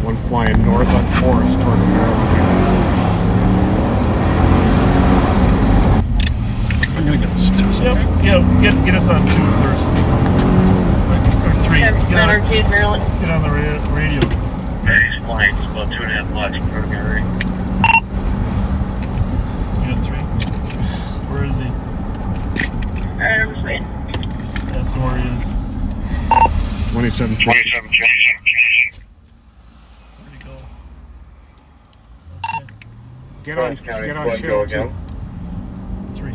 One flying north on Forest toward Maryland. I'm gonna get the steps. Yep. Okay? Yeah. Get us on 2 first. Or 3. Get on the radio. Yeah, he's flying. It's about 2.5 blocks in front of me already. You got 3. Where is he? Ramsey. Ask him where he is. 27 feet. 27 feet. Where'd he go? Okay. Get on channel 2. 3.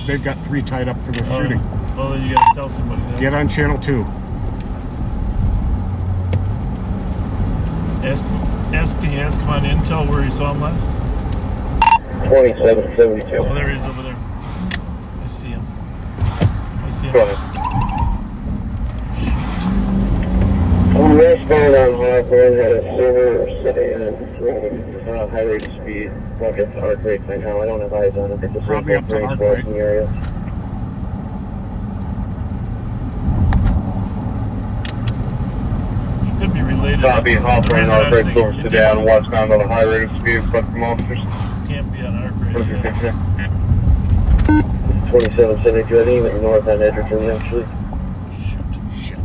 They've got 3 tied up for their Oh, shooting. well, then you gotta tell somebody that. Get on channel 2. Can you ask him on Intel where you saw him last? 2772. Oh, there he is over there. I see him. Go ahead. I'm westbound on Hawthorne, had a silver sedan, high rate of speed. Won't get to arc rates right now. I don't have eyes on it. It's a Probably up to range arc for us rate. in the area. He could be related. Copy, Hawthorne, arc rate, silver It sedan, westbound on a high rate of speed, front from officers. can't be on arc rate. 2772, I think he went north on Edgerton actually. Shit.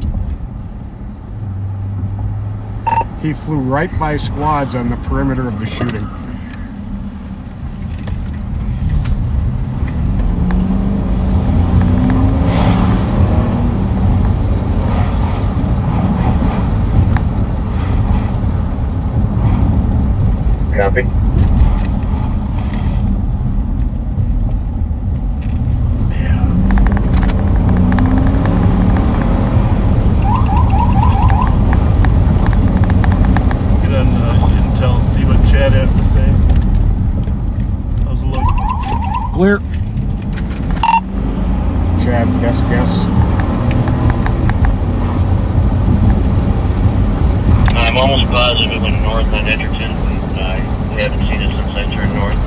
He flew right by squads on the perimeter of the shooting. Copy. Get on Intel, see what Chad has to say. How's it look? Clear. Chad, guess. I'm almost positive it went north on Edgerton. We haven't seen it since I turned north.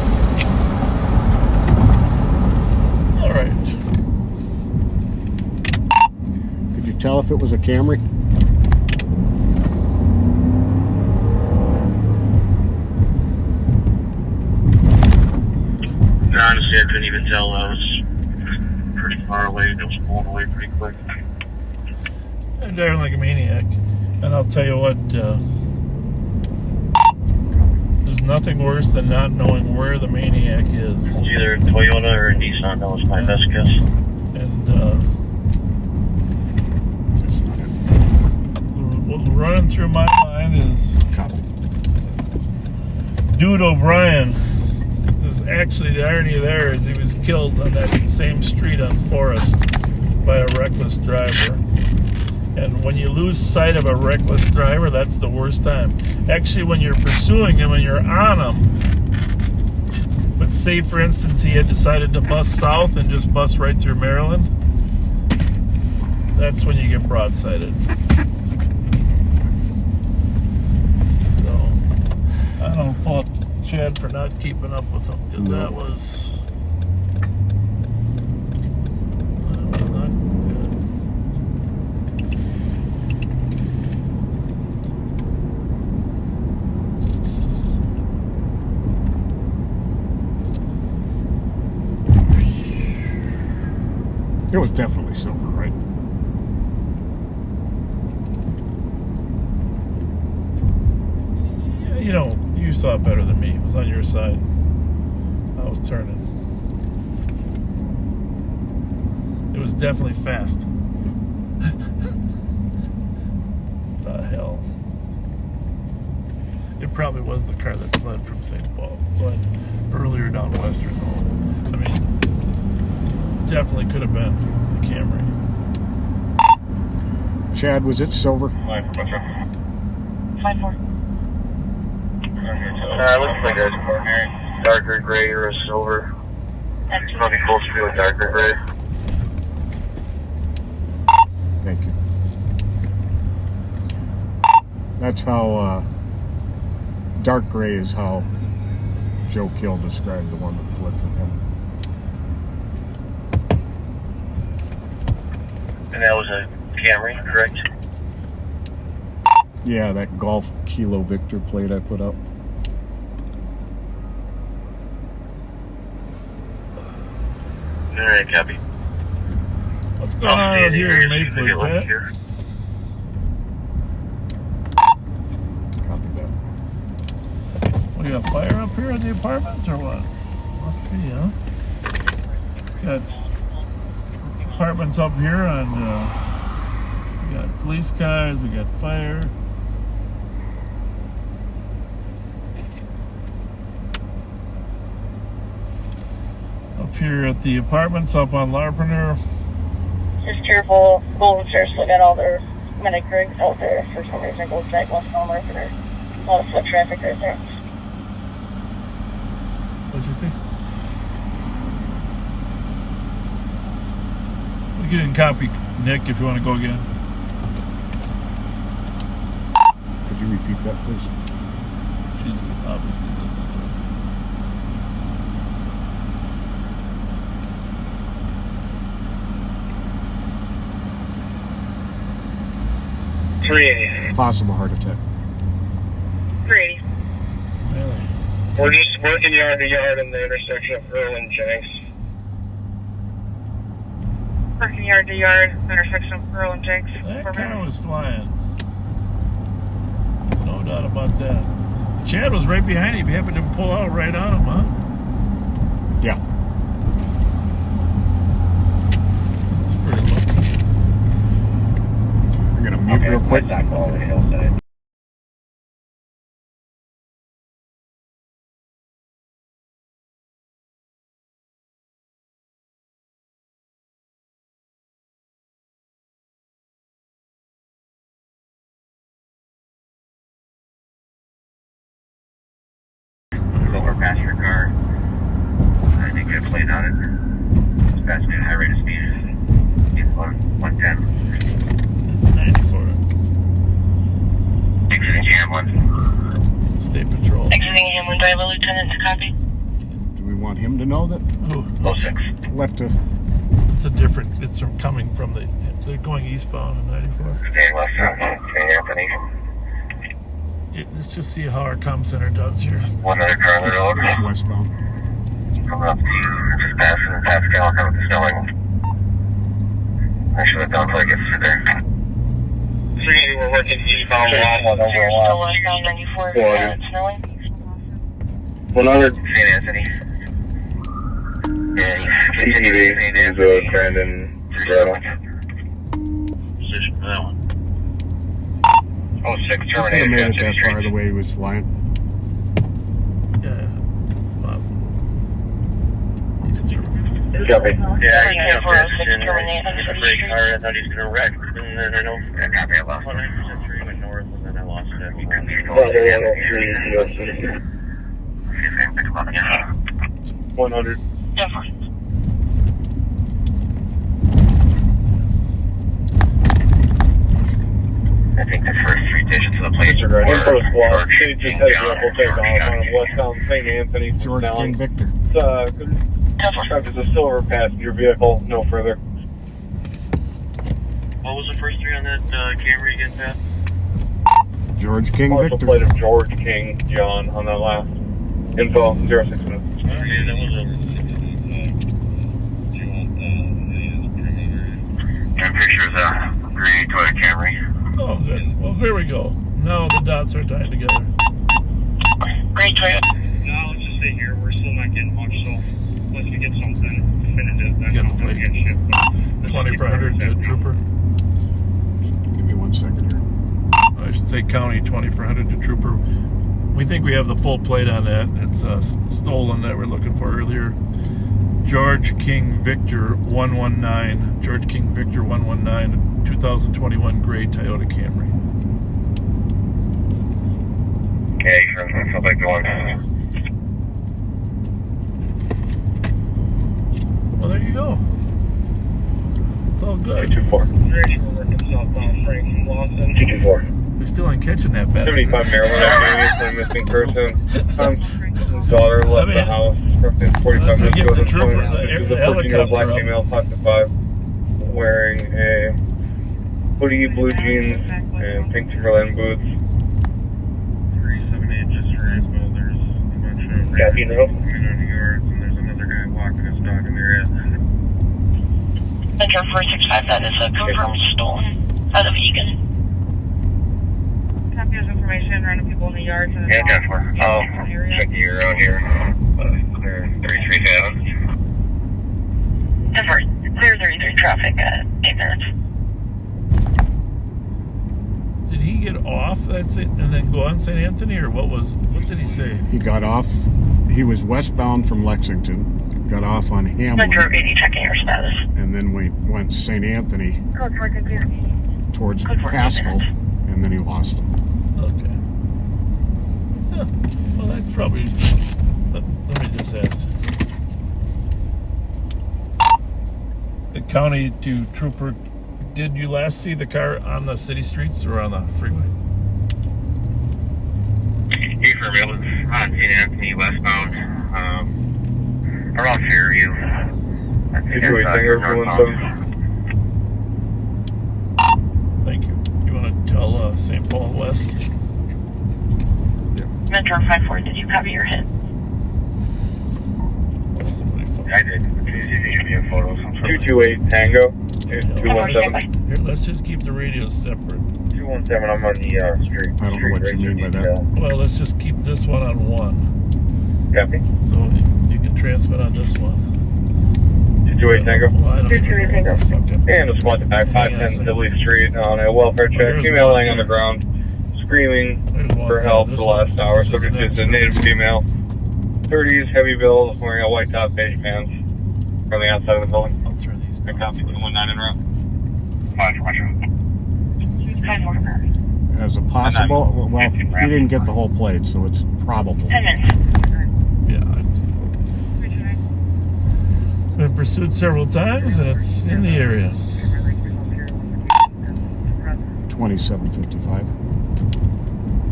All right. Could you tell if it was a Camry? Honestly, I couldn't even tell. I was pretty far away. It was pulling away pretty quick. I'm driving like a maniac. And I'll tell you what, there's nothing worse than not knowing where the maniac is. It's either a Toyota or a Nissan. That was my best guess. And what's running through my mind is Copy. Dude O'Brien. Is actually, the irony there is he was killed on that same street on Forest by a reckless driver. And when you lose sight of a reckless driver, that's the worst time. Actually, when you're pursuing him and you're on him, but say, for instance, he had decided to bust south and just bust right through Maryland, that's when you get broadsided. So, I don't fault Chad for not keeping up with him, because that was not good. It was definitely silver, right? Yeah, you know, you saw it better than me. It was on your side. I was turning. It was definitely fast. The hell. It probably was the car that fled from St. Paul, but earlier down Western. I mean, definitely could have been the Camry. Chad, was it silver? 5-4. Looks like a darker gray or a silver. It's probably close to a darker gray. Thank you. That's how dark gray is how Joe Kill described the one that fled from him. And that was a Camry, correct? Yeah, that Golf Kilo Victor plate I put up. Alright, copy. What's going on out here in Maplewood, Pat? Copy that. We got fire up here in the apartments or what? Must be, huh? Got apartments up here and we got police cars, we got fire. Up here at the apartments up on Larpeneur. Just careful. Bulldozer still got all their medic rigs out there. For some reason, it goes back west on Larpeneur. A lot of foot traffic right there. What'd you see? We can copy Nick if you want to go again. Could you repeat that, please? She's obviously listening to us. Possible heart attack. 380. Really? We're just working yard to yard in the intersection of Earl and Jenks. Working yard to yard, intersection of Pearl and Jenks. That car was flying. No doubt about that. Chad was right behind him. He happened to pull out right on him, huh? Yeah. It's pretty lucky. I'm gonna mute real quick. Over past your car. I think I played on it. It's passing at a high rate of speed. It's 110. 94. Exiting Hamlin. State Patrol. Exiting Hamlin, driver lieutenant to copy. Do we want him to know that? Oh, 06. Left a it's a different, it's from coming from the, they're going eastbound on 94. Staying west from St. Anthony. Let's just see how our comm center does here. One other car on the road. it's westbound. Coming up to you. Just passing the Pascal coming to Snelling. I should have done until I get through there. So we're working eastbound one over Still westbound 94, Snelling. 100 St. Anthony. Yeah, CTV is Brandon Greta. Position for that one. 06, Could have terminated. made it that far the way he was flying. Yeah, possible. He's through. Copy. Yeah, he Yeah, can't for us, finish they in can terminate on a City brake Street. car. I thought he was going to wreck. And then I know. Yeah, copy. I lost 100% went north and then I lost it. Well, they have a 100. Definitely. I think the first three digits of the plates are Info George squad. King Just heads John up. We'll take George off on Johnny. westbound St. Anthony. George Snelling. King Victor. Trapped as a silver passenger vehicle. No further. What was the first three on that Camry again, Pat? George King Partial Victor. plate of George King John on that last. Info 06 minutes. Okay, that was a. I'm pretty sure it was a green Toyota Camry. Oh, good. Well, here we go. Now the dots are tied together. Great Toyota. No, let's just stay here. We're still not getting much, so unless we get something definitive, then Get the I'll plate. get shit. But 2400 Trooper. Give me 1 second here. I should say County 2400 to Trooper. We think we have the full plate on that. It's stolen that we're looking for earlier. George King Victor 119. George King Victor 119, 2021 gray Toyota Camry. Okay, so like going. Well, there you go. It's all good. 224. Very sure we're working southbound Frank from Lawson. 224. We still ain't catching that bastard. 75 Maryland Avenue, missing person. His daughter left the house roughly 45 unless we minutes get ago. the This trooper- morning. the This is a 14-year-old black helicopter up. female, 5'5", wearing a 100 Ford Explorer. 2400. 2400. hoodie, blue jeans, and pink Timberland boots. 378 just for Racewell. There's a bunch of Copy, no. coming out of yards, and there's another guy walking his dog in the area. Fletcher 465, that is a confirmed stolen out of Egan. Copy of information, random people in the yards and the Yeah, 10-4. I'll check you around here. Clear 337. 10-4, clear 33 traffic at 8 minutes. Did he get off? That's it, and then go on St. Anthony, or what did he say? He got off. He was westbound from Lexington. Got off on Hamlin. Metro 80 checking your status. And then we went St. Anthony code 422. towards Code 422. Pascal, and then he lost him. Okay. Huh. Well, that's probably. Let me just ask. The county to trooper, did you last see the car on the city streets or on the freeway? Affirm, it was on St. Anthony westbound, around Fairview. Did you finger for 17? Thank you. You want to tell St. Paul West? Metro 54, did you copy your hit? Somebody I did. Can you give me a photo of some sort? 228 Tango. 217. Here, let's just keep the radios separate. 217, I'm on the street. I don't know what you mean by that. Well, let's just keep this one on 1. Copy. So you can transmit on this one. 228 Tango. Well, I don't 228 Tango. Fuck it. And a squad back 510 Sibley Street on a welfare check. Female laying on the ground, screaming for help for the last hour. Subject is a native female. 30s, heavy build, wearing a white top, beige pants from the outside of the building. I'll turn these I down. copy 219 en route. As a possible, well, he didn't get the whole plate, so it's probable. 10 minutes. Yeah. It's been pursued several times and it's in the area. 2755.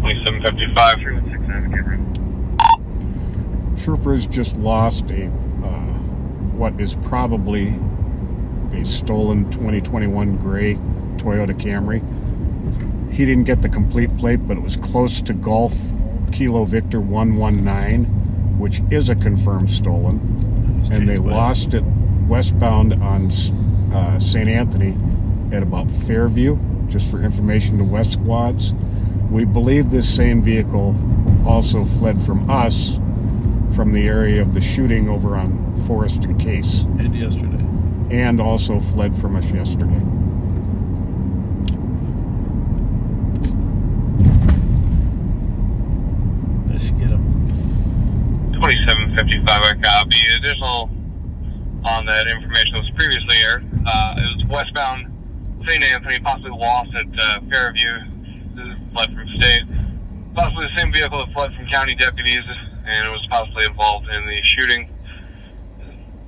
2755. Troopers just lost a what is probably a stolen 2021 gray Toyota Camry. He didn't get the complete plate, but it was close to Golf Kilo Victor 119, which is a confirmed stolen. And they lost it westbound on St. Anthony at about Fairview, just for information to West Squads. We believe this same vehicle also fled from us from the area of the shooting over on Forest and Case. And yesterday. And also fled from us yesterday. Let's get him. 2755, I copy. Additional on that information that was previously aired. It was westbound St. Anthony, possibly lost at Fairview, fled from state. Possibly the same vehicle that fled from county deputies, and it was possibly involved in the shooting.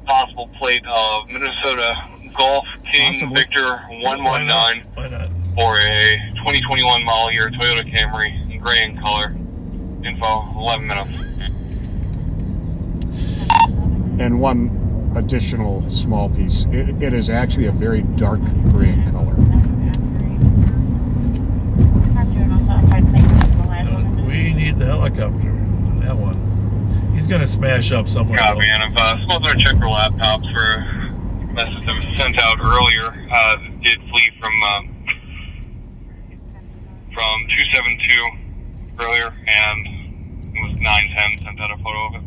Possible plate of Minnesota Golf King Victor 119 Why not? for a 2021 model year Toyota Camry, in gray in color. Info, 11 minutes. And one additional small piece. It is actually a very dark gray in color. We need the helicopter. That one. He's gonna smash up somewhere. Copy, and if supposed to check for laptops for messages that was sent out earlier, did flee from 272 earlier, and it was 910 sent out a photo of it.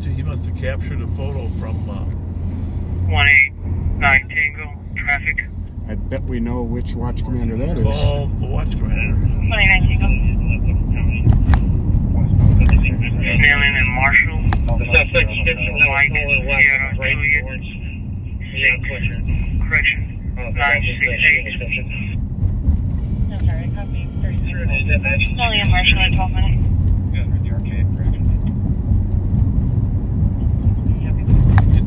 He must have captured a photo from 189 Tango, traffic. I bet we know which watch commander that is. call the watch commander. 29 Tango. Snelling and Marshall. The suspect fits in the White, Sierra, Juliet. Correction. 968. No, sorry, copy 33. Only a Marshall at 12 minutes.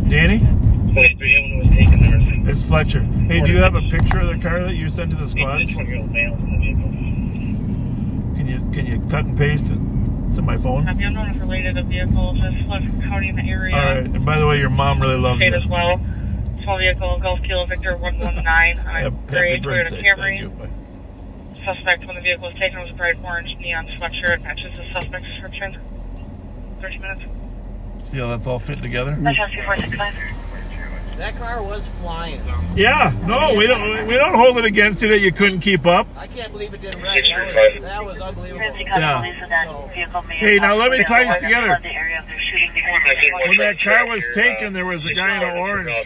Danny? 23 was taken there. It's Fletcher. Hey, do you have a picture of the car that you sent to the squads? This 20-year-old male in the vehicle. Can you cut and paste it? It's in my phone. Copy, I'm not related to vehicles. That's Fletcher County in the area. All right. And by the way, your mom really loves State you. as well. small vehicle, Golf Kilo Victor 119 on a Happy gray Toyota birthday. Thank Camry. you. Bye. Suspect, when the vehicle was taken, was a bright orange neon sweatshirt. Matches the suspect's description. 30 minutes. See how that's all fit together? That's 2465. That car was flying. Yeah. No, we don't hold it against you that you couldn't keep up. I can't believe it didn't wreck. That was unbelievable. Yeah. Hey, now let me piece together. When that car was taken, there was a guy in an orange,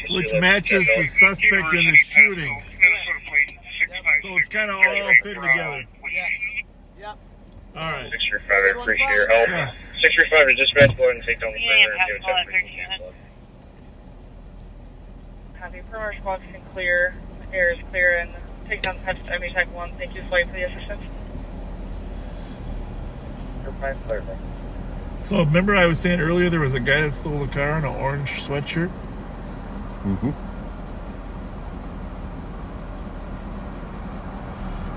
which matches the suspect in the shooting. So it's kind of all fitting together. Yep. All right. 635, I appreciate your help. Yeah. 635 is dispatch, go ahead and take down the perimeter and give it Yeah, 10 minutes. Copy. Perimeter squad's been clear. Air is clear, and take down the patch to ME Tech 1. Thank you, flight, for the assistance. So remember I was saying earlier there was a guy that stole a car in an orange sweatshirt? Mm-hmm.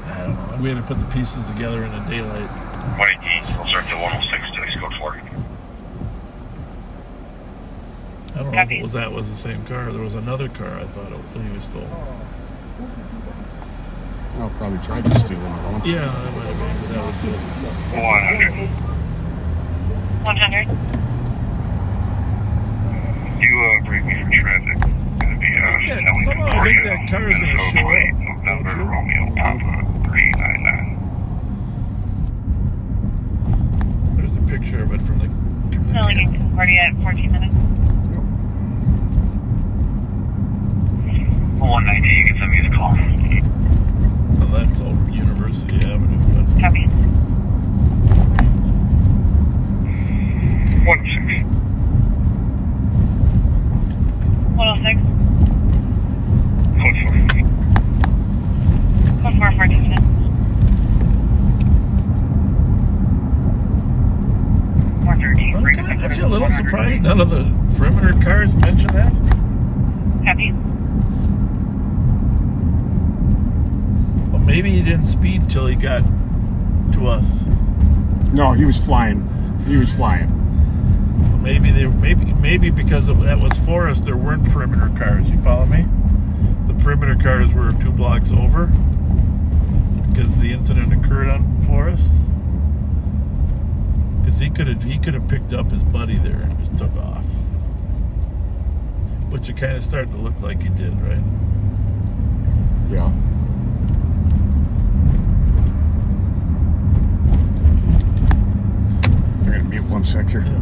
I don't know. We had to put the pieces together in the daylight. White East, we'll start to 106 to code 4. I don't know if it was that was the same car. There was another car I thought he was stolen. I'll probably try to steal another one. Yeah, that might have been, but that was it. 100. 100. You break me for traffic. Gonna be Yeah, somehow I think that car is going to show up. November Romeo Papa 399. There's a picture of it from the Filling in party at 14 minutes. 190, you can send me a call. Well, that's over University Avenue. But Copy. 106. 106. Code 4. Code 4, 14 minutes. 413. I'm kind of actually a little surprised none of the perimeter cars mention that. Copy. Well, maybe he didn't speed till he got to us. No, he was flying. He was flying. Maybe because that was Forest, there weren't perimeter cars. You follow me? The perimeter cars were 2 blocks over because the incident occurred on Forest. Because he could have picked up his buddy there and just took off, which it kind of started to look like he did, right? Yeah. You're gonna mute one sec here. Yeah.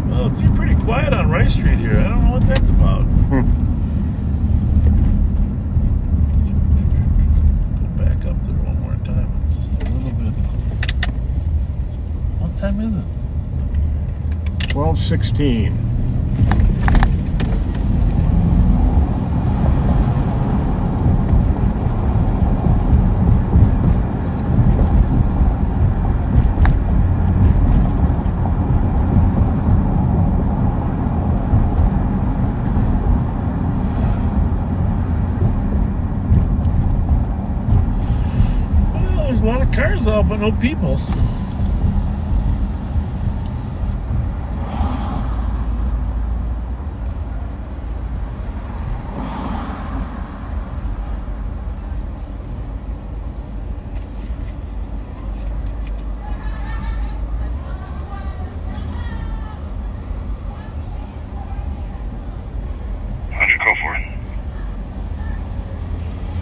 Well, it seemed pretty quiet on Rice Street here. I don't know what that's about. Go back up there one more time. It's just a little bit. What time is it? 12:16. Well, there's a lot of cars out, but no people.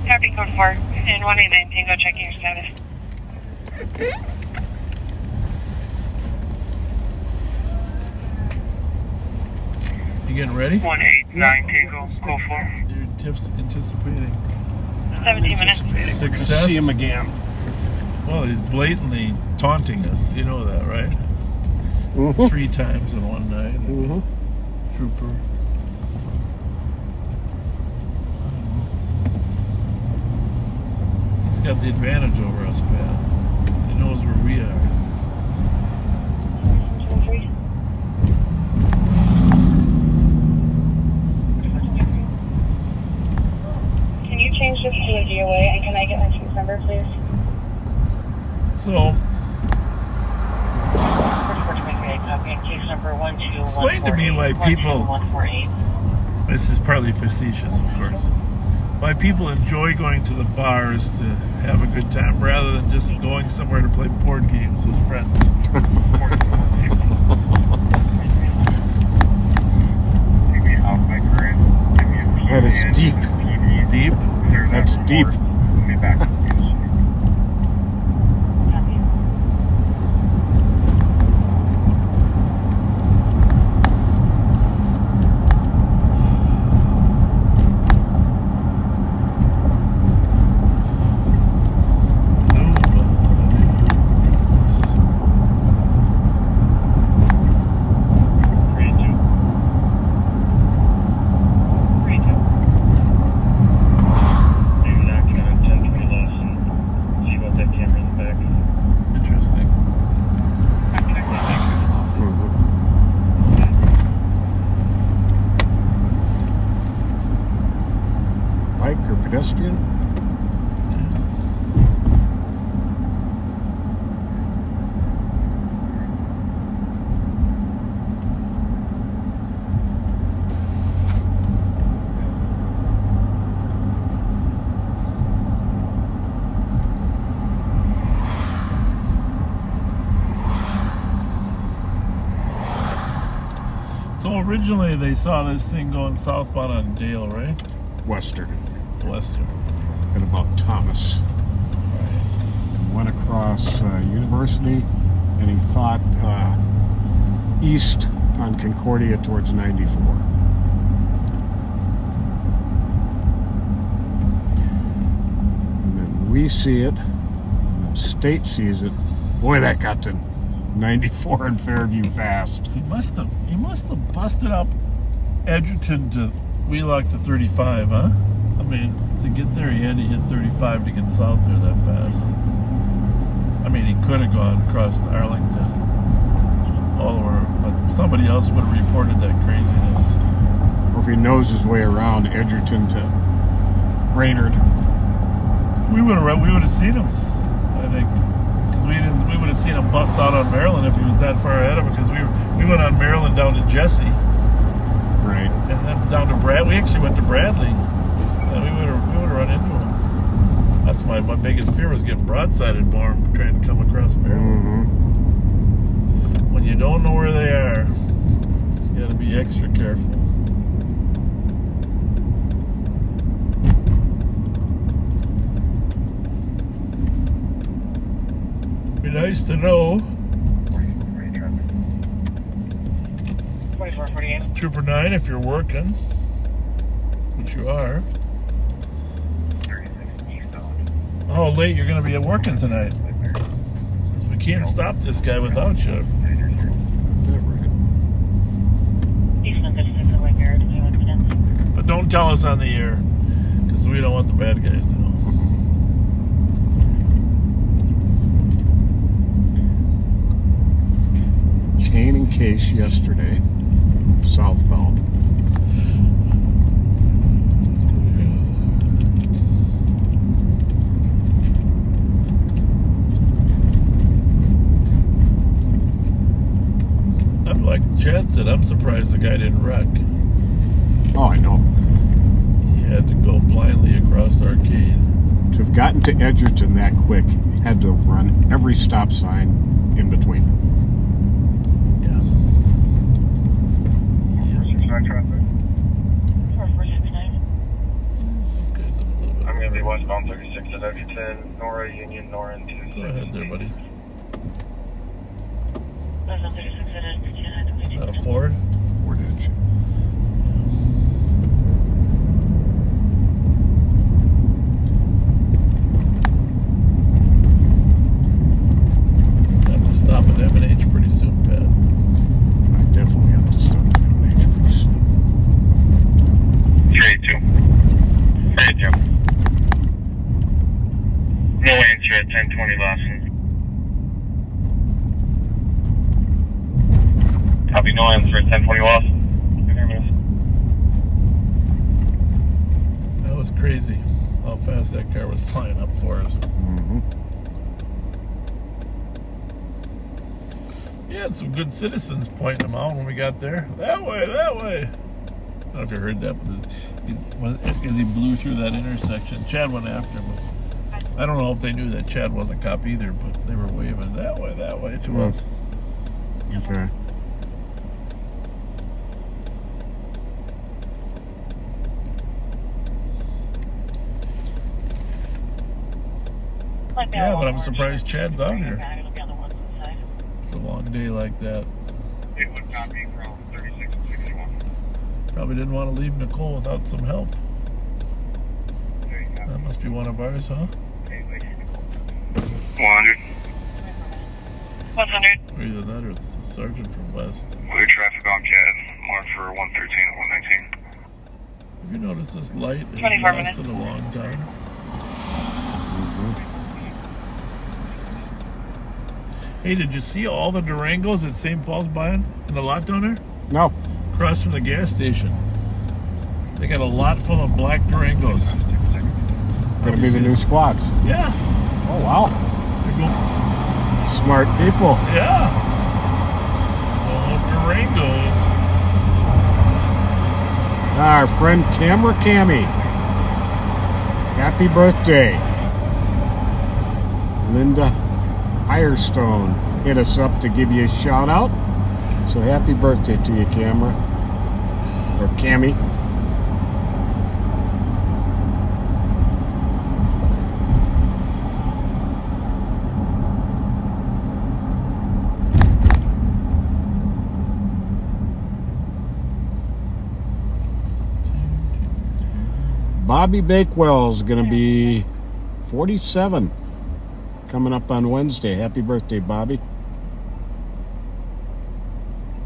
Copy, code 4. And 189 Tango, checking your status. You getting ready? 189 Tango, code 4. You're anticipating 17 minutes. success. See him again. Well, he's blatantly taunting us. You know that, right? Mm-hmm. 3 times in one night. Mm-hmm. Trooper. He's got the advantage over us, Pat. He knows where we are. Can you change this to a DOA and can I get my case number, please? So, Case number 12148. explain to me why people. 148. This is partly facetious, of course. Why people enjoy going to the bars to have a good time rather than just going somewhere to play board games with friends. That is deep. Deep? That's deep. Interesting. Bike or pedestrian? So originally they saw this thing going southbound on Dale, right? Western. Lester. At about Thomas. Went across University, and he thought east on Concordia towards 94. And then we see it, and the state sees it. Boy, that got to 94 in Fairview fast. He must have busted up Edgerton to Wheelock to 35, huh? I mean, to get there he had to hit 35 to get south there that fast. I mean, he could have gone across to Arlington all over, but somebody else would have reported that craziness. Or if he knows his way around Edgerton to Brainerd. We would have seen him, I think. We would have seen him bust out on Maryland if he was that far ahead of him, because we went on Maryland down to Jesse. Right. And then down to Brad. We actually went to Bradley, and we would have run into him. That's my biggest fear was getting broadsided more trying to come across Maryland. Mm-hmm. When you don't know where they are, you got to be extra careful. Be nice to know. 2448. Trooper 9, if you're working, which you are. How late you're going to be at working tonight? We can't stop this guy without you. But don't tell us on the air, because we don't want the bad guys to know. Chain and case yesterday, southbound. I'm like Chad said, I'm surprised the guy didn't wreck. Oh, I know. He had to go blindly across the arcade. To have gotten to Edgerton that quick, had to have run every stop sign in between. Yeah. Traffic. 4469. This guy's a little bit. I'm going to be westbound 36 at Edgerton, Nora, Union, Nora, and 260. Go ahead there, buddy. Westbound 36 at Edgerton. Is that a Ford? Ford Edge. 1020 Lawson. Copy, no answer, 1020 Lawson. That was crazy how fast that car was flying up Forest. Mm-hmm. You had some good citizens pointing them out when we got there. That way, that way. I don't know if you heard that, but as he blew through that intersection, Chad went after him. I don't know if they knew that Chad wasn't a cop either, but they were waving that way to us. Okay. Yeah, but I'm surprised Chad's out here. It's a long day like that. It would not be from 36 and 61. Probably didn't want to leave Nicole without some help. There you go. That must be one of ours, huh? 100. 100. Or either that or it's the sergeant from West. Clear traffic on Chad. Mark for 113 and 119. Have you noticed this light has 24 lasted a long time? Hey, did you see all the Durangos that St. Paul's buying in the lot down there? No. Across from the gas station. They got a lot full of black Durangos. Gonna be the new squads. Yeah. Oh, wow. They're going, Smart people. yeah. Oh, Durangos. Our friend Camera Cammy. Happy birthday. Linda Firestone hit us up to give you a shout out. So happy birthday to you, Camera. Or Cammy. Bobby Bakewell's going to be 47 coming up on Wednesday. Happy birthday, Bobby.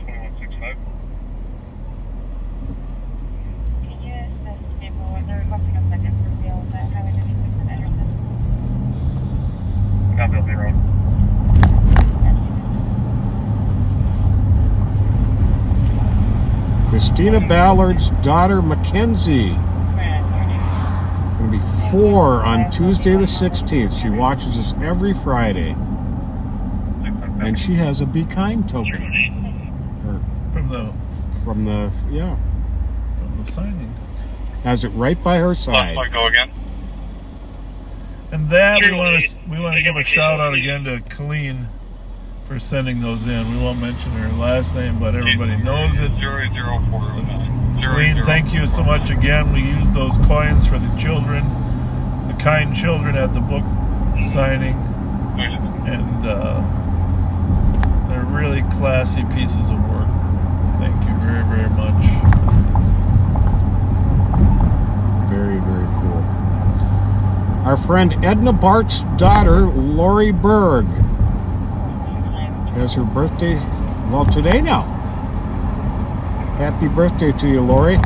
2165. Can you assist people when they're requesting a second for sale that having anything for Anderson? Copy, 0. Christina Ballard's daughter, Mackenzie. Going to be 4 on Tuesday the 16th. She watches us every Friday. And she has a Be Kind token. Or From the yeah. from the signing. Has it right by her Last side. point, go again. And that we want to give a shout out again to Colleen for sending those in. We won't mention her last name, but everybody knows it. 00409. Colleen, thank you so much again. We use those coins for the children, the kind children at the book signing, and they're really classy pieces of work. Thank you very, very much. Very, very cool. Our friend Edna Bart's daughter, Lori Berg, has her birthday, well, today now. Happy birthday to you, Lori.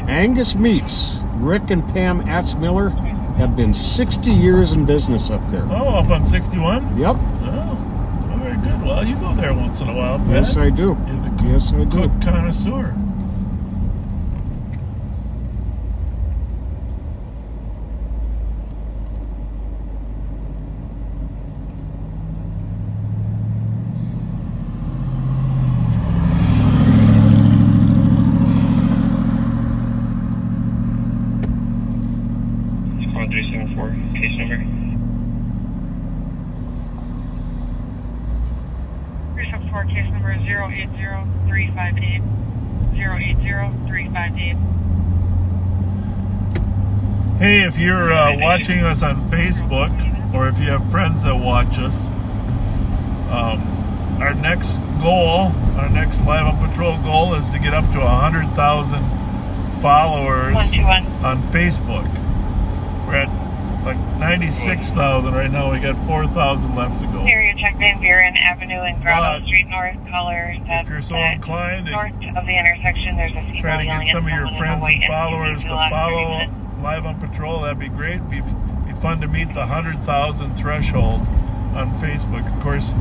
Angus Meats, Rick and Pam Atzmiller have been 60 years in business up there. Oh, up on 61? Yep. Oh, very good. Well, you go there once in a while, Pat. Yes, I do. You're the Yes, I do. cook connoisseur. Case number. 374, case number 080358. 080358. Hey, if you're watching us on Facebook, or if you have friends that watch us, our next goal, our next Live on Patrol goal is to get up to 100,000 followers 121. on Facebook. We're at like 96,000 right now. We got 4,000 left to go. Area check Van Buren Avenue and Grotto Street North, caller. If you're so inclined, north of the intersection, there's a female try to yelling get some at of your someone in a friends white and SUV followers for to the last 30 follow minutes. Live on Patrol. That'd be great. Be fun to meet the 100,000 threshold on Facebook. Of course,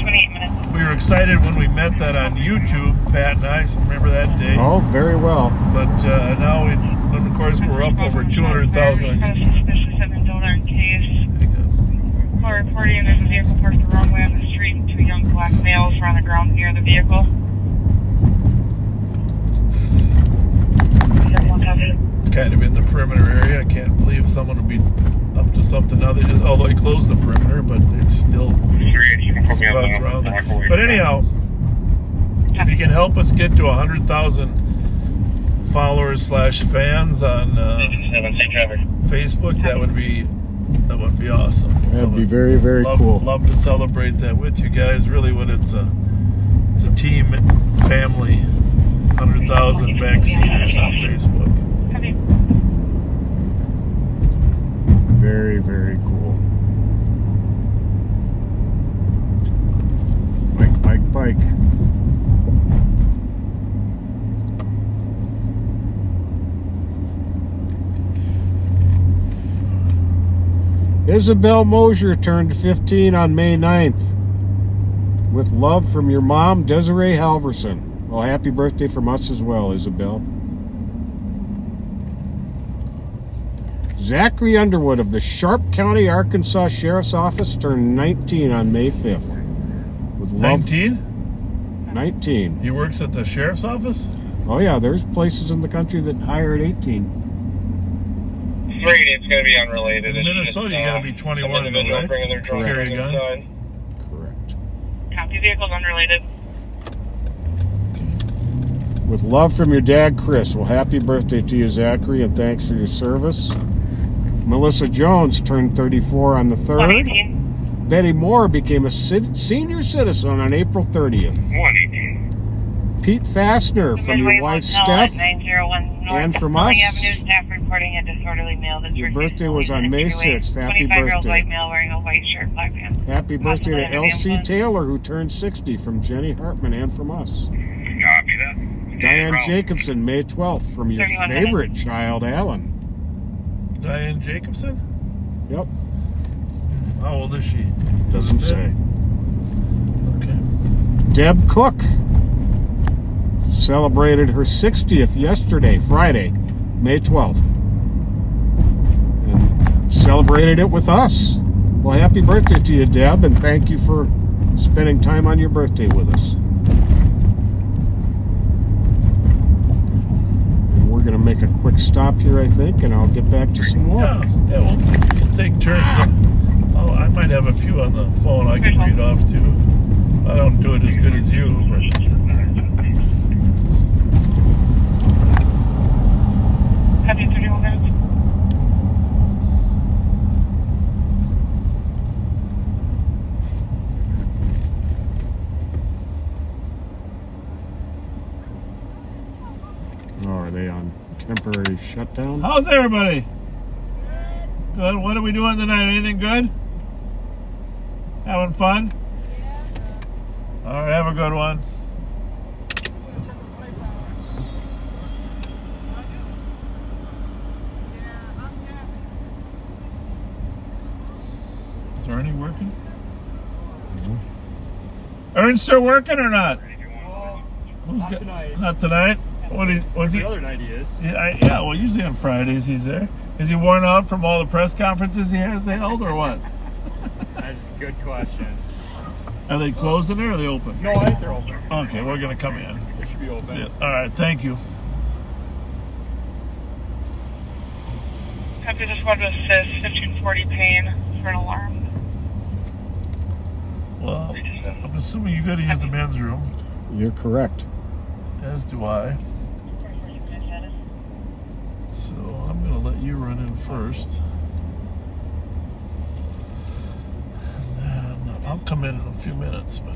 28 minutes. we were excited when we met that on YouTube, Pat and I. Remember that day? Oh, very well. But now, and of course, we're up over 200,000 on YouTube. Suspicious of an donor case. Call reporting there's a vehicle parked the wrong way on the street and 2 young black males were on the ground near the vehicle. Kind of in the perimeter area. I can't believe someone would be up to something now. Although they closed the perimeter, but it's still spots around there. But anyhow, if you can help us get to 100,000 followers / fans on Facebook, that would be awesome. That'd be very, very cool. Love to celebrate that with you guys. Really, what it's a team, family, 100,000 backseaters on Facebook. Very, very cool. Bike. Isabel Mosier turned 15 on May 9th. With love from your mom, Desiree Halverson. Well, happy birthday from us as well, Isabel. Zachary Underwood of the Sharp County, Arkansas Sheriff's Office turned 19 on May 5th. With love. 19? 19. He works at the sheriff's office? Oh yeah, there's places in the country that hire at 18. It's going to be unrelated. In Minnesota, you got to be 21 though, right? Correct. Carry a gun? Correct. Copy, vehicles unrelated. With love from your dad, Chris. Well, happy birthday to you, Zachary, and thanks for your service. Melissa Jones turned 34 on the 3rd. 118. Betty Moore became a senior citizen on April 30th. 118. Pete Fastener from your wife, Steph, 901 North and from Pennsylvania us. Avenue, staff reporting a disorderly male that's Your birthday was on May 6th. Happy 25-year-old birthday. white male wearing a white shirt, black pants. Happy birthday to Possibly L.C. ambulance. Taylor, who turned 60, from Jenny Hartman and from us. Copy that. Diane Jacobson, May 12th, from your 31 favorite child, Alan. Diane Jacobson? Yep, How old is she? doesn't Does it say. Okay. Deb Cook celebrated her 60th yesterday, Friday, May 12th. And celebrated it with us. Well, happy birthday to you, Deb, and thank you for spending time on your birthday with us. And we're going to make a quick stop here, I think, and I'll get back to some more. Yeah, we'll take turns. Oh, I might have a few on the phone I can read off too. I don't do it as good as you, but Copy, 31 minutes. Oh, are they on temporary shutdown? how's everybody? Good. What are we doing tonight? Anything good? Having fun? All right, have a good one. Is Ernie working? Ern's still working or not? Not tonight. Not tonight. What's he? The other night he is. Yeah. Well, usually on Fridays he's there. Is he worn out from all the press conferences he has held, or what? That's a good question. Are they closed in there or are they open? No, I think they're open. Okay, we're gonna come in. They should be open. That's it. All right, thank you. Copy, this one assist 1540 pain for an alarm. Well, I'm assuming you got to use the men's room, You're correct. as do I. So I'm gonna let you run in first. And then I'll come in a few minutes, but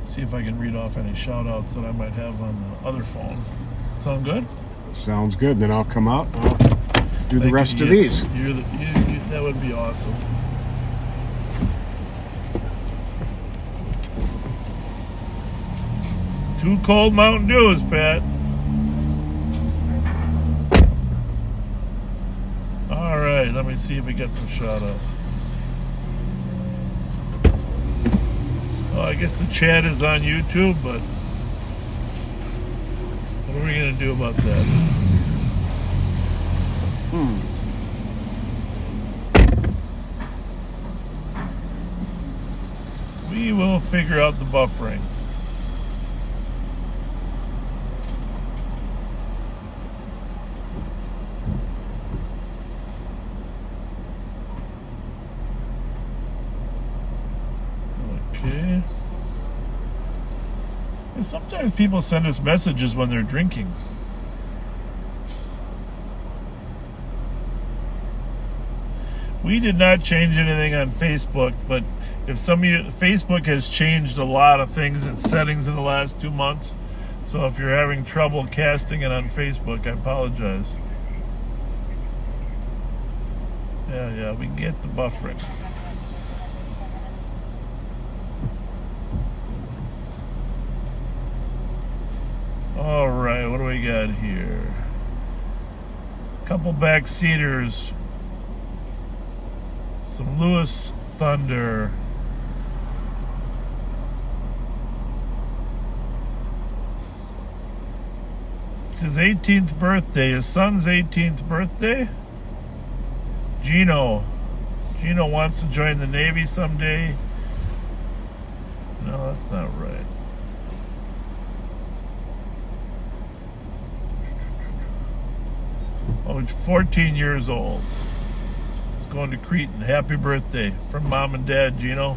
see if I can read off any shout outs that I might have on the other phone. Sound good? Sounds good. Then I'll come out. do the rest of You- these. that would be awesome. Two cold Mountain Dews, Pat. All right, let me see if we get some shout out. Oh, I guess the chat is on YouTube, but what are we gonna do about that? We will figure out the buffering. Okay. And sometimes people send us messages when they're drinking. We did not change anything on Facebook, but if some of you, Facebook has changed a lot of things in settings in the last 2 months. So if you're having trouble casting it on Facebook, I apologize. Yeah, we get the buffering. All right, what do we got here? Couple backseaters. Some Lewis Thunder. It's his 18th birthday. His son's 18th birthday. Gino wants to join the Navy someday. No, that's not right. Oh, he's 14 years old. He's going to Cretan. Happy birthday from Mom and Dad, Gino.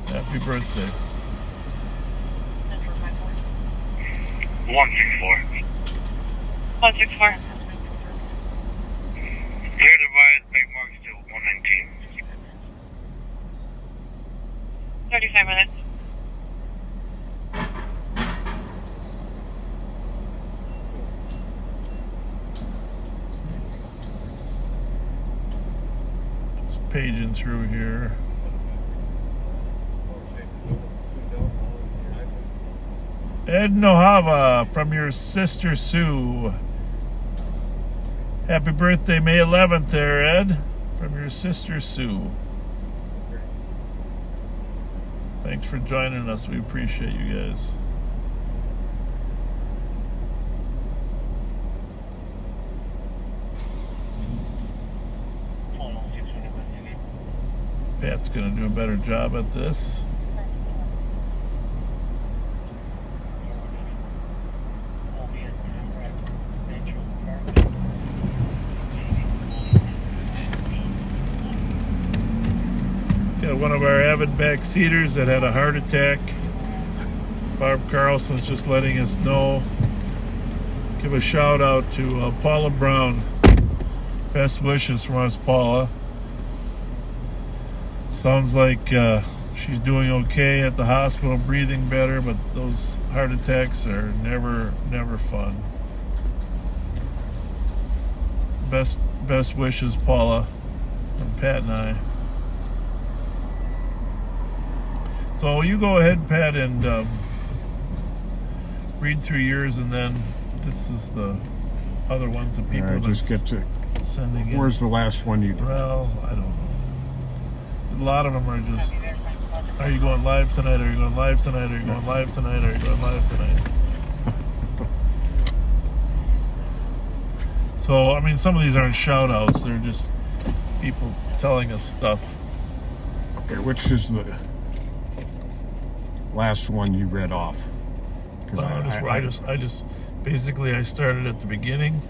Happy birthday. 164. 164. Clear divide, big marks to 119. 35 minutes. Just paging through here. Ed Nohava from your sister Sue. Happy birthday, May 11th there, Ed. From your sister Sue. Thanks for joining us. We appreciate you guys. Pat's going to do a better job at this. One of our avid backseaters that had a heart attack. Barb Carlson's just letting us know. Give a shout out to Paula Brown. Best wishes from us, Paula. Sounds like she's doing okay at the hospital, breathing better, but those heart attacks are never fun. Best wishes, Paula, and Pat and I. So you go ahead, Pat, and read through yours, and then this is the other ones that people are just get to sending in. Where's the last one you did? Well, I don't know. A lot of them are just, are you going live tonight? Are you going live tonight? Are you going live tonight? Are you going live tonight? So, I mean, some of these aren't shout outs. They're just people telling us stuff. Okay, which is the last one you read off? 'Cause I just basically I started at the beginning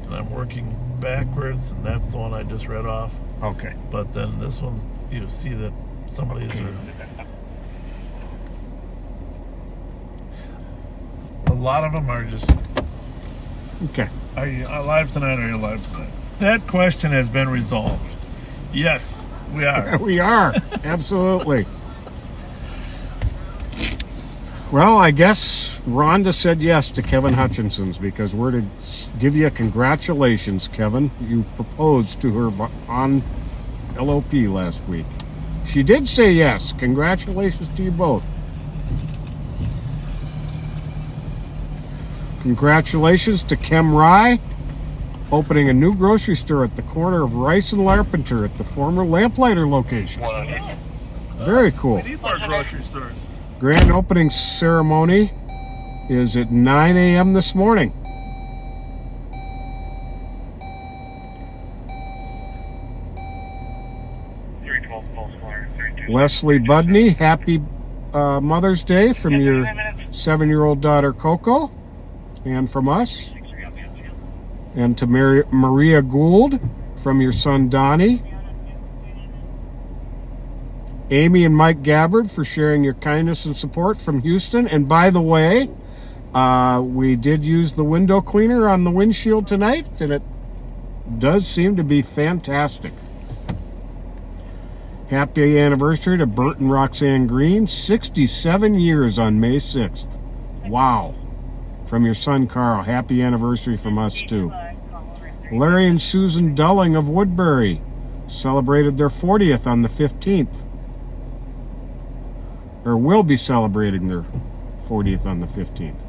and I'm working backwards, and that's the one I just read off. Okay. But then this one's, you see that some of these are, a lot of them are just, Okay. are you live tonight or are you live tonight? That question has been resolved. Yes, we are. We are. Absolutely. Well, I guess Rhonda said yes to Kevin Hutchinson's because we're to give you a congratulations, Kevin. You proposed to her on LOP last week. She did say yes. Congratulations to you both. Congratulations to Kem Rye, opening a new grocery store at the corner of Rice and Larpenteur at the former Lamplighter location. Very cool. We need more grocery stores. Grand opening ceremony is at 9 a.m. this morning. Leslie Budney, happy Mother's Day from your 7-year-old daughter Coco and from us. And to Maria Gould from your son Donnie. Amy and Mike Gabbard for sharing your kindness and support from Houston. And by the way, we did use the window cleaner on the windshield tonight, and it does seem to be fantastic. Happy anniversary to Bert and Roxanne Green, 67 years on May 6th. Wow. From your son Carl, happy anniversary from us too. Larry and Susan Dulling of Woodbury celebrated their 40th on the 15th. Or will be celebrating their 40th on the 15th.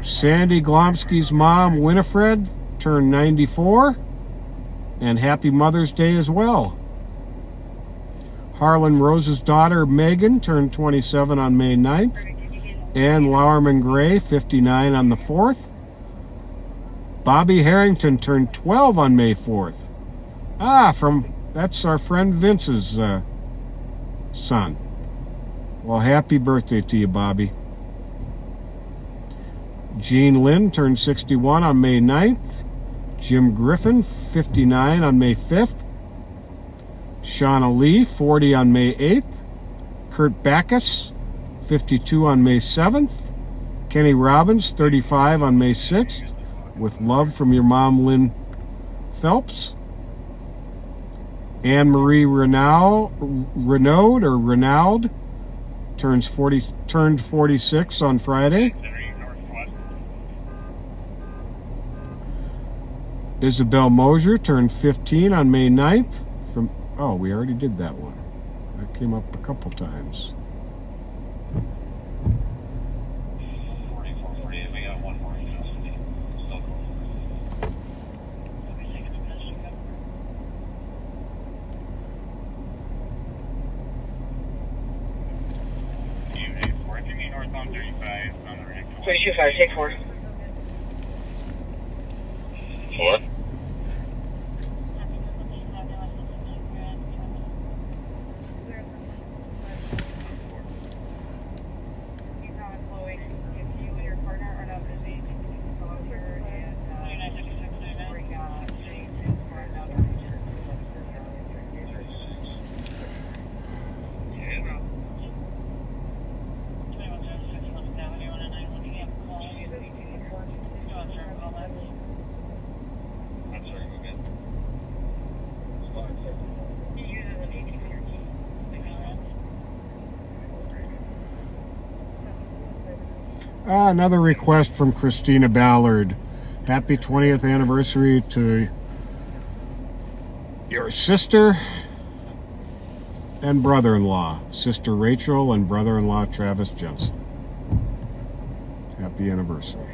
Sandy Glomsky's mom, Winifred, turned 94. And happy Mother's Day as well. Harlan Rose's daughter, Megan, turned 27 on May 9th. Ann Lauerman Gray, 59 on the 4th. Bobby Harrington turned 12 on May 4th. That's our friend Vince's son. Well, happy birthday to you, Bobby. Jean Lynn turned 61 on May 9th. Jim Griffin, 59 on May 5th. Shauna Lee, 40 on May 8th. Kurt Backus, 52 on May 7th. Kenny Robbins, 35 on May 6th. With love from your mom, Lynn Phelps. Anne Marie Renaud turned 46 on Friday. Isabel Mosier turned 15 on May 9th. We already did that one. That came up a couple times. Take 4. 4? Another request from Christina Ballard. Happy 20th anniversary to your sister and brother-in-law, Sister Rachel and brother-in-law Travis Jensen. Happy anniversary.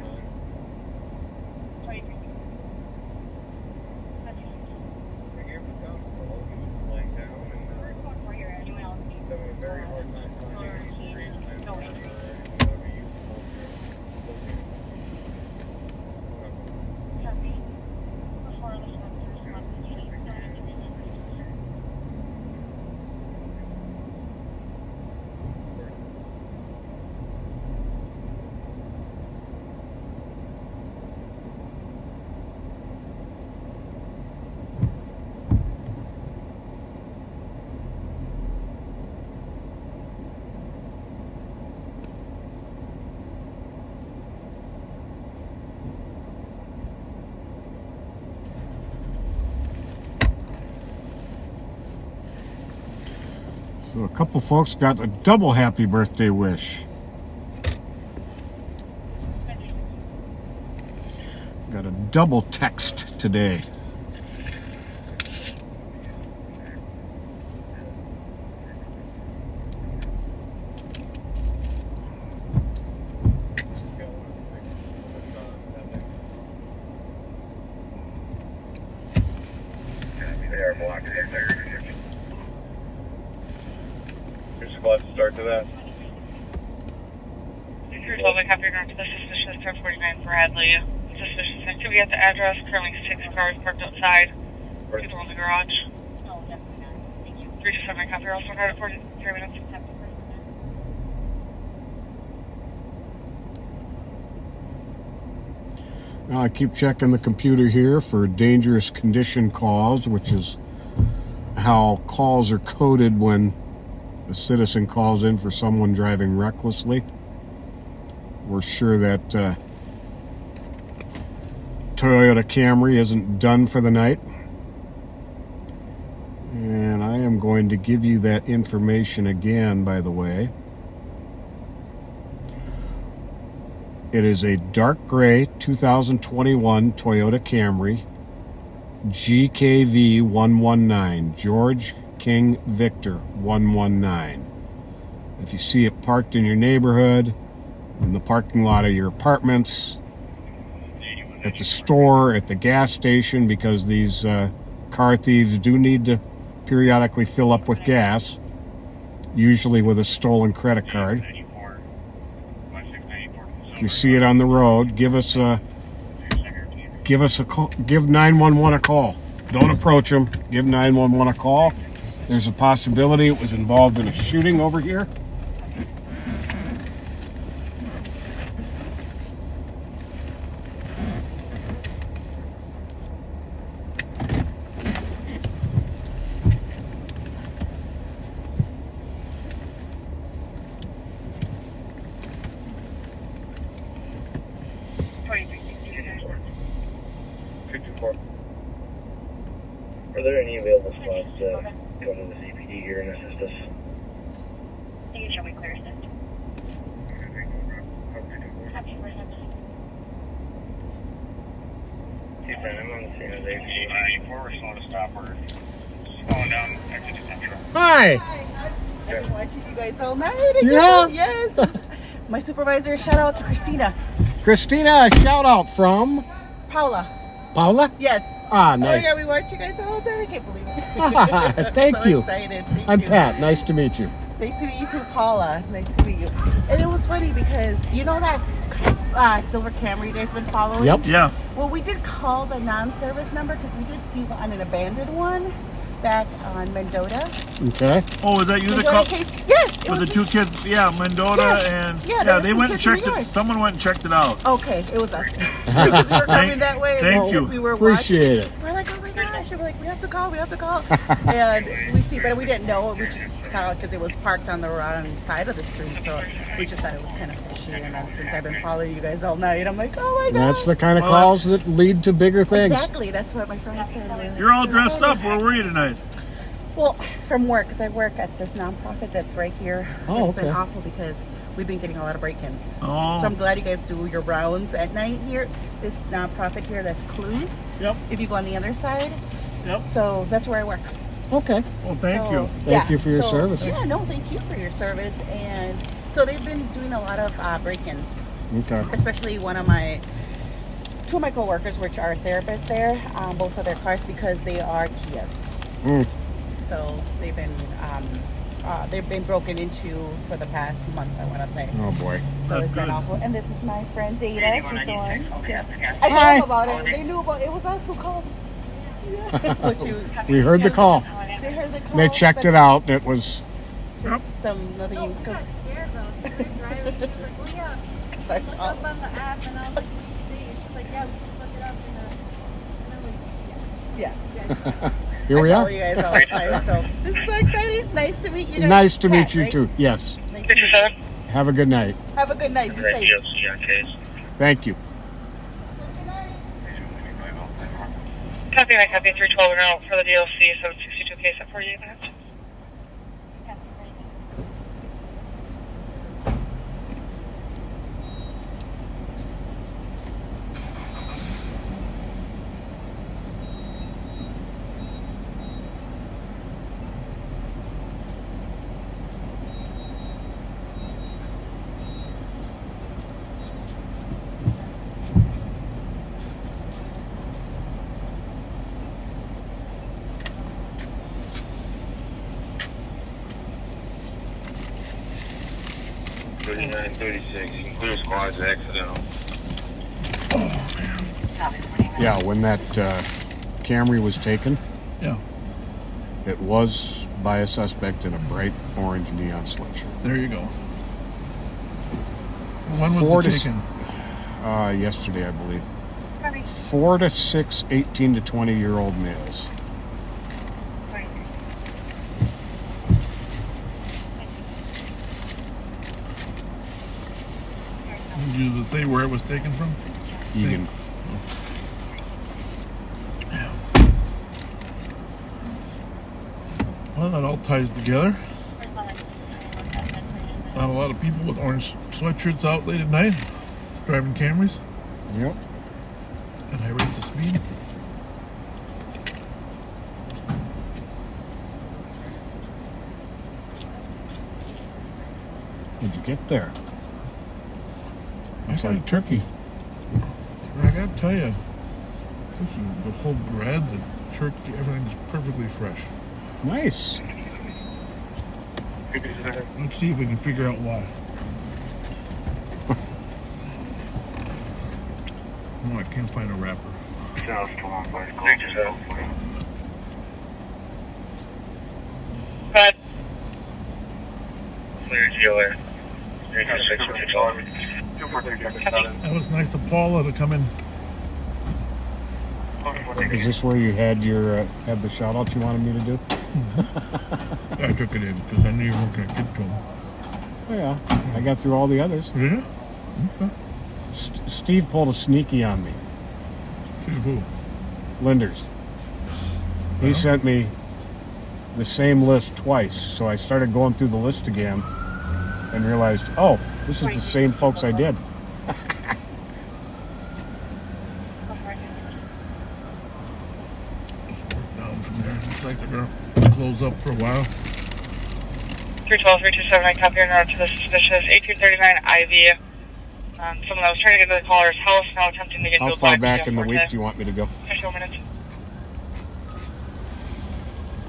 So a couple folks got a double happy birthday wish. Got a double text today. Start to that. Here's all the copy regard to the suspicious 1049 Bradley. Suspicious activity at the address. Currently 6 cars parked outside. People in the garage. 3 to 7 copy also regarded 43 minutes. Now I keep checking the computer here for dangerous condition calls, which is how calls are coded when a citizen calls in for someone driving recklessly. We're sure that Toyota Camry isn't done for the night. And I am going to give you that information again, by the way. It is a dark gray 2021 Toyota Camry, GKV 119, George King Victor 119. If you see it parked in your neighborhood, in the parking lot of your apartments, at the store, at the gas station, because these car thieves do need to periodically fill up with gas, usually with a stolen credit card. If you see it on the road, give us a call. Give 911 a call. Don't approach them. Give 911 a call. There's a possibility it was involved in a shooting over here. Are there any available spots to come to the CPD here and assist us? You can show me clear assist. I'm on the scene of 94, we're slowing to stop. We're slowing down exit to Central. Hi. I've been watching you guys all night again. Yeah? Yes. My supervisor, shout out to Christina. Christina, a shout out from Paula. Paula? Yes. Ah, Oh nice. yeah, we watch you guys the whole time. I can't believe it. Thank so you. Excited. Thank I'm you. Pat. Nice to meet you. Nice to meet you too, Paula. Nice to meet you. And it was funny because you know that silver Camry you guys been following? Yep. Yeah. Well, we did call the non-service number because we did see on an abandoned one back on Mendota. Okay. Oh, was that you that Mendota called? case? Yes. It With was the two kids, yeah, Mendota Yes. and Yeah, there was they some went and kids in the checked it. yard. Someone went and checked it out. Okay, it was us. Because we were coming that way. Thank and you. as we were Appreciate watching, it. we're like, oh my gosh. And we're like, we have to call. And we see, but we didn't know. We just saw it because it was parked on the wrong side of the street. So we just thought it was kind of fishy. And then since I've been following you guys all night, I'm like, oh my gosh. That's the kind of Well, calls that lead to bigger things. Exactly. That's what my friend said. You're all dressed up. Where were you tonight? Well, from work, because I work at this nonprofit that's right here. Oh, It's been okay. awful because we've been getting a lot of break-ins. Oh. So I'm glad you guys do your rounds at night here. This nonprofit here, that's Clues. Yep. If you go on the other side. Yep. So that's where I work. Okay. Well, thank So, you. Thank you for your so- service. Yeah, no, thank you for your service. And so they've been doing a lot of break-ins, Okay. especially two of my coworkers, which are therapists there, both of their cars because they are Kias. Mm. So they've been broken into for the past month, I want to say. Oh boy. So That's it's been good. awful. And this is my friend Data. She's the one. Yeah. I told Hi. them about it. They knew about it. It was us who called. Yeah. But We heard the call. they heard the call. They checked but it out. It was. Just nothing you could. Scared though. She was driving. She was like, well, yeah. Cause I Look called. up on the app, and I was like, what do you see? She's like, yeah, we just look it up and I'm like, Yeah. yeah. Here we I follow are. you guys all the time. So this is so exciting. Nice to meet you guys. Nice to meet Pat, you right? too. Yes. Nice to meet you. 57. Have a good night. Have a good night. Be safe. GLC on case. Thank you. Copy, I copy 312 now for the DLC, 762 case at 48 minutes. 1036. You can clear squads accidental. Yeah, when that Camry was taken, Yeah. it was by a suspect in a bright orange neon Fletcher. There you go. When was Four it to taken? Yesterday, I believe. 4 to 6 18 to 20-year-old males. Did you say where it was taken from? Egan. Well, that all ties together. Not a lot of people with orange sweatshirts out late at night, driving Camrys Yep. at high rates of speed. What'd you get there? I got a turkey. I gotta tell you, this is the whole bread, the turkey, everything's perfectly fresh. Nice. Let's see if we can figure out why. No, I can't find a wrapper. But Clear GLA. That was nice of Paula to come in. Is this where you had your had the shout out you wanted me to do? I took it in because I knew you weren't going to get to him. Oh yeah, I got through all the others. Did you? Okay. Steve pulled a sneaky on me. See who? Linders. He sent me the same list twice, so I started going through the list again and realized, oh, this is the same folks I did. Down from there. Looks like they're going to close up for a while. 312, 327, I copy your note to the suspicious 1839 Ivy. Someone that was trying to get to the caller's house, now attempting to get How to a far black back in the week do you want me to go? 15 minutes.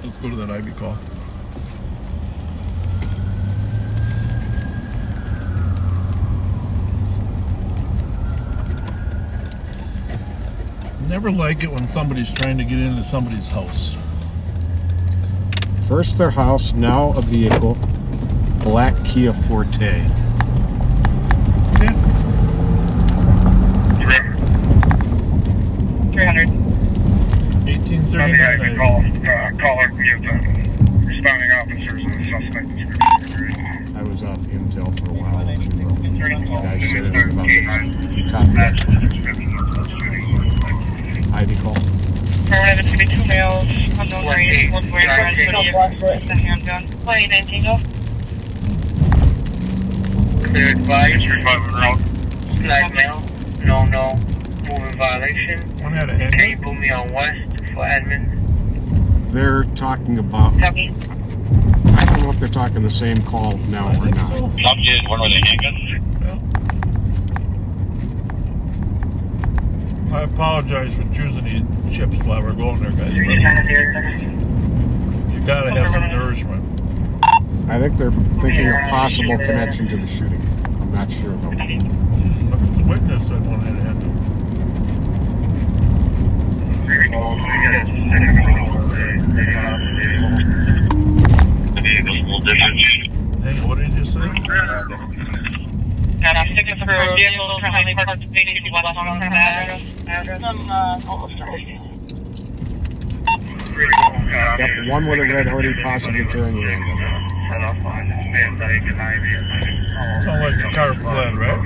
Let's go to that Ivy call. Never like it when somebody's trying to get into somebody's house. First their house, now a vehicle, black Kia Forte. Yeah. 300. 1839. Caller give responding officers and the suspect. I was off intel for a while. The guy said it was about copy that. Ivy call. Affirmative, it's going to be 2 males, unknown race, one wearing red hoodie, with a handgun. 2019, go. Clear advice. Black male. No. Moving violation. One had a Can you handgun. put me on west for admin? They're talking about, Copy. I don't know if they're talking the same call now I or think not. so. Some did one with a handgun. I apologize for choosing these chips while we're going there, guys. But you gotta have some nourishment. I think they're thinking a possible connection to the shooting. I'm not sure though. Look at the witness that one had a handgun. Hang on, what did you say? And I'm sticking for a vehicle currently parked facing west on the address. Almost done. Yep, one with a red hoodie, possibly carrying a handgun. Sound like a car fled, right?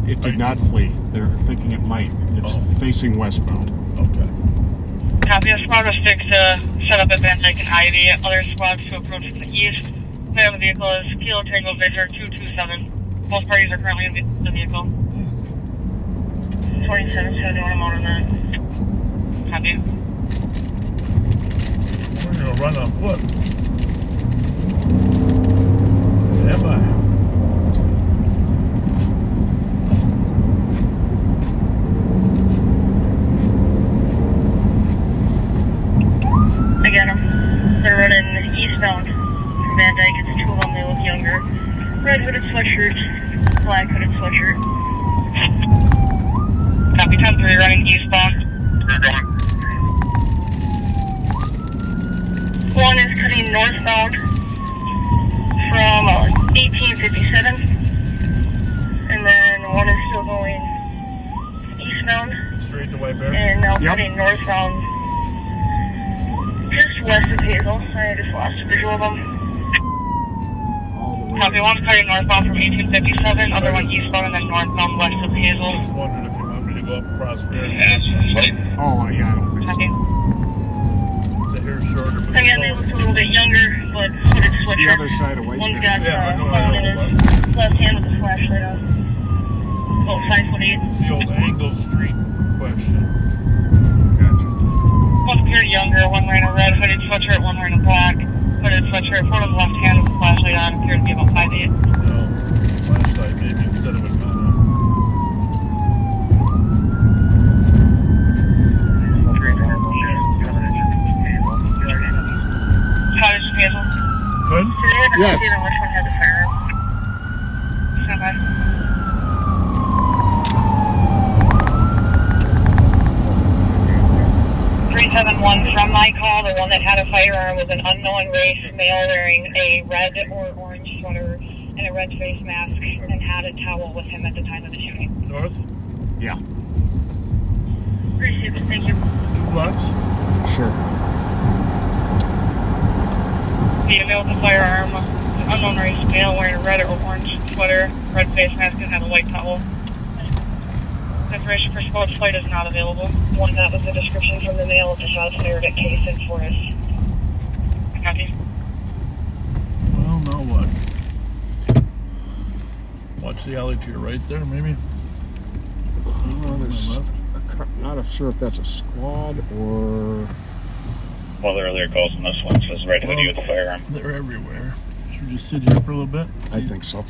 It did not flee. They're thinking it might. It's facing westbound. Okay. Copy. A squad was fixed to set up at Van Dyke and Ivy. Other squads to approach from the east. Plate of the vehicle is Kilo Tango Victor 227. Both parties are currently in the vehicle. 4771 motor man. Copy. We're gonna run on foot. Am I? I got them. They're running eastbound from Van Dyke. It's 2 of them. They look younger. Red hooded sweatshirts. 10-3 running eastbound. We're going. One is cutting northbound from 1857. And then one is still going eastbound. Straight to White Bear. And now Yep. cutting northbound just west of Hazel. I just lost a visual of them. All the way. Copy, one's cutting northbound from 1857, other one eastbound, and then northbound west of Hazel. Just wondered if you want me to go up Prosperity. Oh, yeah, I don't think Copy. The hair's shorter, but Again, they look a little bit younger, but hooded so. switcher. The other side of White One's Bear. got Yeah, I know, phone in his left hand with a flashlight on. About 5'8". it's the old Angle Street question. Gotcha. One appeared younger, one wearing a red hooded sweatshirt, one wearing a black hooded sweatshirt. One in the left hand with a flashlight on appeared to be about 5'8". No, flashlight maybe instead of a gun. Cottage and Hazel. Good? So they haven't Yes. seen which one had the firearm. Stand by. 371 from my call, the one that had a firearm was an unknown race male wearing a red or orange sweater and a red face mask and had a towel with him at the time of the shooting. North? Yeah, Appreciate it, thank you. 2 blocks? sure. Female with a firearm, an unknown race male wearing a red or orange sweater, red face mask, and had a white towel. Information for sports flight is not available. One that was a description from the male at the shots fired at Case and Forest. Copy. Well, now what? Watch the alley to your right there, maybe? There's not sure if that's a squad or... One of the earlier calls on this one says red hoodie with a firearm. They're everywhere. Should we just sit here for a little bit? I think so.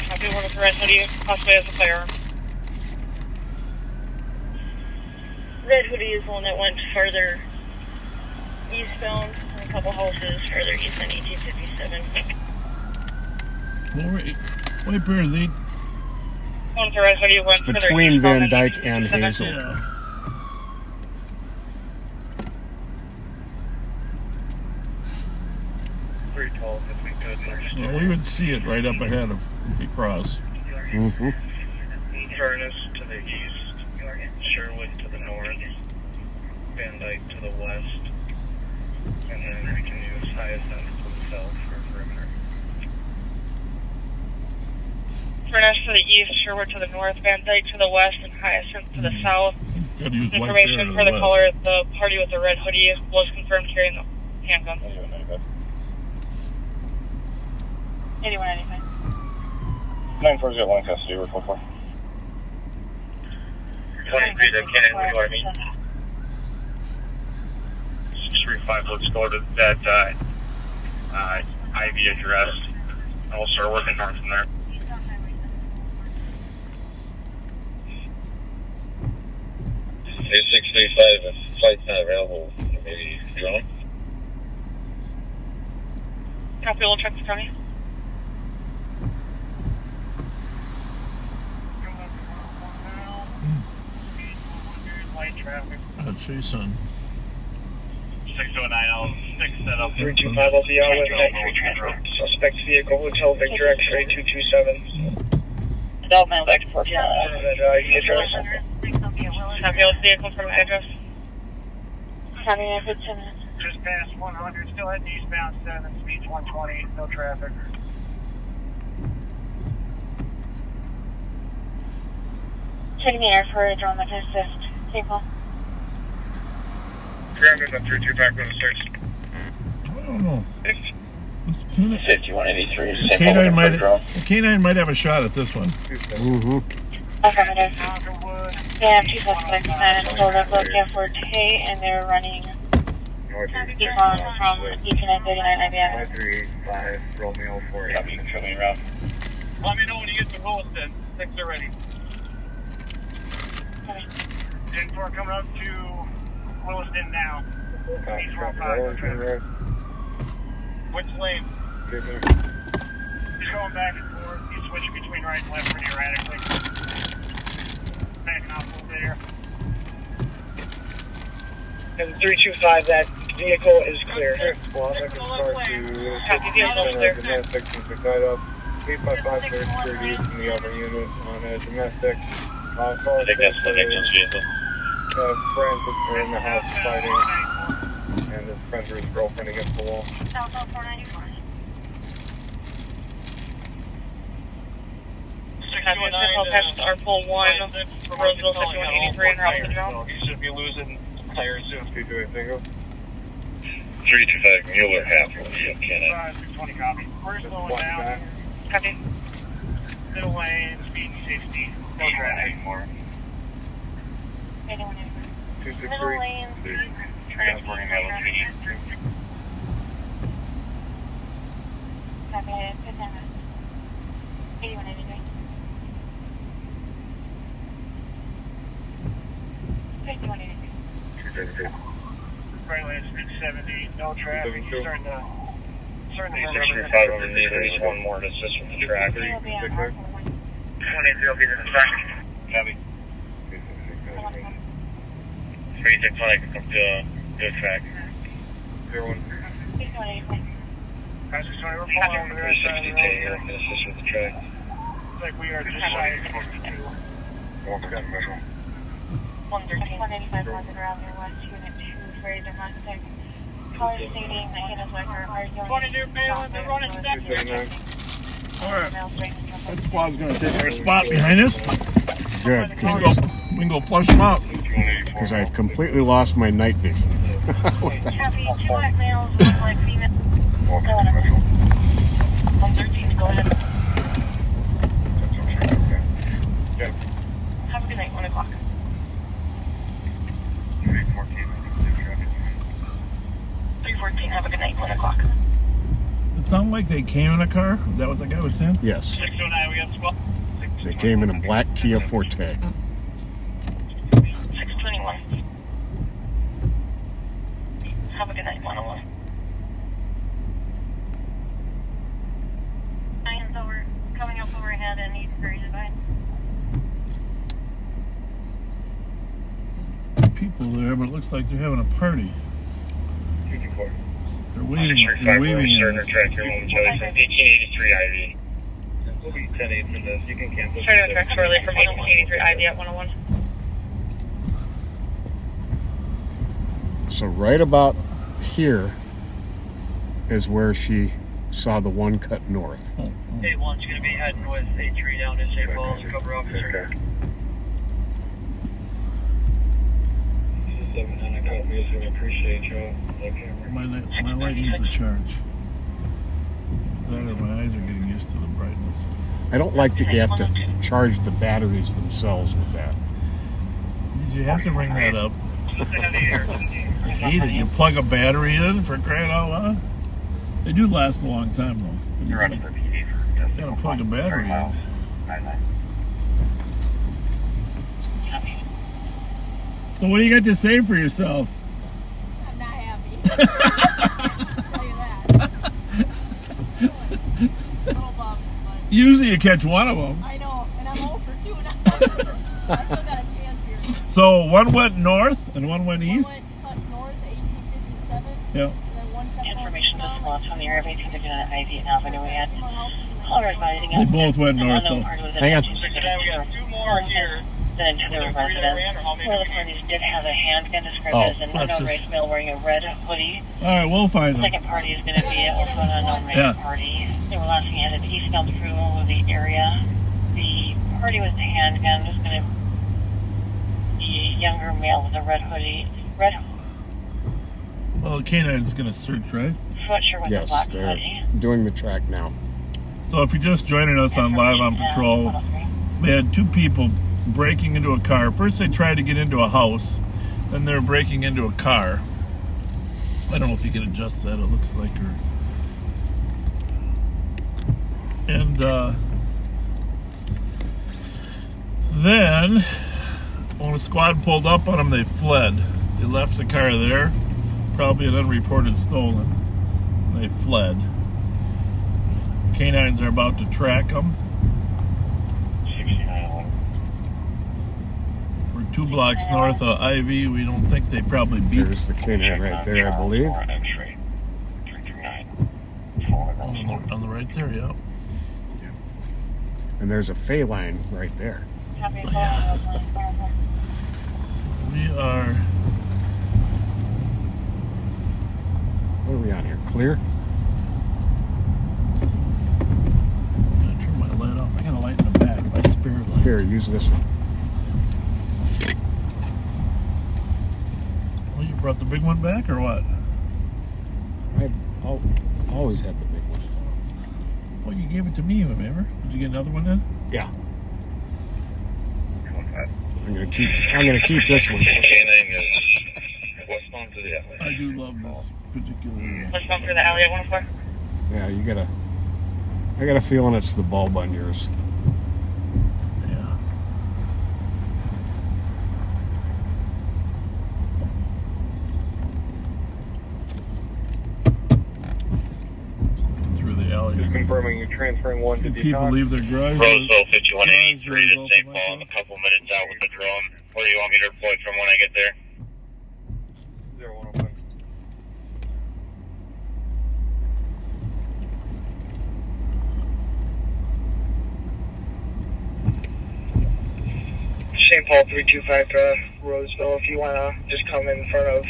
Copy, one with the red hoodie, possibly has a firearm. Red hoodie is the one that went further eastbound, a couple houses further east than 1857. Well, wait. White Bear is 8. One with the red hoodie went further Between eastbound Van than Dyke and 1857. Hazel. Yeah. Pretty tall, if we could. Well, we would see it right up ahead if we cross. Mm-hmm. Furnace to the east, Sherwood to the north, Van Dyke to the west, and then we can use Hyacinth to the south for perimeter. Furnace to the east, Sherwood to the north, Van Dyke to the west, and Hyacinth to the south. Gotta use White Bear to Information the for the west. caller, the party with the red hoodie was confirmed carrying the handgun. 8195. 9401 custody, we're 44. 23 to Cannon, what do I mean? 635, let's go to that IV address, and we'll start working north from there. Hey, 635, if flight's not available, maybe drone? Copy, we'll check the county. Light traffic. Chase on. 609, I'll 6 set up. 325, I'll be out with that suspect vehicle, Hotel Victor X-ray 227. Development back to 4. That address. Copy, let's vehicle from the address. County 915. Just past 100, still heading eastbound 7, speeds 120, no traffic. Taking the air for a drone that can assist. Same call. 300 and 325 going to search. I don't know. This K9, 5183. K9 might have a shot at this one. Mm-hmm. Affirmative. Yeah, 2 suspects and so they're both Forte and they're running eastbound from 1839 IBM. 535 Romeo 4. Copy, controlling route. Let me know when you get to Williston. 6 are ready. Okay. 10-4 coming up to Williston now. East 4. Which lane? He's going back and forth. He's switching between right and left pretty erratically. And 325, that vehicle is clear. Squad, I can start to clear. domestic since we tied up. 355 for security from the other unit on a domestic. I think that's the victim's vehicle. Friends were in the house fighting, and his friend or his girlfriend against the wall. Southbound 494. Attached to our pole 1, Roseville 6183 and Route to Drone. You should be losing tires soon. 228 Tango. 325 Mueller half. Canada. 620 copy. We're slowing down. Copy. Middle lane, speed 60. No traffic anymore. 263. Middle lane, Transporting LPD. copy. 8183. 5183. Right lane, speed 70. No traffic. Starting to 635 over there. One more to assist with the track. 183 will be the track. Copy. 365 can come to the track. 01. 5183. 620, we're pulling over the other side of the 360 road. here can assist with the track. Looks like we are just shy of 62. 113. 185 Northern Avenue West, Unit 2, very domestic. Caller stating that he and his wife are going 22 Balin, they're running steps. 279. Alright. That squad's gonna take our spot behind us. Good, We can go flush them out. because I completely lost my night vision. Copy. 2 black males, 1 black female. 113, go ahead. Have a good night, 1 o'clock. 314, have a good night, 1 o'clock. It sounded like they came in a car. Is that what the guy was saying? Yes, 609, we got squad. they came in a black Kia Forte. 621. Have a good night, 101. Lions over, coming up overhead and need hurry to bind. People there, but it looks like they're having a party. 224. They're waving at us. Track here momentarily from 1883 IV. We'll be 10-8 for this. You can cancel. Try to track shortly from 1883 IV at 101. So right about here is where she saw the one cut north. Oh, oh. 81's going to be heading with 83 down to St. Paul's, cover officer. 79, I copy us, we appreciate you. My light needs a charge. That or my eyes are getting used to the brightness. I don't like that you have to charge the batteries themselves with that. Did you have to bring that up? I hate it. You plug a battery in for crying out loud. They do last a long time though. You're running for PD. You gotta plug a battery in. So what do you got to say for yourself? I'm not happy. I'll tell you that. A little bummed, but Usually you catch one of them. I know, and I'm 0 for 2 now. I still got a chance here. So one went north and one went east? One went cut north at 1857, Yeah. and then one cut Information north to SWAT from the area to begin at IV Avenue at more houses in the caller advising They both went north though. Hang on. We got 2 more here. Then to their residence. One of the parties did have a handgun described as an that's unknown just- race male wearing a red hoodie. Alright, we'll find The them. second party is going to be also an unknown race Yeah. party. They were last seen at an eastbound through of the area. The party with the handgun is going to be a younger male with a red hoodie. Red Well, the canine's gonna search, right? Fletcher with a Yes, black they're hoodie. doing the track now. So if you're just joining us on Live on Patrol, we had 2 people breaking into a car. First they tried to get into a house, then they're breaking into a car. I don't know if you can adjust that, it looks like her. And then when the squad pulled up on them, they fled. They left the car there, probably an unreported stolen. They fled. Canines are about to track them. 69. We're 2 blocks north of Ivy. We don't think they probably beat. There's the Kinhead right there, I believe. On the right there, yeah. And there's a Fay line right there. We are. What are we on here? Clear? I'm gonna turn my light off. I got a light in the back, my spirit light. Here, use this one. Well, you brought the big one back or what? I'll always have the big one. Well, you gave it to me, remember? Did you get another one then? Yeah. I'm gonna keep this one. I do love this particular. Westbound through the alley at 104. Yeah, I got a feeling it's the bulb on yours. Yeah. Through the alley. Just confirming you're transferring one to People leave their garage. Roseville 5183 to St. Paul. I'm a couple minutes out with the drone. Where do you want me to deploy from when I get there? 0105. St. Paul 325 to Roseville. If you want to just come in front of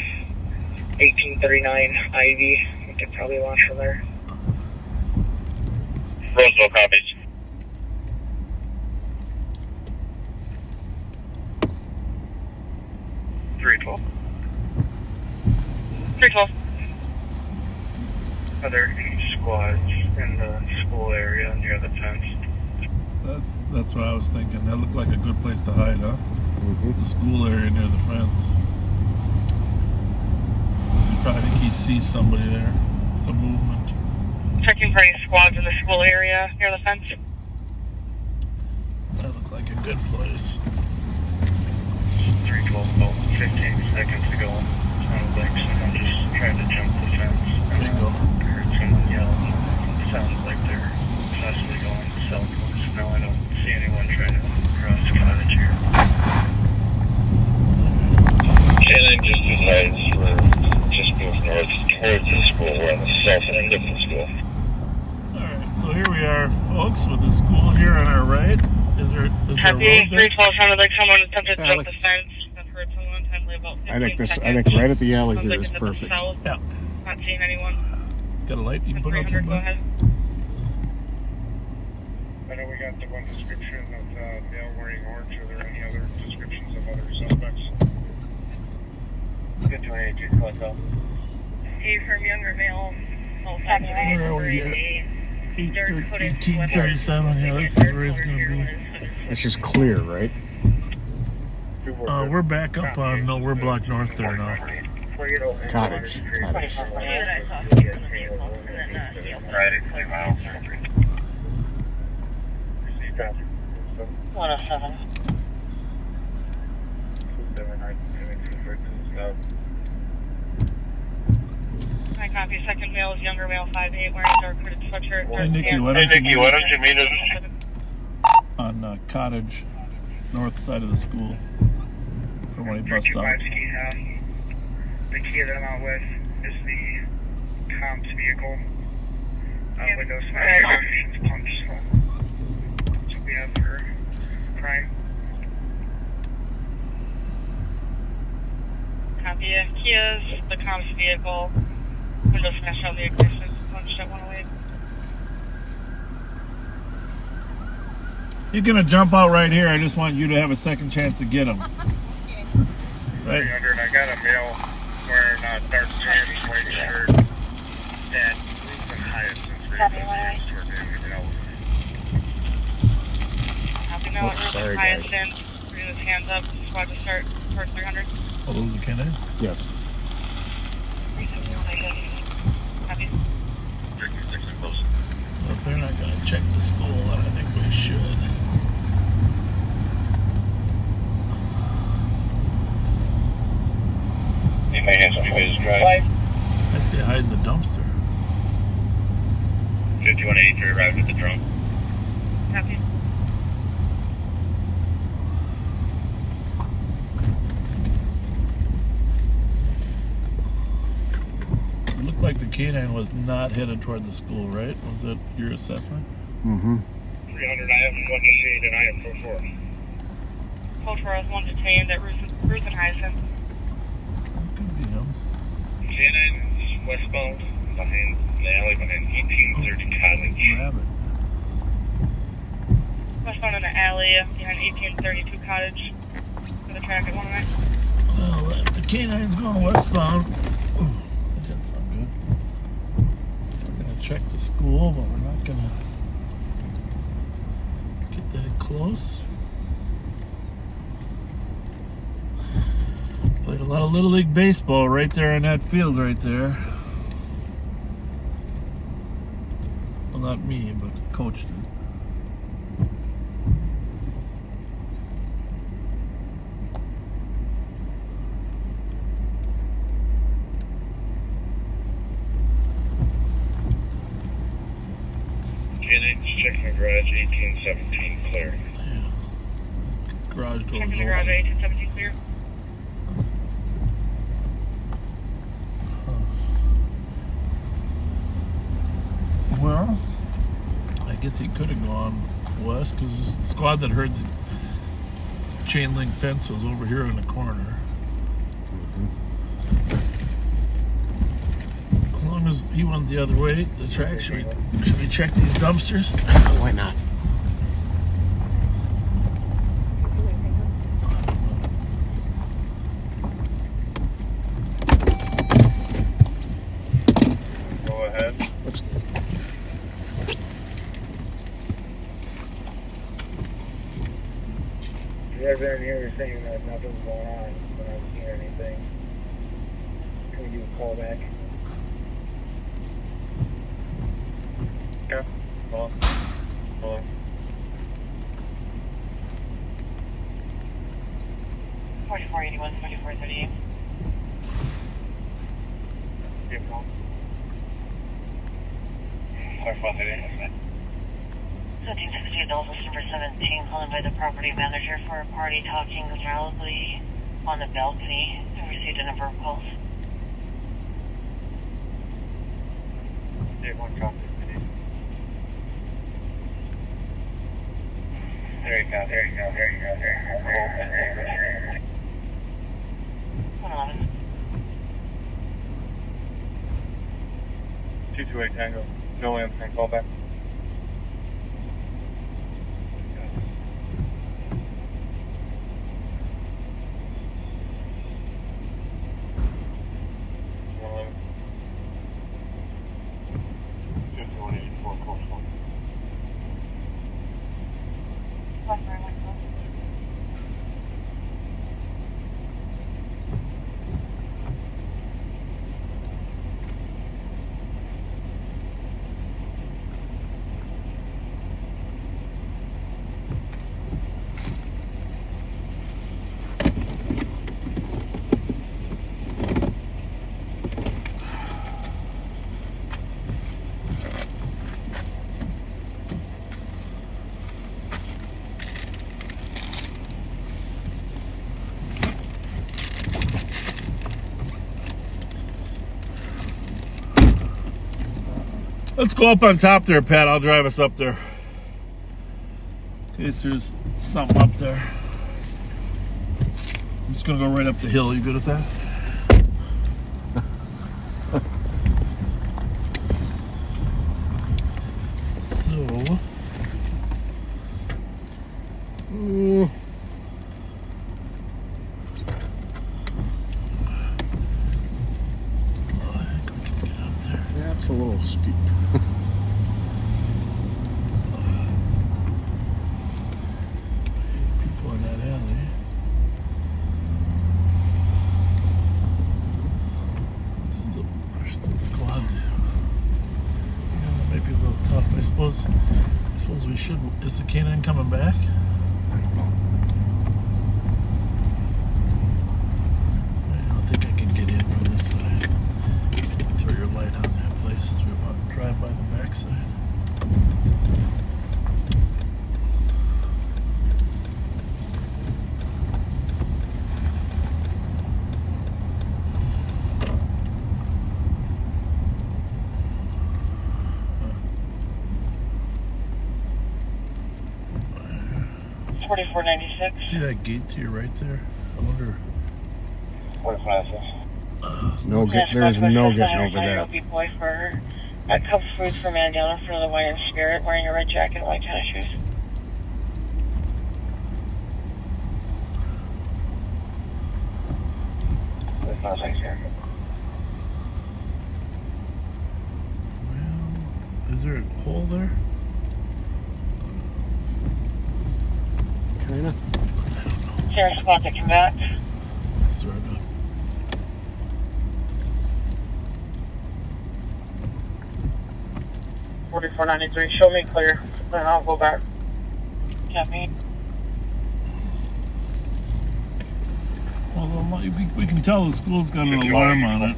1839 Ivy, we could probably launch from there. Roseville copies. $312. $312. Are there any squads in the school area near the fence? That's what I was thinking. That looked like a good place to hide, huh? Mm-hmm. The school area near the fence. You probably think he sees somebody there. Some movement. Checking for any squads in the school area near the fence. That looked like a good place. 312, about 15 seconds ago. Sounded like someone just tried to jump the fence. Bingo. I heard someone yell. Sounds like they're possibly going southwest. No, I don't see anyone trying to cross the cottage here. Canine just decides we're just moved north towards the school. We're on the south end of the school. Alright, so here we are, folks, with the school here on our right. Is there a road Happy there? 312 sounded like someone attempted to Yeah, jump like- the fence. I've heard someone intently about 15 I think seconds. right at the alley Sounds here like is in the perfect. south. Yeah. Not seeing anyone. Got a light you can put out there, 300, go bud? ahead. I know we got the one description of male wearing orange. Are there any other descriptions of other suspects? Good 282 call. A from younger male. Where are we here? 1837. Yeah, this is where it's going to be. It's just clear, right? We're back up on, no, we're block north there now. Cottage. Cottage. Right, it's like miles. 107. I copy. Second male is younger male, 5'8", wearing dark hooded sweatshirt. Hey, Nikki, why Hey, don't Nikki, you why meet don't you meet us? on Cottage, north side of the school, from when he busts out. The key that I'm out with is the comps vehicle. Window smash notifications punched. So that's what we have for crime. Copy. Kia's the comms vehicle. Window smash out the ignition. Punched at 108. He's gonna jump out right here. I just want you to have a second chance to get him. Right? 300, I got a male wearing a dark jeans, white shirt, and roof and Hyacinth. Copy, 108. Copy now. Oops, sorry, Highest guys. in. Bring his hands up. Squad to start. Towards 300. Oh, those are candidates? Yes. Copy. Well, if they're not gonna check the school, then I think we should. You may have some ways to drive. I say hide in the dumpster. 5183 arrived at the drone. Copy. canine was not headed toward the school, right? Was that your assessment? Mm-hmm. 300, I have one detained and I have code 4. Code 4 has one detained at Rusenheisen. Could be him. Canine is westbound behind the alley behind 1830 College. Rabbit. Westbound in the alley behind 1832 Cottage. For the track at 109. Well, if the canine's going westbound, ooh, that didn't sound good. We're gonna check the school, but we're not gonna get that close. Played a lot of Little League baseball right there in that field right there. Well, not me, but the coach did. Checking the garage, 1817 clear. Garage door Checking is the garage open. at 1817 clear. Well, I guess he could have gone west because the squad that heard the chain link fence was over here in the corner. As long as he went the other way, the track, should we check these dumpsters? Why not? Go ahead. Let's You guys aren't here saying that nothing's going on, but I don't see anything. Can we do a call back? Yeah. Hold on. 4481, 4438. Keep going. 4438. 1760 adult was number 17, calling by the property manager for a party talking loudly on the balcony and received a number of calls. Take one copy. There you go. 111. 228 Tango. No answer. Call back. Let's go up on top there, Pat. I'll drive us up there. In case there's something up there. I'm just gonna go right up the hill. You good with that? So. That's a little steep. People in that alley. There's still squads. Yeah, that might be a little tough. I suppose we should. Is the canine coming back? I don't know. I don't think I can get in from this side. Throw your light on that place as we drive by the backside. 4496. See that gate to your right there? I wonder. 4496. No get, there's no getting over that. Boy for a cup of food for man down in front of the Wine and Spirit, wearing a red jacket and white tennis shoes. Is there a hole there? Kinda. Is there a spot that can back? Let's throw it up. $44.93. Show me clear, then I'll go back. Copy. Well, we can tell the school's got an alarm on it.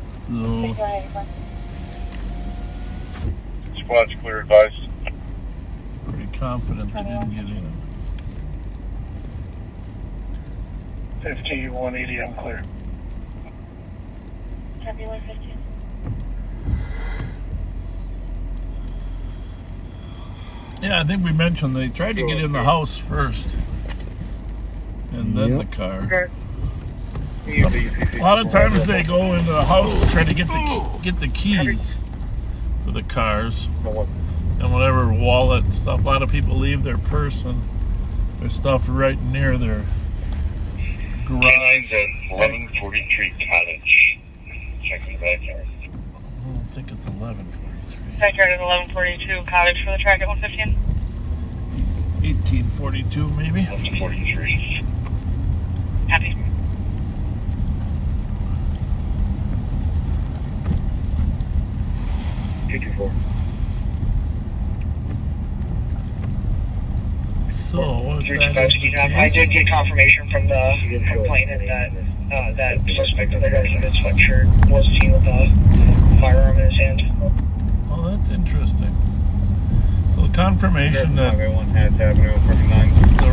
So, Squad's clear, advice. pretty confident they didn't get in. 5180, I'm clear. Copy 115. Yeah, I think we mentioned they tried to get in the house first. And then the car. A lot of times they go into the house to try to get the keys for the cars and whatever wallet and stuff. A lot of people leave their purse and their stuff right near their garage. At 1143 Cottage. Check the backyard. I don't think it's 1143. Backyard is 1142. Cottage for the track at 115. 1842 maybe. 1143. Happy. So, if that is the I case, did get confirmation from the complainant that that suspect in the residence Fletcher was seen with a firearm in his hand. oh, that's interesting. So the confirmation that the Copy,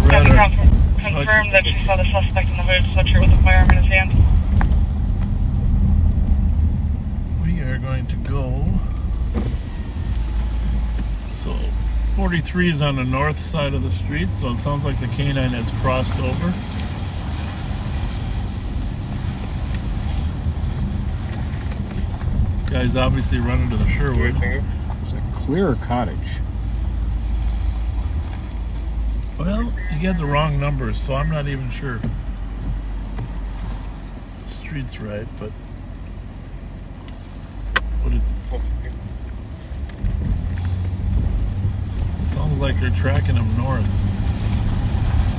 redder confirmed that she saw the suspect in the hooded sweatshirt with a firearm in his hand. we are going to go. So 43 is on the north side of the street, so it sounds like the canine has crossed over. Guy's obviously running to the Sherwood. It's a clear cottage. Well, you got the wrong numbers, so I'm not even sure the street's right, but it's. It sounds like they're tracking him north.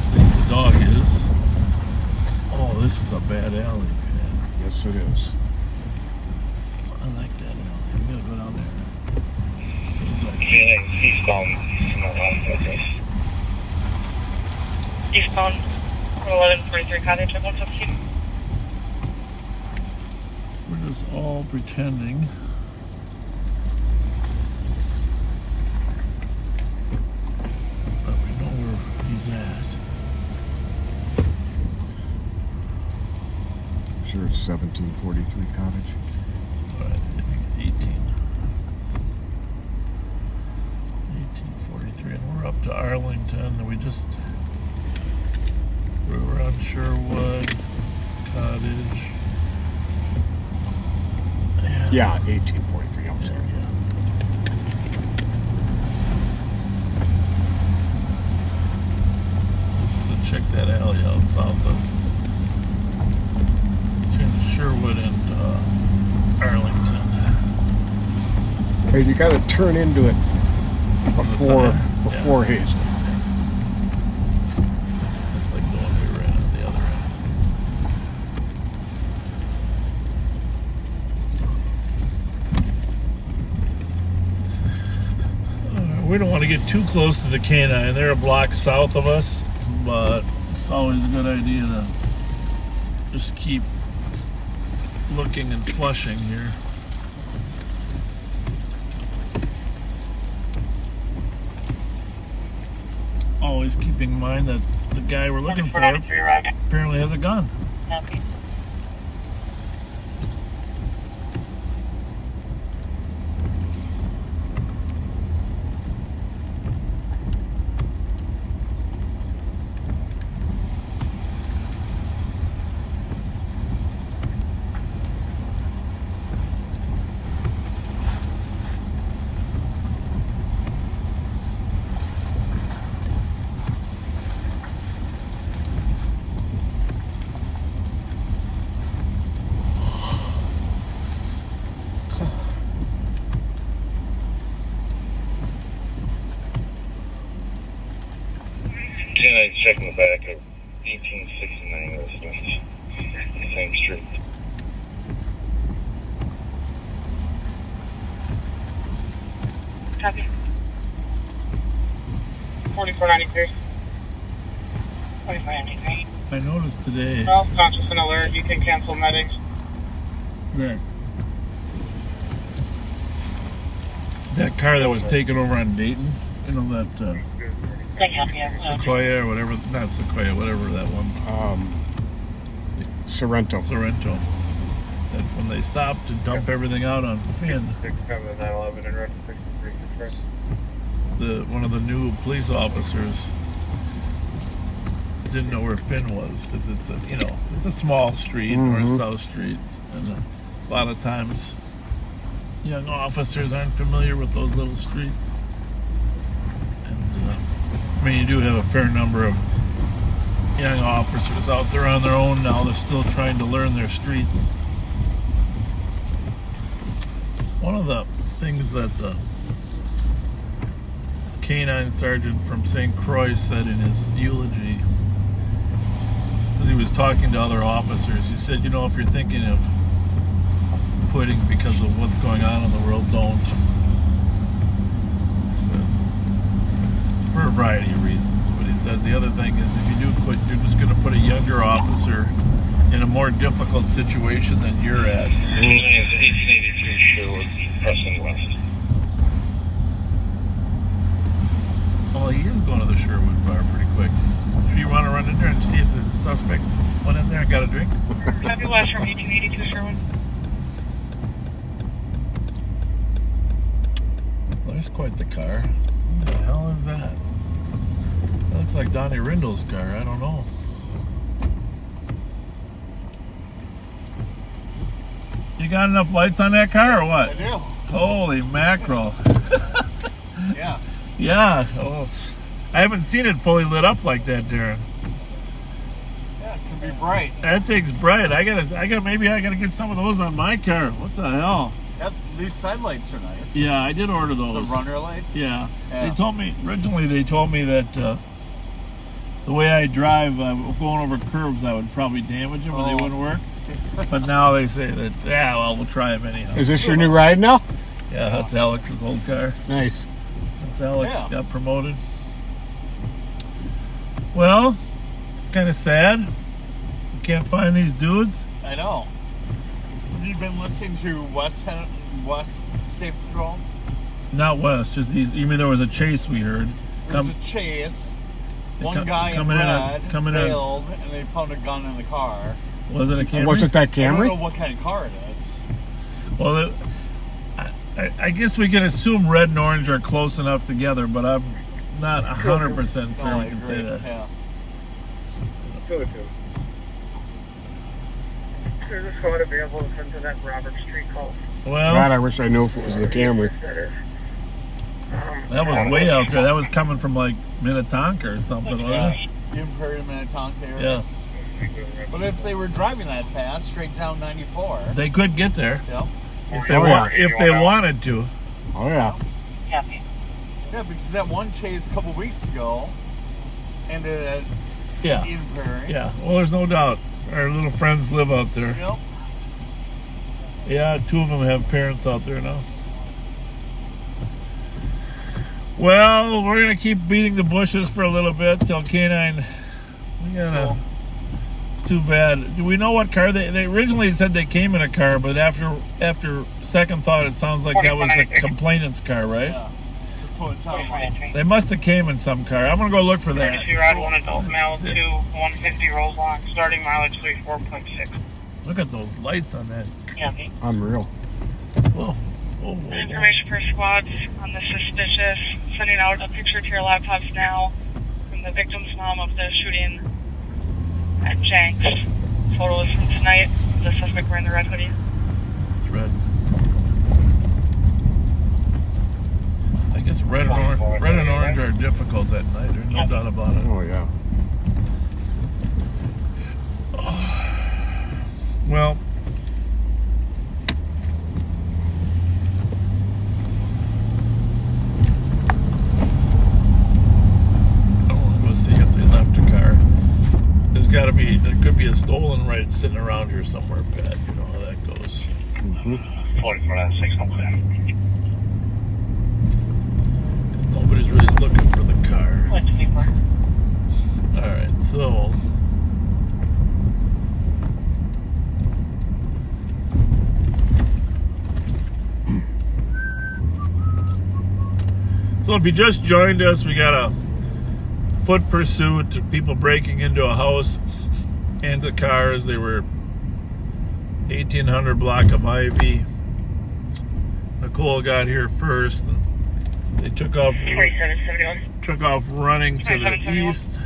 At least the dog is. Oh, this is a bad alley, man. Yes, it is. I like that alley. We gotta go down there. Seems like Eastbound. Eastbound 1143 Cottage at 115. we're just all pretending. But we know where he's at. I'm sure it's 1743 cottage. All right, I think 1843, and we're up to Arlington, and we were on Sherwood Cottage. Yeah, 1843. I'm sorry. So check that alley out south of between Sherwood and Arlington. Hey, you got to turn into it before side, yeah. Hazel. That's like the one we ran on the other end. We don't want to get too close to the canine. They're a block south of us, but it's always a good idea to just keep looking and flushing here. Always keeping in mind that the guy we're looking for apparently has a gun. Copy. 2493. 2493. I noticed today Well, conscious and alert. You can cancel medics. that car that was taken over on Dayton, you know, that Sequoia or whatever, not Sequoia, whatever that one. Sorrento. That when they stopped to dump everything out on Finn, one of the new police officers didn't know where Finn was because it's a small street or a south street, and a lot of times young officers aren't familiar with those little streets. And I mean, you do have a fair number of young officers out there on their own now. They're still trying to learn their streets. One of the things that the canine sergeant from St. Croix said in his eulogy, as he was talking to other officers, he said, if you're thinking of quitting because of what's going on in the world, don't. For a variety of reasons. But he said the other thing is, if you do quit, you're just going to put a younger officer in a more difficult situation than you're at. 1883 Sherwood, pressing west. Well, he is going to the Sherwood bar pretty quick. Do you want to run in there and see if the suspect went in there and got a drink? Copy west from 1882 Sherwood. There's quite the car. What the hell is that? That looks like Donnie Rindle's car. I don't know. You got enough lights on that car or what? I do. Holy mackerel. Yes. Yeah. Oh, I haven't seen it fully lit up like that, Darren. Yeah, it can be bright. That thing's bright. Maybe I gotta get some of those on my car. What the hell? Yeah, these side lights are nice. Yeah, I did order those. The runner lights? Yeah. Yeah. They told me that the way I drive, going over curbs, I would probably damage them or they wouldn't work. But now they say that, we'll try them anyhow. Is this your new ride now? Yeah, that's Alex's old car. Nice. Since Alex got promoted. Well, it's kind of sad. We can't find these dudes. I know. Have you been listening to West State Patrol? Not West, just these. You mean there was a chase we heard? There was a chase. One guy in red failed, and they found a gun in the car. Was it a Camry? Was it that Camry? I don't know what kind of car it is. Well, I guess we can assume red and orange are close enough together, but I'm not 100% certain we can say that. Yeah. Good. There's a squad available to send to that Robert Street call. Well, God, I wish I knew if it was the Camry. That was way out there. That was coming from like Minnetonka or something, wasn't it? Imperial Minnetonka area. Yeah. But if they were driving that fast, straight down 94. They could get there. Yep. If they wanted to. Oh, yeah. Yeah, because that one chase a couple weeks ago ended at Eden Prairie. Yeah. Well, there's no doubt. Our little friends live out there. Yep. Yeah, two of them have parents out there now. Well, we're going to keep beating the bushes for a little bit till K9. It's too bad. Do we know what car they originally said they came in a car, but after second thought, it sounds like that was the complainant's car, right? Yeah. That's what it sounded like. They must have came in some car. I'm going to go look for that. Emergency ride 1 adult male to 150 Roselock, starting mileage 34.6. Look at those lights on that. Unreal. Whoa. Information for squads on the suspicious. Sending out a picture to your laptops now from the victim's mom of the shooting at Jenks. Photos from tonight. The suspect wearing the red hoodie. It's red. I guess red and orange are difficult at night. There's no doubt about it. Oh, yeah. Well, see if they left a car. There could be a stolen right sitting around here somewhere, Pat. You know how that goes. 44.6. Nobody's really looking for the car. Alright, so if you just joined us, we got a foot pursuit, people breaking into a house, into cars. They were 1800 block of Ivy. Nicole got here first. They took off running to the east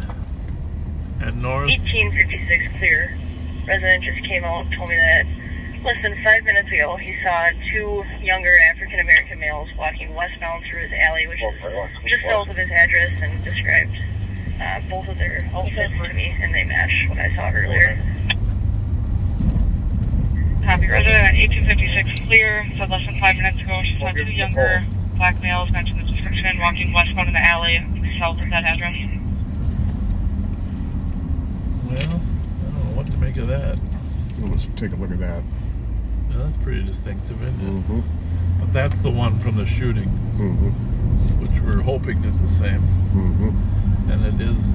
and north. 1856 clear. Resident just came out and told me that less than 5 minutes ago he saw two younger African American males walking westbound through his alley, which is just south of his address, and described both of their outfits to me, and they match what I saw earlier. Copy. Resident at 1856 clear. Said less than 5 minutes ago she saw two younger black males, mentioned the description, walking westbound in the alley south of that address. Well, I don't know what to make of that. Let's take a look at that. Yeah, that's pretty distinctive, isn't it? Mm-hmm. But that's the one from the shooting, Mm-hmm. which we're hoping is the same. Mm-hmm. And it is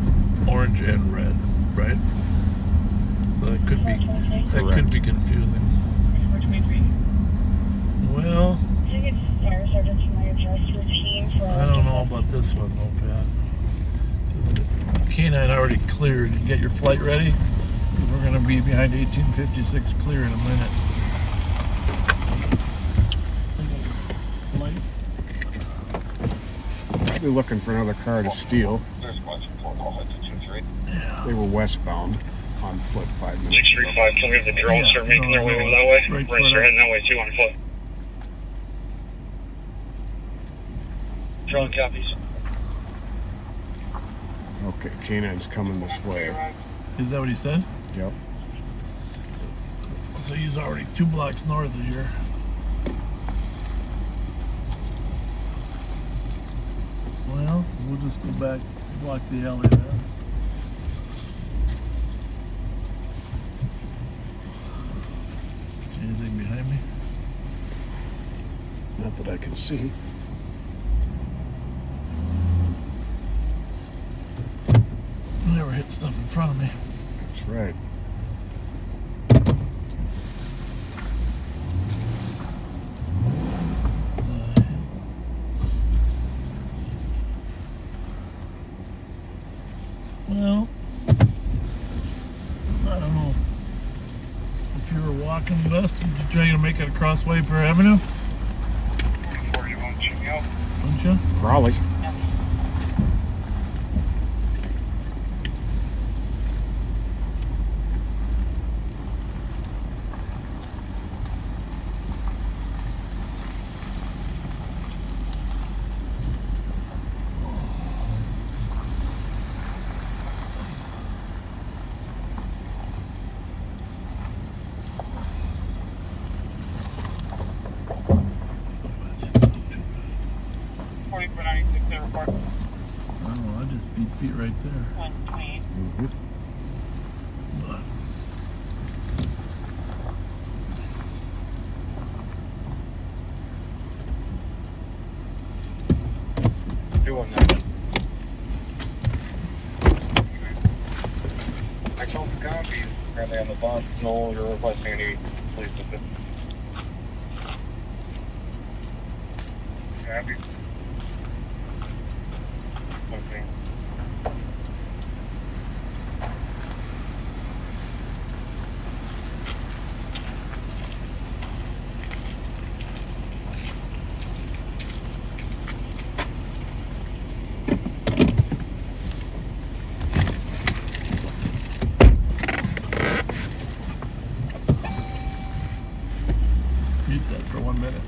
orange and red, right? So that could be confusing. Well, I don't know about this one though, Pat. K9 already cleared. You get your flight ready? We're going to be behind 1856 clear in a minute. They're looking for another car to steal. They were westbound on foot 5 minutes ago. 635, can we have the drones start making their way over that way? Right, We're heading that way too on foot. Drone copies. Okay, K9's coming this way. Is that what he said? Yep. So he's already 2 blocks north of here. Well, we'll just go back, block the alley then. Anything behind me? Not that I can see. Never hit stuff in front of me. That's right. Well, I don't know. If you were walking west, would you try to make it across Wiper Avenue? 41, shoot me out. Wouldn't you? Probably. Oh, I just beat feet right there. Mm-hmm. But Doing that. I told the copies currently on the bus, no longer requesting any police assistance. Happy. Okay. mute that for 1 minute.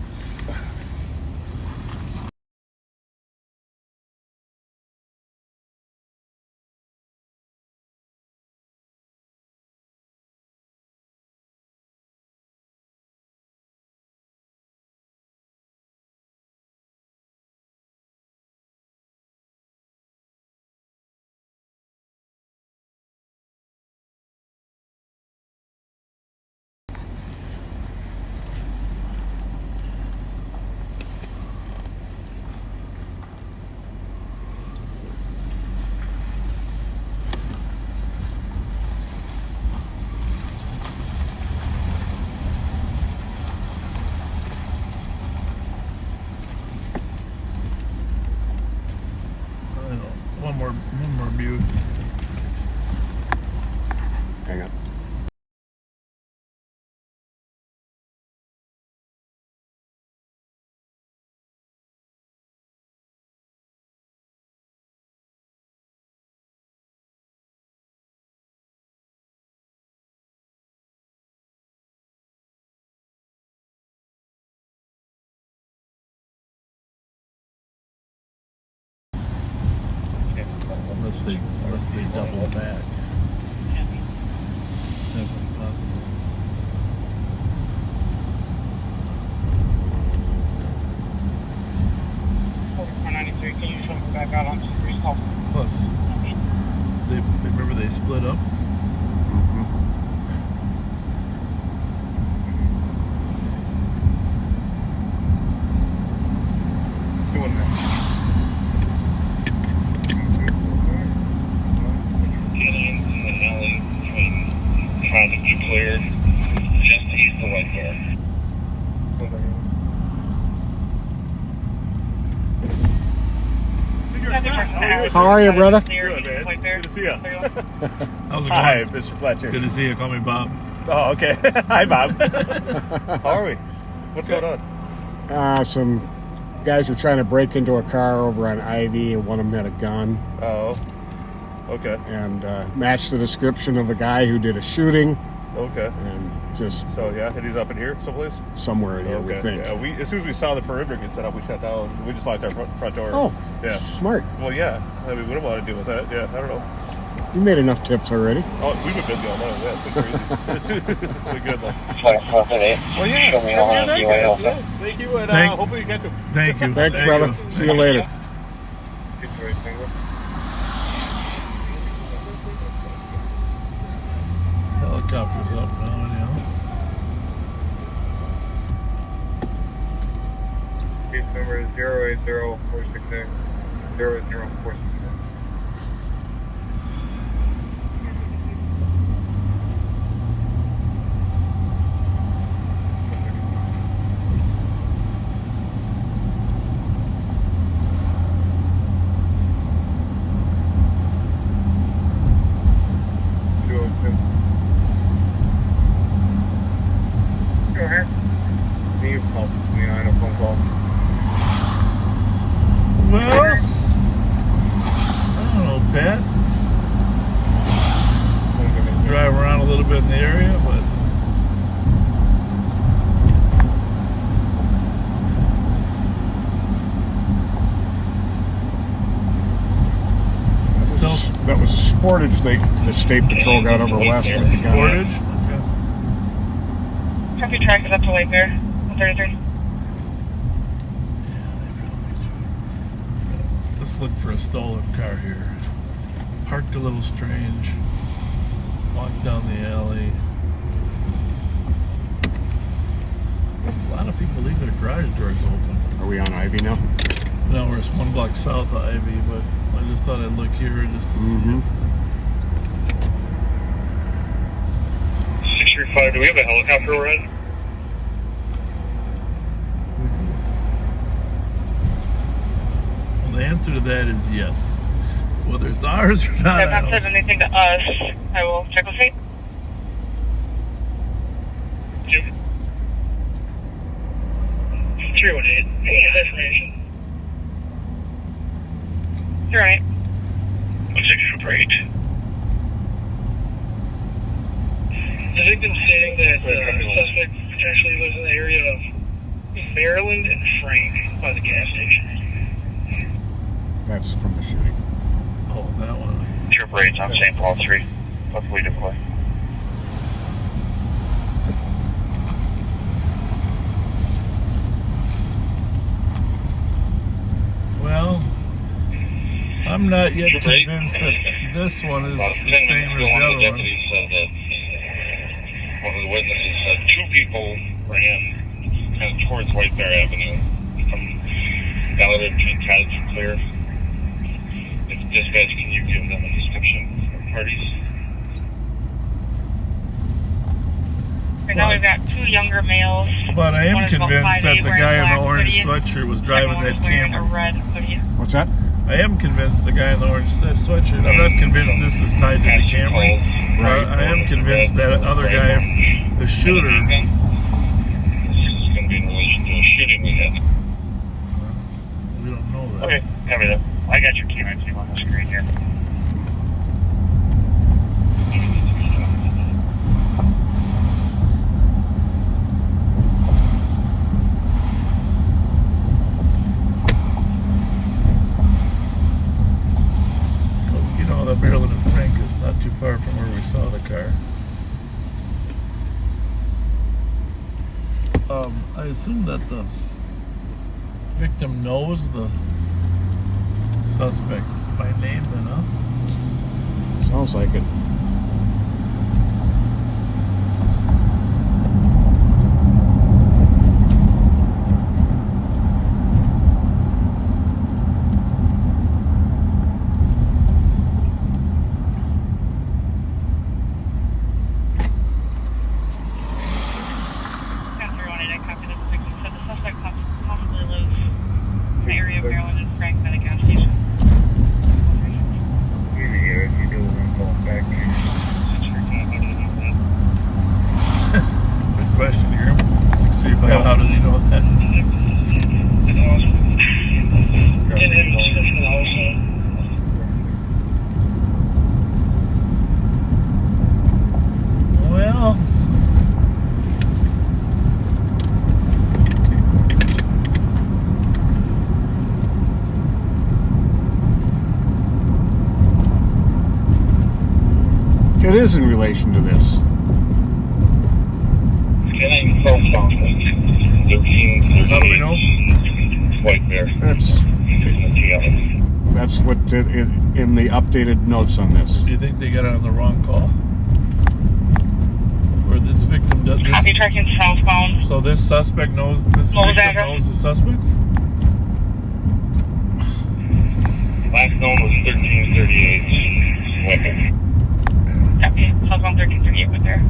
Hang on. Unless they double back. Definitely possible. Can you come back out onto the street? Plus, remember they split up? Clear just east of White Bear. How are you, brother? Good, man. Good to see you. How's it Hi, going? Mr. Fletcher. Good to see you. Call me Bob. Oh, okay. Hi, Bob. How are we? What's going on? Some guys were trying to break into a car over on Ivy, and one of them had a gun. Oh, okay. And matched the description of the guy who did a shooting. Okay. And just So, yeah, and he's up in here someplace? somewhere in here, we Okay. think. Yeah, as soon as we saw the perimeter get set up, we shut down. We just locked our front door. Oh, yeah. smart. Well, yeah. I mean, we don't want to deal with that. Yeah, I don't know. You made enough tips already. Oh, we've been busy all night. Yeah, it's been crazy. It's been good, though. Well, yeah. Show me how Yeah, to do it. Thank you, and hopefully you catch him. Thank you. Thanks, brother. See you later. Helicopter's up now, anyhow. Case number is 080468 00468. Go ahead. You call me on a phone call. Well, I don't know, Pat. Drive around a little bit in the area, but That was a sportage the state patrol got over west. Sportage? Okay. Traffic track is up to White Bear, 133. Let's look for a stolen car here. Parked a little strange. Walked down the alley. A lot of people leave their garage doors open. Are we on Ivy now? No, we're 1 block south of Ivy, but I just thought I'd look here just to see. 635, do we have a helicopter overhead? Well, the answer to that is yes. Whether it's ours or not, They have I not don't said anything to us. I will check with Fate. Jim. 318. Any information? 08. 638. The victim stating that the suspect potentially lives in the area of Maryland and Frank by the gas station. That's from the shooting. Oh, that one. Trip rates on St. Paul 3. Hopefully deploy. Well, I'm not yet convinced that this one is the same as the other one. Deputy said that one of the witnesses said 2 people ran kind of towards White Bear Avenue from Valley between Cottage and Clear. If dispatch, can you give them a description of parties? Right now we've got 2 younger males. But I One am is about convinced 5'8", that the wearing guy a in the black orange hoodie. sweatshirt was The driving second that one is wearing Camry. a red hoodie. What's that? I am convinced the guy in the orange sweatshirt. I'm not convinced this is tied to the Camry. Right. I am convince that other guy, the shooter. This is going to be in relation to a shooting we had. We don't know that. Okay, copy that. I got your canine team on the screen here. You know, the Maryland and Frank is not too far from where we saw the car. I assume that the victim knows the suspect by name then, huh? Sounds like it. Question here. 635. How does he know that? Well, It is in relation to this. how do we know? White bear. That's what in the updated notes on this. Do you think they got on the wrong call? Or this victim does this? Copy, tracking southbound. So this suspect knows, this victim knows the suspect? Last known was 1338. Weapon. Copy, southbound 1338 with there.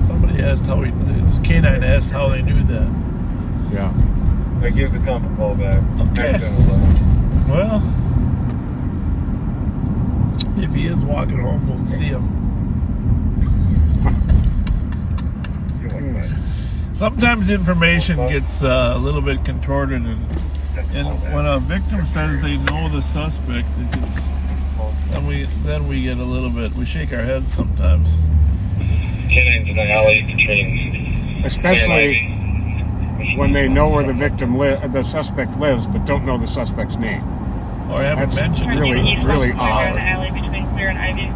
Somebody asked how K9 asked how they knew that. Yeah. I give the comp a call back. Okay. Well, if he is walking home, we'll see him. Sometimes information gets a little bit contorted, and when a victim says they know the suspect, it gets, then we get a little bit, we shake our heads sometimes. Cannons in the alley, train. Especially when they know where the victim the suspect lives, but don't know the suspect's name. Or haven't That's mentioned it. really In the odd. alley between Clear and Ivy.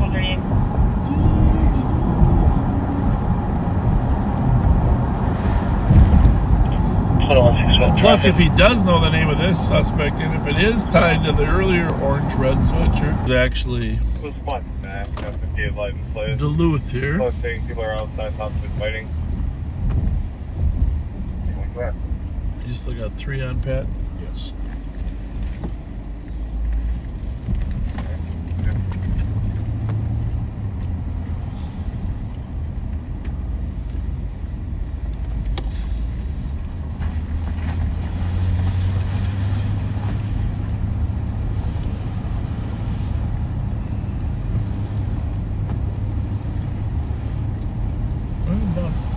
138. Plus, if he does know the name of this suspect, and if it is tied to the earlier orange-red sweatshirt, it's actually Duluth here. Plus, saying people are outside, possibly fighting. You still got 3 on Pat? Yes.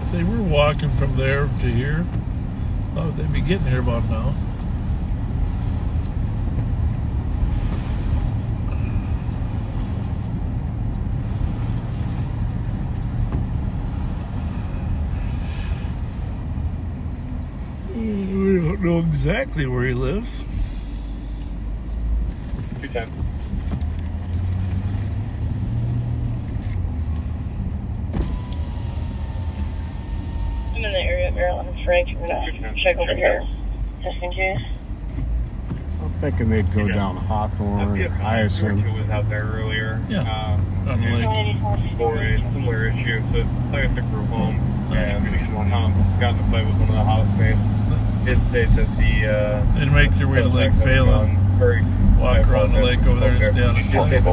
If they were walking from there to here, oh, they'd be getting here about now. We don't know exactly where he lives. 210. I'm in the area of Maryland and Frank. I'm gonna check over here, just in case. I'm thinking they'd go down Hawthorne or Hyacinth. Who was out there earlier. Yeah. On the lake. For a similar issue, so it's like a group home, and got in a fight with one of the housemates. It states that the They'd make their way to Lake Phelan, walk around the lake over there and stay out of sight.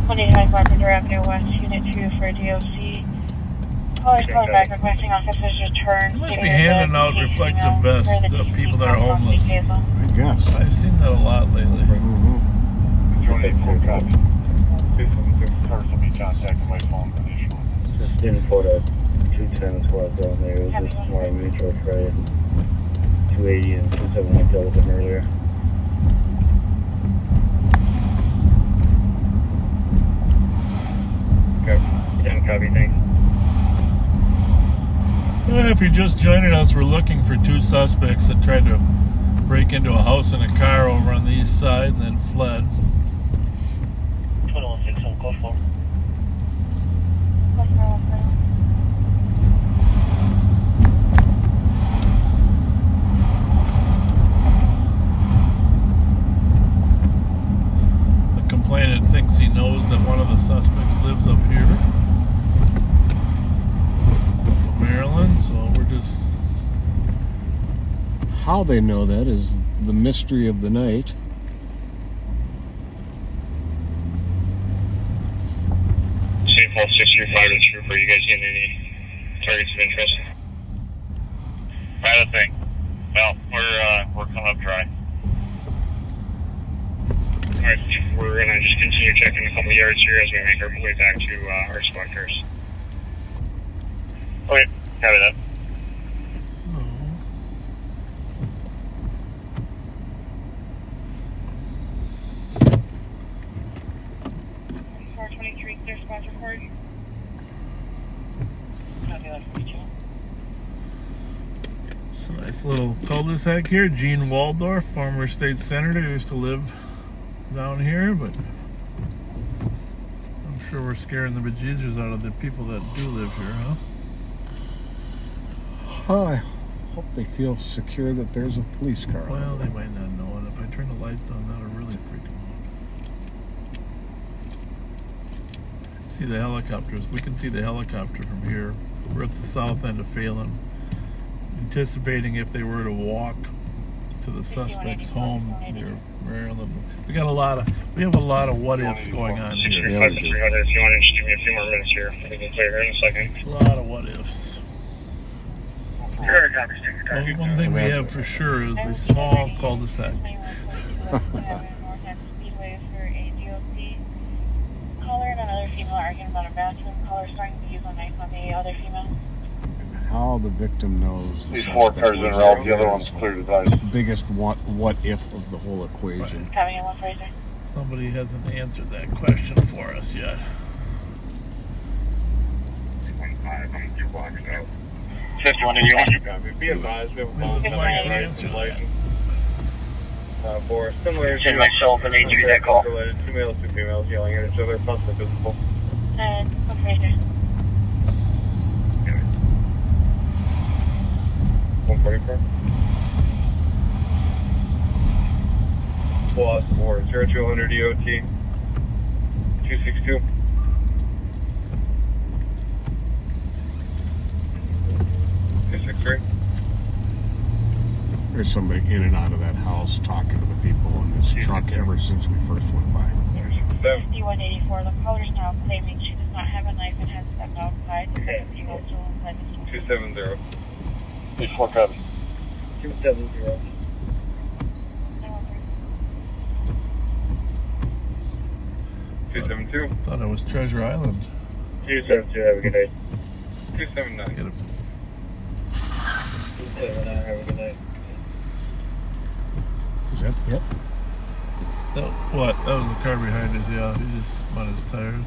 29 Carpenter Avenue West, Unit 2 for DOC. Caller's calling back requesting officers return. They must be handing out reflective vests to people that are homeless. I guess. I've seen that a lot lately. Mhm. Just info to 210 squad down there. It was just more mutual Friday. 280 and 271 dealt with them earlier. Okay. 10 copy, thanks. If you're just joining us, we're looking for two suspects that tried to break into a house in a car over on the east side and then fled. 2160, call 4. The complainant thinks he knows that one of the suspects lives up here, Maryland, so we're just... How they know that is the mystery of the night. St. Paul 635 to Trooper, you guys getting any targets of interest? Pilot thing. Well, we're coming up dry. Alright, we're gonna just continue checking a couple yards here as we make our way back to our squad cars. Okay, copy that. So... 423, clear squad report. Copy that, 42. It's a nice little cul-de-sac here. Gene Waldorf, former state senator, used to live down here, but I'm sure we're scaring the bejesus out of the people that do live here, huh? I hope they feel secure that there's a police car. Well, they might not know it. If I turn the lights on, that'll really freak them out. See the helicopters. We can see the helicopter from here. We're at the south end of Phelan. Anticipating if they were to walk to the suspect's home near Maryland. We have a lot of what ifs going on here. 635 to 300, if you want to just give me a few more minutes here, we can clear here in a second. A lot of what ifs. Well, one thing we have for sure is a small cul-de-sac. Caller and another female arguing about a bathroom. Caller starting to use a knife on the other female. How the victim knows. These 4 cars in a row, the other one's clear to dive. Biggest what if of the whole equation. Having a 140. Somebody hasn't answered that question for us yet. 51 to you. Be advised, we have a Why phone can't I answer that? for similar. Send myself an A3 that call. 2 males, 2 females yelling at each other, possibly visible. 140. 144. Plus 4 0200 EOT 262. There's somebody in and out of that house talking to the people in this truck ever since we first went by. 5184. The caller's now claiming she does not have a knife and has stepped outside. The second female still inside the store. 270. 84 copy. 270. 272. Thought it was Treasure Island. 272. Have a good night. 279. Get a 279. Have a good night. Is that it? What? That was the car behind us, yeah. He just spun his tires.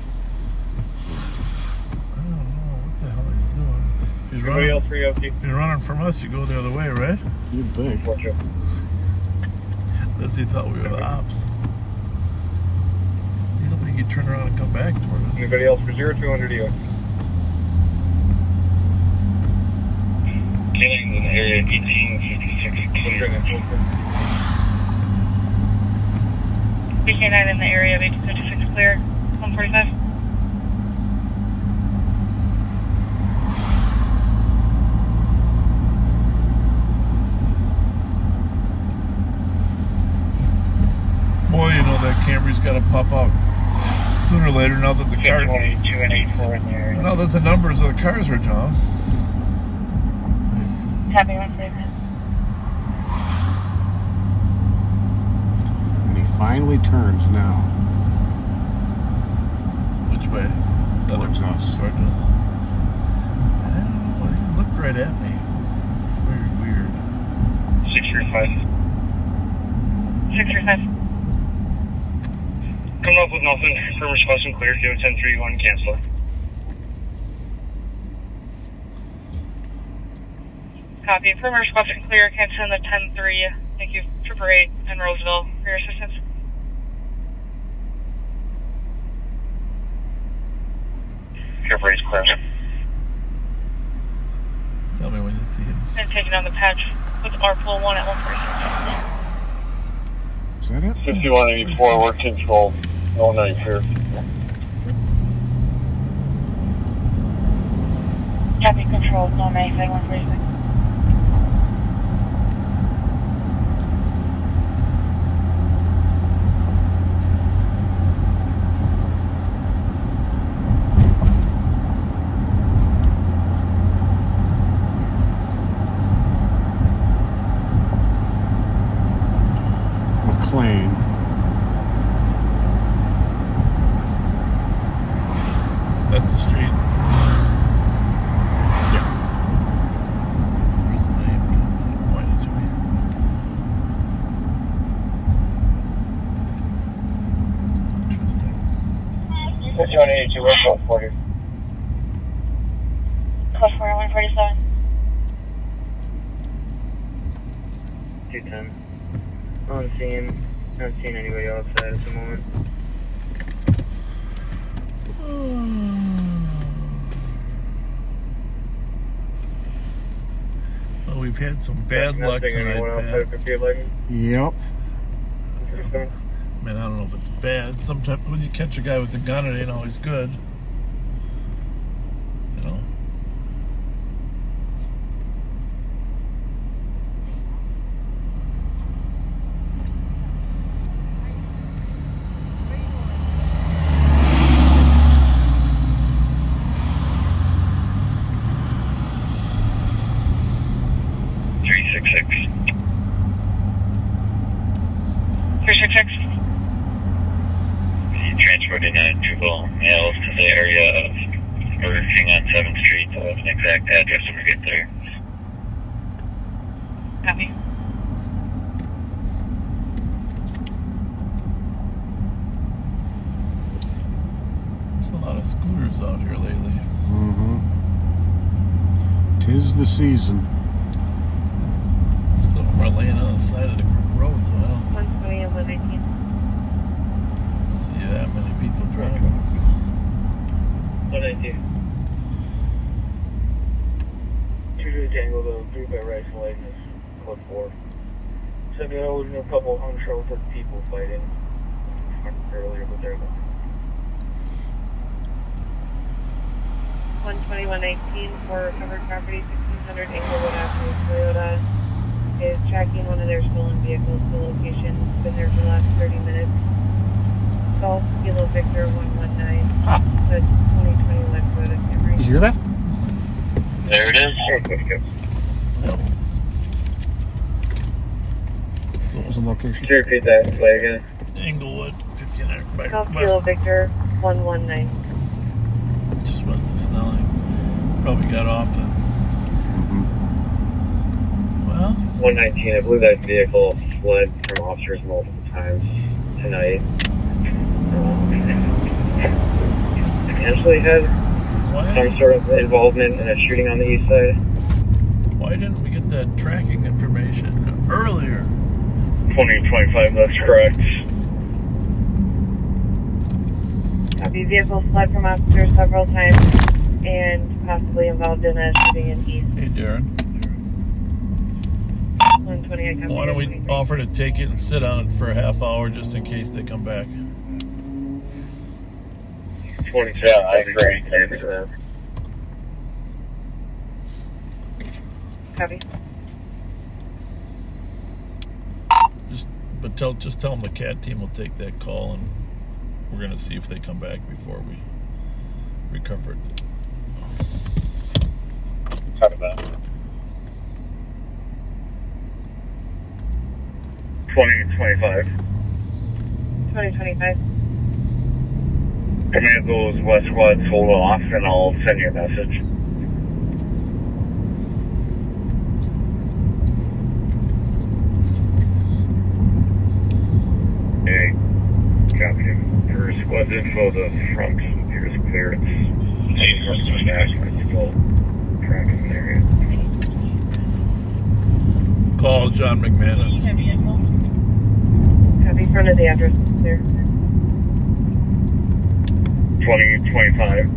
I don't know what the hell he's doing. If he's running from us, you go the other way, right? You'd think. Unless he thought we were the ops. You don't think he'd turn around and come back toward us? Anybody else for 0200 EOT? Killings in the area 1856 clear. BK9 in the area of 1856 clear. 145. Boy, you know that Camry's got to pop out sooner defibrillator now that the car. 22 and 84 in there. Now that the numbers of the cars are down. Copy, 149. And he finally turns now. Which way? Towards us. Towards us. I don't know. He looked right at me. It's very weird. 635. 635. Coming up with nothing. Firm response and clear. Go 1031, cancel. Copy. Firm response and clear. Cancel the 10-3. Thank you, Trooper 8 in Roseville, for your assistance. Trooper 8's clear. Tell me when you see him. And taking on the patch with R-Pull 1 at 146. Is that it? 5184, work control. No, no, you're clear. Copy, control. No, 95, 146. McLean. That's the street. Yeah. Where's the name? Pointed to me. Interesting. 5182, work code 40. Code 4, 147. 210. Not seeing anybody outside at the moment. Well, we've had some bad luck tonight, Pat. Yep. Man, I don't know if it's bad. Sometimes when you catch a guy with a gun, it ain't always good. You know? Transporting juvenile males to the area of Burger King on 7th Street. So an exact address when we get there. Copy. There's a lot of scooters out here lately. Mm-hmm. 'Tis the season. Some of them are laying on the side of the road, so I don't 120 and 119. see that many people driving. 119. 2 Tango, the 3 by Rice Lane is code 4. So there was a couple unsheltered people fighting earlier, but they're gone. 120, 119 for recovered property, 1600 Englewood Avenue, Toyota is tracking one of their stolen vehicles to location. It's been there for the last 30 minutes. Golf Kilo Victor 119. The 2021 Toyota Camry. You hear that? There it is. So What was the location? Could you repeat that play again? Englewood, 59 by Golf Kilo west, Victor 119. just west of Snelling. Probably got off and well, 119, I believe that vehicle fled from officers multiple times tonight. Potentially had some sort of involvement in a shooting on the east side. why didn't we get that tracking information earlier? 2025, that's correct. The vehicle fled from officers several times and possibly involved in a shooting in east. Hey Darren, 120, I copy. why don't we offer to take it and sit on it for a half hour just in case they come back? 27, yeah, I agree. Copy. Just tell them the CAT team will take that call and we're we're gonna see if they come back before we recover it. Talk about 2025. 2025. Command those west squads hold off, and I'll send you a message. Hey, copy. For squad info, the front appears clear. It's 8 national. It's full tracking area. Call John McManus. Copy. Front of the address there. 2025.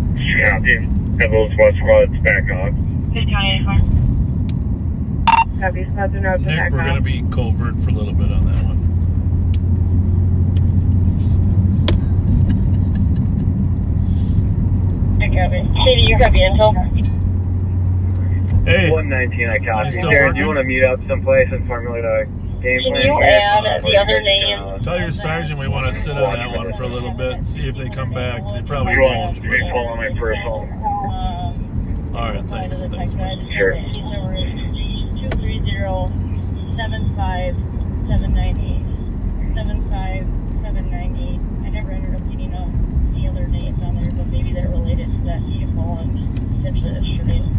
Copy. Have those west squads back on. 1584. Copy. Squads and roads Nick, back we're on. gonna be covert for a little bit on that one. Katie, you copy intel? Hey, 119, I copy. You still Darren, do working? you want to meet up someplace and formulate a game Can plan? you here? add the other name? tell your sergeant we want to sit on that one for a little bit, see if they come back. They probably You want won't. to be calling my personal? All right, thanks. Thanks. Sure. 230-75790-75790. I never ended up getting up the other names on there, but maybe they're related to that vehicle and potentially that shooting.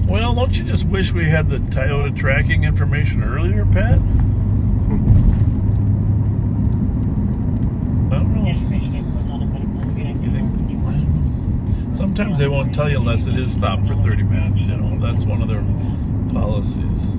Well, don't you just wish we had the Toyota tracking information earlier, Pat? I don't know. Sometimes they won't tell you unless it is stopped for 30 minutes, you know. That's one of their policies.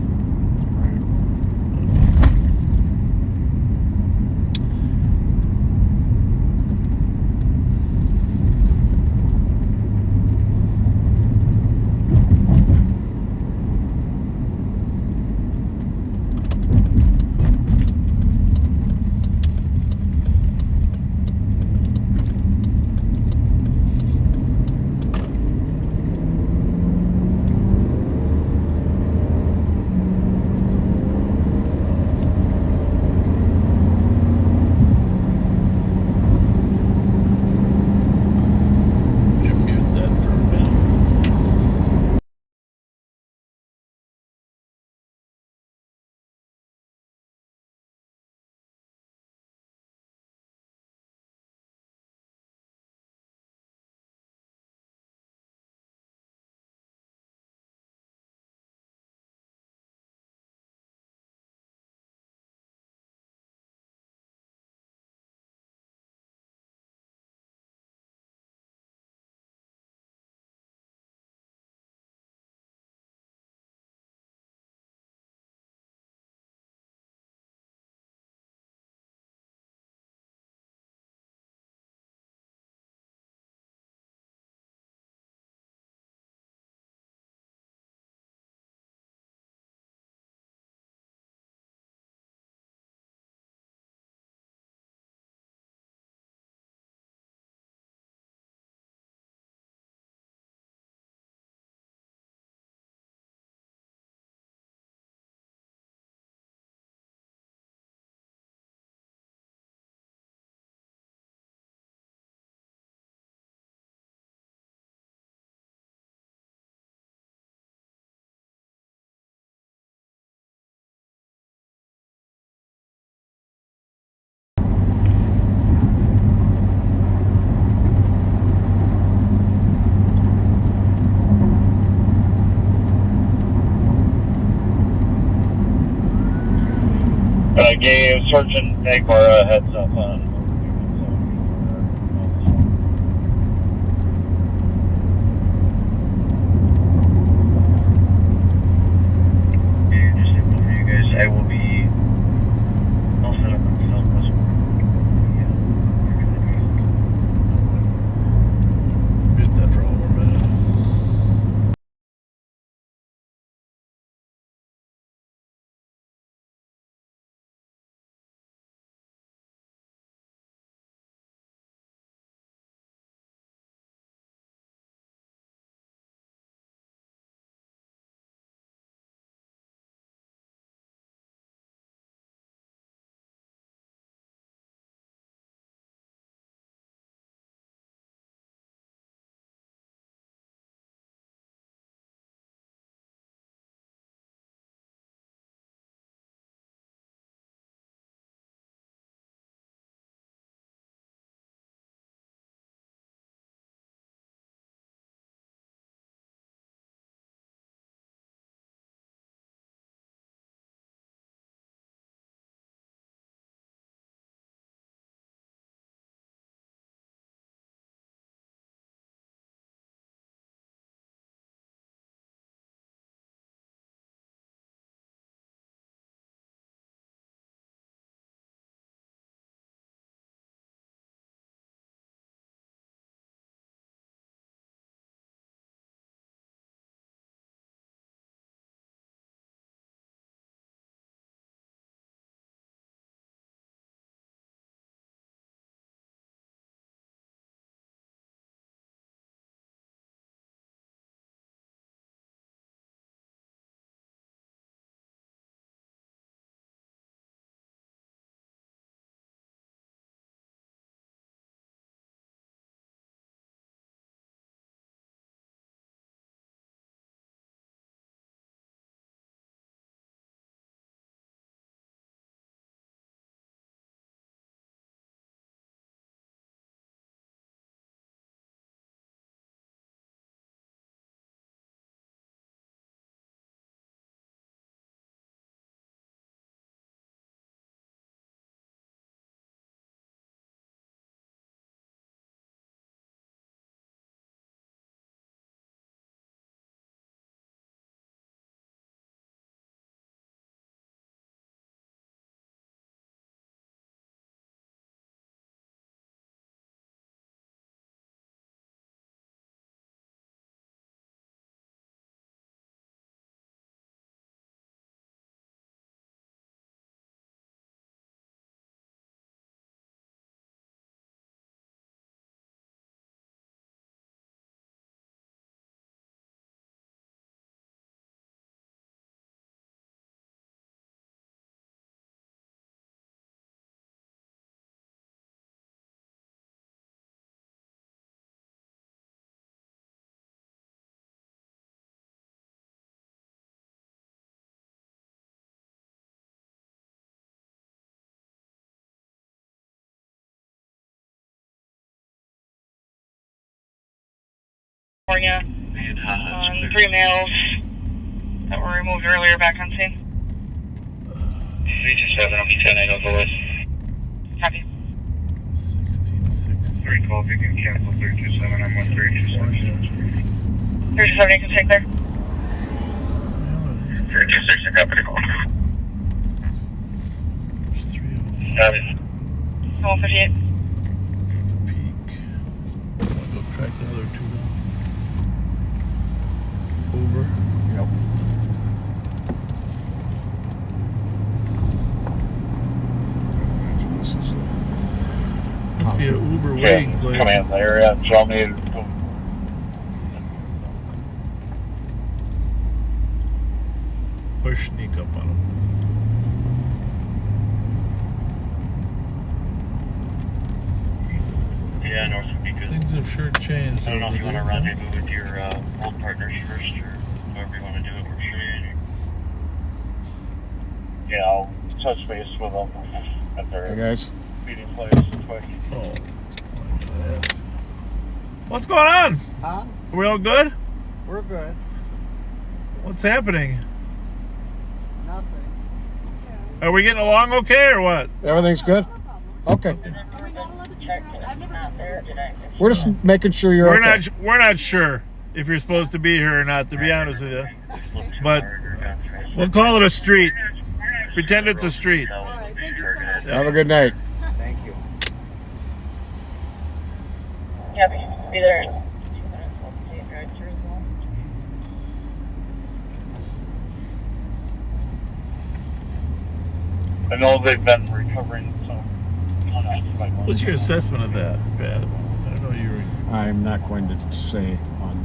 Gave Sergeant Nagbar a heads up on California. On 3 males that were removed earlier back on scene. 327, I'll be 10-8 on the list. Copy. 1660. 312, you can cancel 327, I'm on 326. 327, you can take there. 326, I got pretty call. There's 3 of them. Got it. 158. Peak. I'm gonna go track the other 2 down. Over. Yep. This is Must be an Uber waiting place. Come in there, tell me. Or sneak up on them. Yeah, north would be good. Things have sure changed. I don't know if you want to over the years, rendezvous with your old partners first, or however you want to do it. Works for you. Yeah, I'll touch base with them at their Hey guys. meeting place real quick. Oh. What's going on? Huh? Are we all good? We're good. What's happening? Nothing. Are we getting along okay or what? Everything's good? Okay. Are we not allowed to be around? I've never been there today. We're just making sure you're okay. We're not sure if you're supposed to be here or not, to be honest with you. But we'll call it a street. Pretend it's a street. All right, thank you so much. Have a good night. Thank you. Yeah, be there in 2 minutes. We'll see you drive through as well. I know they've been recovering some. What's your assessment of that, Pat? I don't know you were. I'm not going to say on.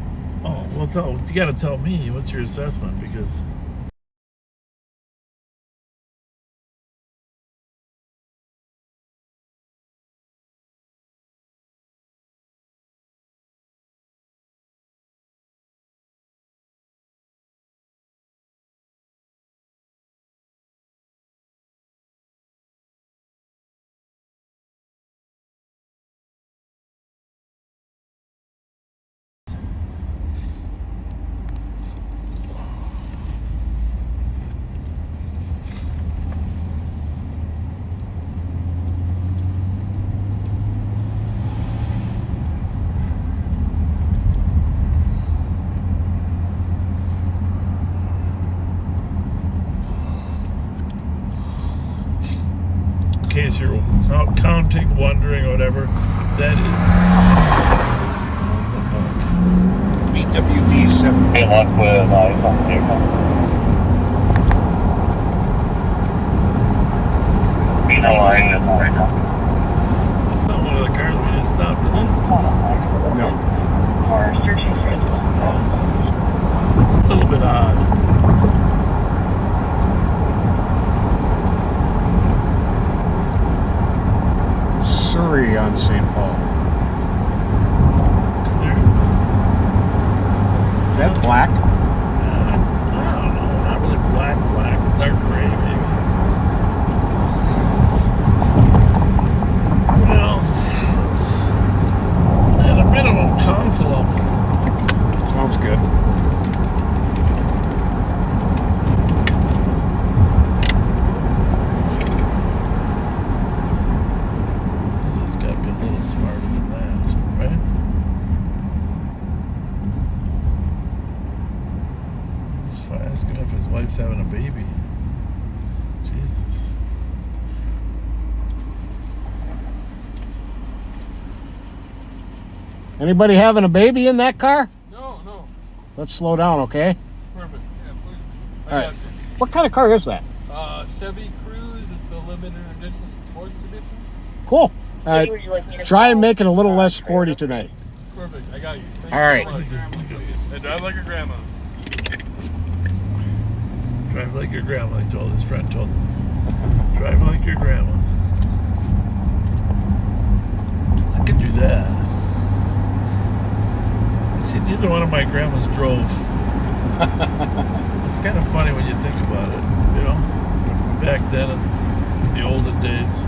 Oh, well, you got to tell me. What's your assessment? Because. In case you're out counting, wondering, or whatever, that is. What the fuck? BWD 7. Good luck with eyes on the vehicle. No line is right now. That's not one of the cars we just stopped, is it? No. Or searching for it. It's a little bit odd. Surrey on St. Paul. Clear. Is that black? I don't know. Not really black, dark gray, maybe. Well, it's at a minimum console. Sounds good. He's got to be a little smarter than that, right? Just ask him if his wife's having a baby. Jesus. Anybody having a baby in that car? No, no. Let's slow down, okay? Perfect. Yeah, please. All right. What kind of car is that? Chevy Cruze. It's the limited edition sports edition. Cool. All right. Would you like me to Try and call? make it a little less sporty tonight. Perfect. I got you. Thank All you right. so much. And drive like your grandma. Drive like your grandma, he told his friend, told him. Drive like your grandma. I could do that. See, neither one of my grandmas drove. It's kind of funny when you think about it, you know? Back then, in the olden days.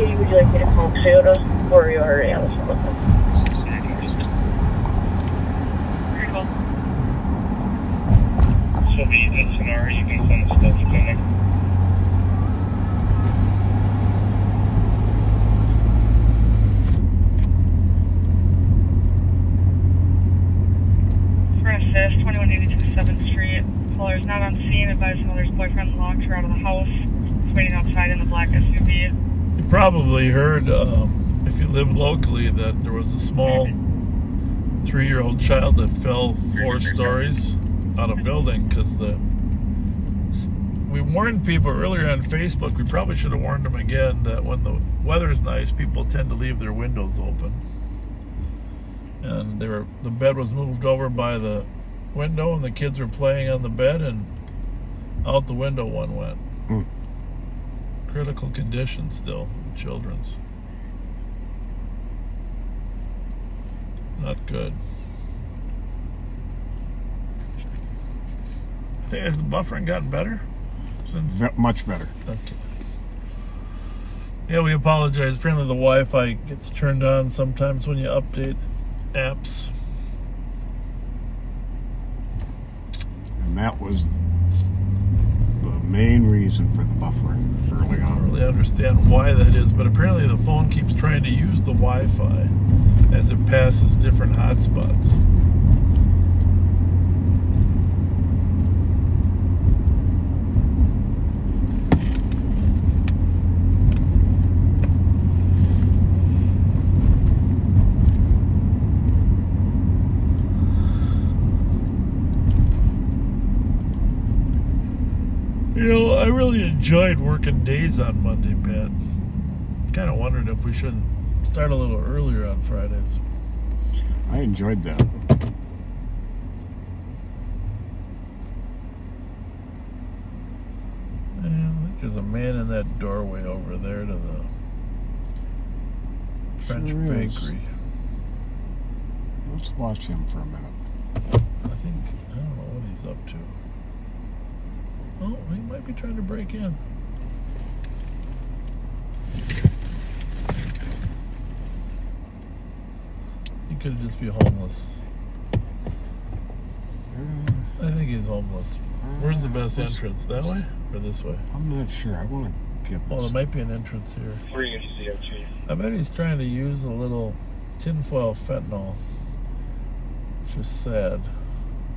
Ramsey, would you like me to call Toyota or you already on the phone with them? So the SNR, you can send stuff to me. For an assist, 2182 7th Street. Caller is not on scene. Advised mother's boyfriend locked her out of the house. He's waiting outside in the black SUV. You probably heard, if you live locally, that there was a small 3-year-old child that fell 4 stories out of a building because we warned people earlier on Facebook. We probably should have warned them again that when the weather's nice, people tend to leave their windows open. And the bed was moved over by the window, and the kids were playing on the bed, and out the window one went. Critical condition still, children's. Not good. Has the buffering gotten better since? Much better. Okay. Yeah, we apologize. Apparently the Wi-Fi gets turned on sometimes when you update apps. And that was the main reason for the buffering early I on. don't really understand why that is, but apparently the phone keeps trying to use the Wi-Fi as it passes different hotspots. You know, I really enjoyed working days on Monday, Pat. Kind of wondered if we shouldn't start a little earlier on Fridays. I enjoyed that. Yeah, I think there's a man in that doorway over there to the French Sure is. bakery. Let's watch him for a minute. I don't know what he's up to. Oh, he might be trying to break in. He could just be homeless. I think he's homeless. Where's the best entrance? That way or this way? I'm not sure. I want to get Oh, this. there might be an entrance here. 3 inches CO2. I bet he's trying to use a little tinfoil fentanyl. Which is sad.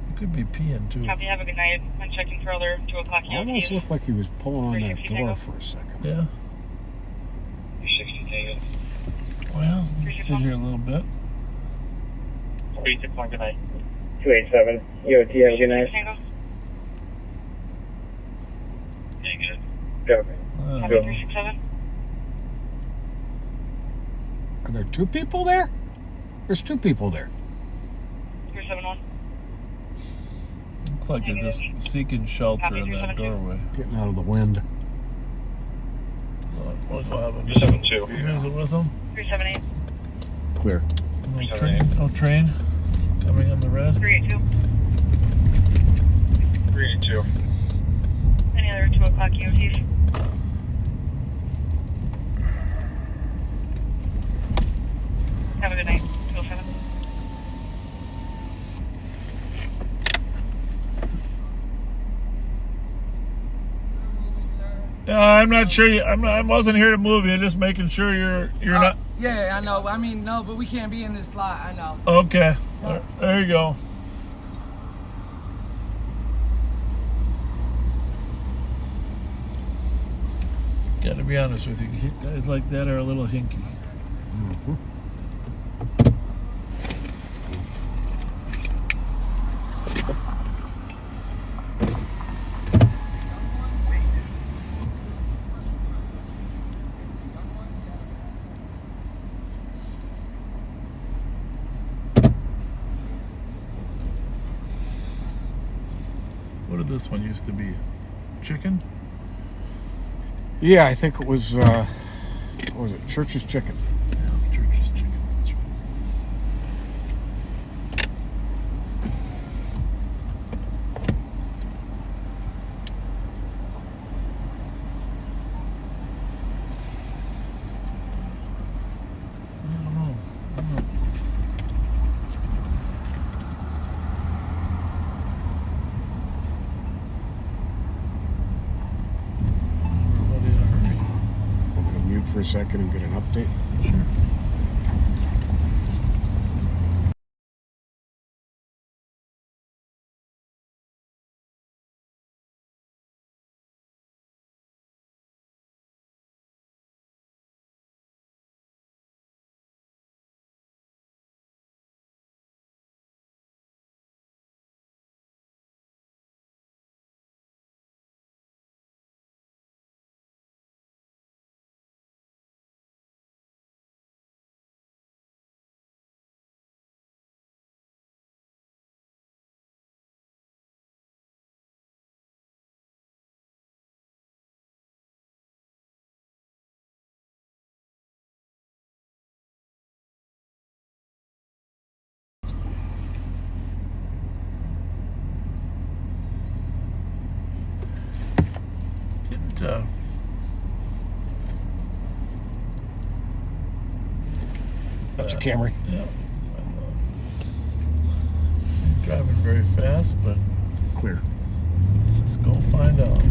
He could be peeing too. Copy, have a good night. I'm checking for other 2 o'clock Almost EOTs. looked like he was pulling on that 360 door Tango. for a second. Yeah. 360 Tango. Well, let's sit here a little bit. 36 good night. 287. EOT, have a good night. Tango. Yeah, good. Go. Copy, 367. Are there 2 people there? There's 2 people there. 371. Looks like they're just seeking shelter in that doorway. Getting out of the wind. We'll go have a 372. visit with them. 378. Clear. No train coming on the red. 382. 382. Any other 2 o'clock EOTs? Have a good night. 207. I'm not sure. I wasn't here to move you. Just making sure you're not. Yeah, I know. I mean, no, but we can't be in this lot. I know. Okay. There you go. Got to be honest with you, guys like that are a little hinky. Mm-hmm. What did this one used to be? Chicken? Yeah, I think it was, what was it? Church's Chicken. Yeah, Church's Chicken. That's right. I'm going to mute for a second and get an update. Sure. That's a Camry. Yeah. So I thought. Driving very fast, but Clear. let's just go find out.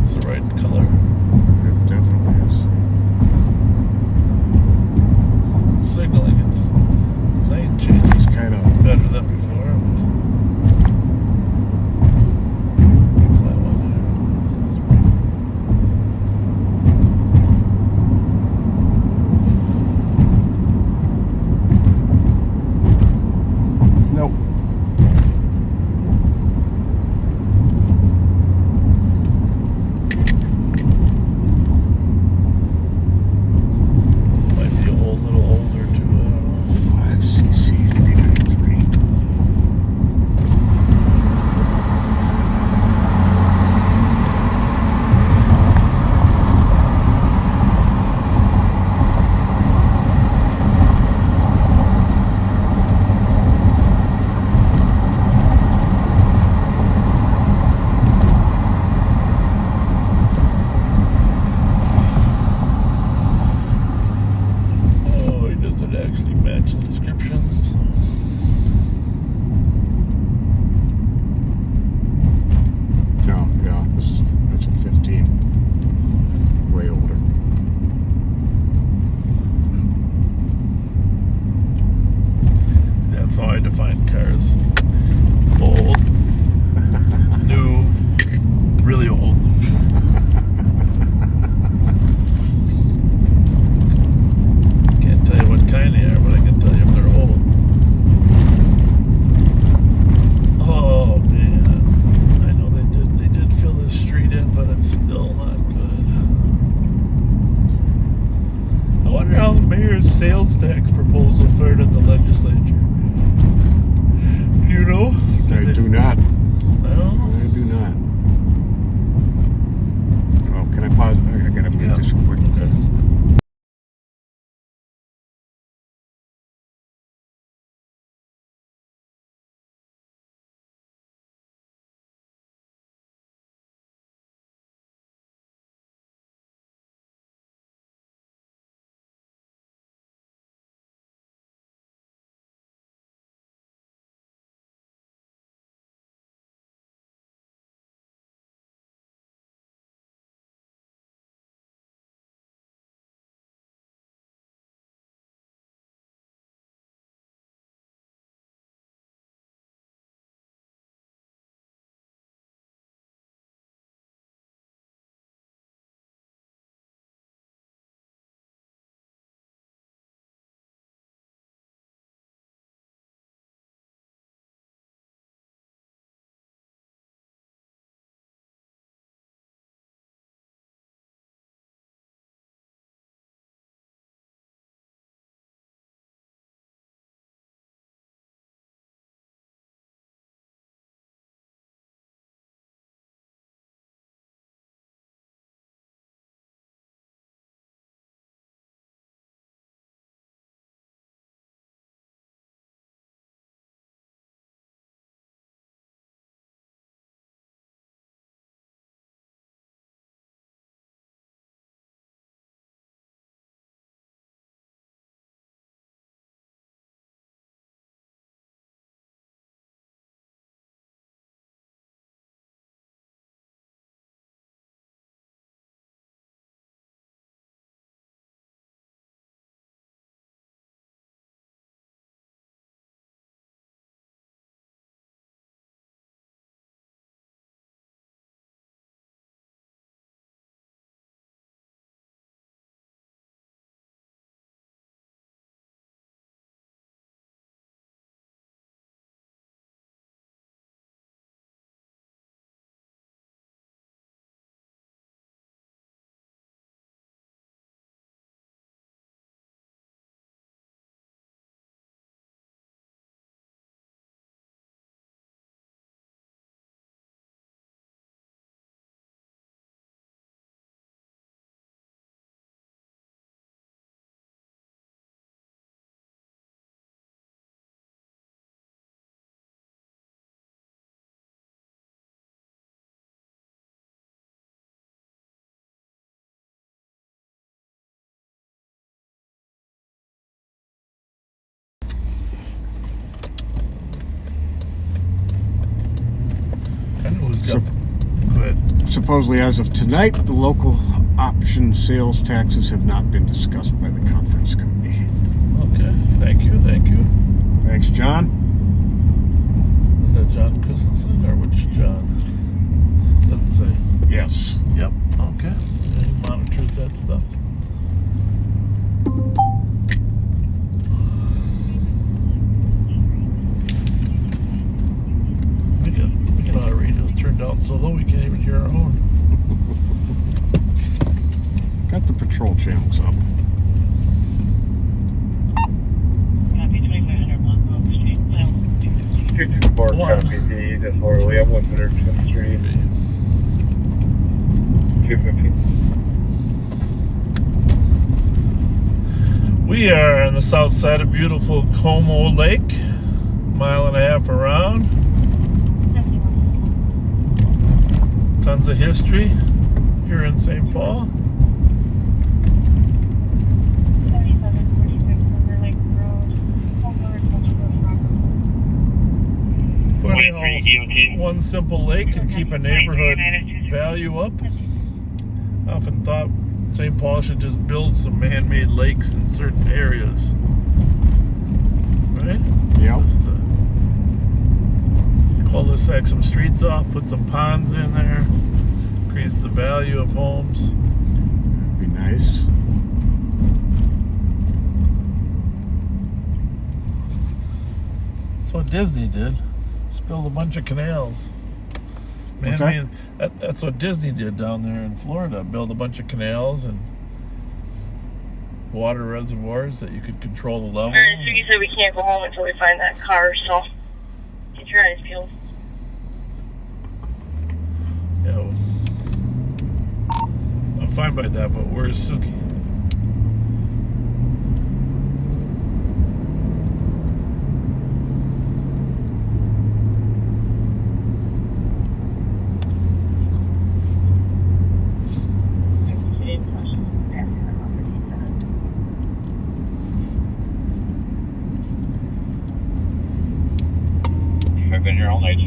It's the right color. It definitely is. Signaling, it's lane change He's kind of better than before. What's that one nope. might be a little older too. I don't know. 5cc 393. Oh, does it actually match the descriptions? No, yeah, that's a 15. Way older. That's how I define cars. Old, new, really old. Can't tell you what kind they are, but I can tell you if they're old. got. Go ahead. Supposedly, as of tonight, the local option sales taxes have not been discussed by the conference committee. Okay. Thank you. Thanks, John. Is that John Christensen or which John? Doesn't say. Yes. Yep. Okay. Yeah, he monitors that stuff. We get our radios turned out so low we can't even hear our own. Got the patrol channels up. Copy 2500 block Oak Street. 224 copy D, just Orly, I'm 105th Street. 250. We are on the south side of beautiful Como Lake, mile and a half around. Tons of history here in St. Paul. 7746 River Lake Road. Funny how one simple lake can keep a neighborhood value up. I often thought St. Paul should just build some man-made lakes in certain areas. Right? Yep. Just cul-de-sac some streets off, put some ponds in there, increase the value of homes. Be nice. That's what Disney did. Just build a bunch of canals. Man, What's I that? mean, that's what Disney did down there in Florida. Build a bunch of canals and water reservoirs that you could control the level. Alright, Suki said we can't go home until we find that car, so get your eyes peeled. Yeah, well, I'm fine by that, but where's Suki? I've been here all night.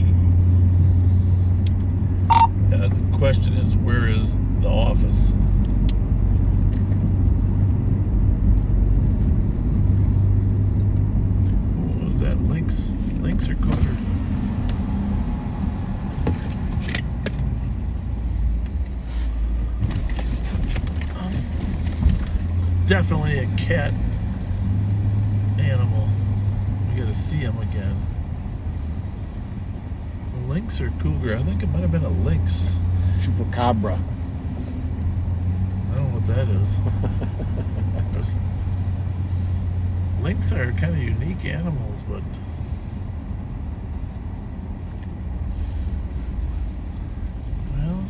The question is, where is the office? What was that? Lynx or Cougar? It's definitely a cat animal. We gotta see him again. Lynx or cougar? I think it might have been a lynx. Chupacabra. I don't know what that is. Lynx are kind of unique animals, but well,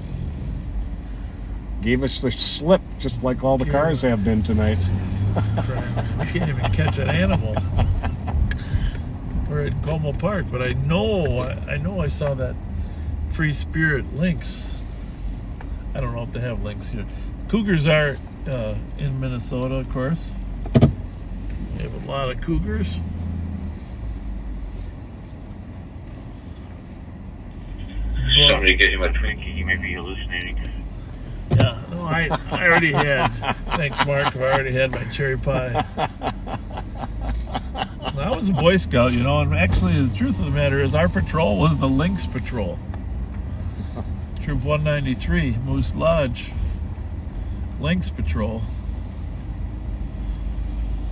Gave us the slip, just like all the Yeah. cars have been tonight. Jesus Christ, we can't even catch an animal. We're at Como Park, but I know I saw that Free Spirit lynx. I don't know if they have lynx here. Cougars are in Minnesota, of course. We have a lot of cougars. Somebody get him a Twinkie, he may be hallucinating. Yeah, no, I already had. Thanks, Mark. I already had my cherry pie. I was a Boy Scout, you know, and actually the truth of the matter is our patrol was the Lynx Patrol. Troop 193, Moose Lodge. Lynx Patrol.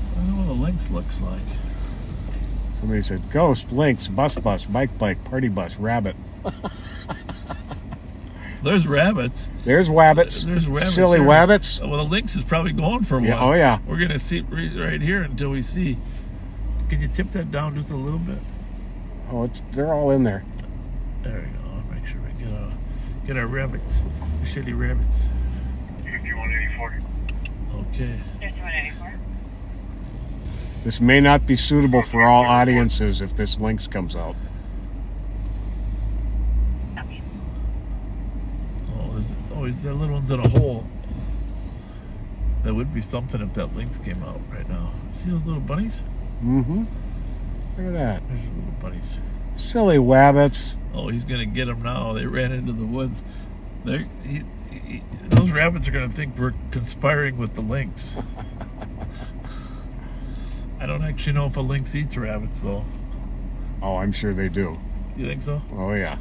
So I know what a lynx looks like. Somebody said, ghost, lynx, bus, bike, party bus, rabbit. There's rabbits. There's wabbits. There's rabbits. Silly here. wabbits. Well, the lynx is probably going for one. Yeah, oh, yeah. We're going to see right here until we see. Can you tip that down just a little bit? Oh, they're all in there. There we go. I'll make sure we get our rabbits. The silly rabbits. 5184. Okay. 5184. This may not be suitable for all audiences if this lynx comes out. That little one's in a hole. That would be something if that lynx came out right now. See those little bunnies? Mm-hmm. Look at that. There's little bunnies. Silly wabbits. Oh, he's gonna get them now. They ran into the woods. Those rabbits are gonna think we're conspiring with the lynx. I don't actually know if a lynx eats rabbits, though. Oh, I'm sure they do. You think so? Oh, yeah.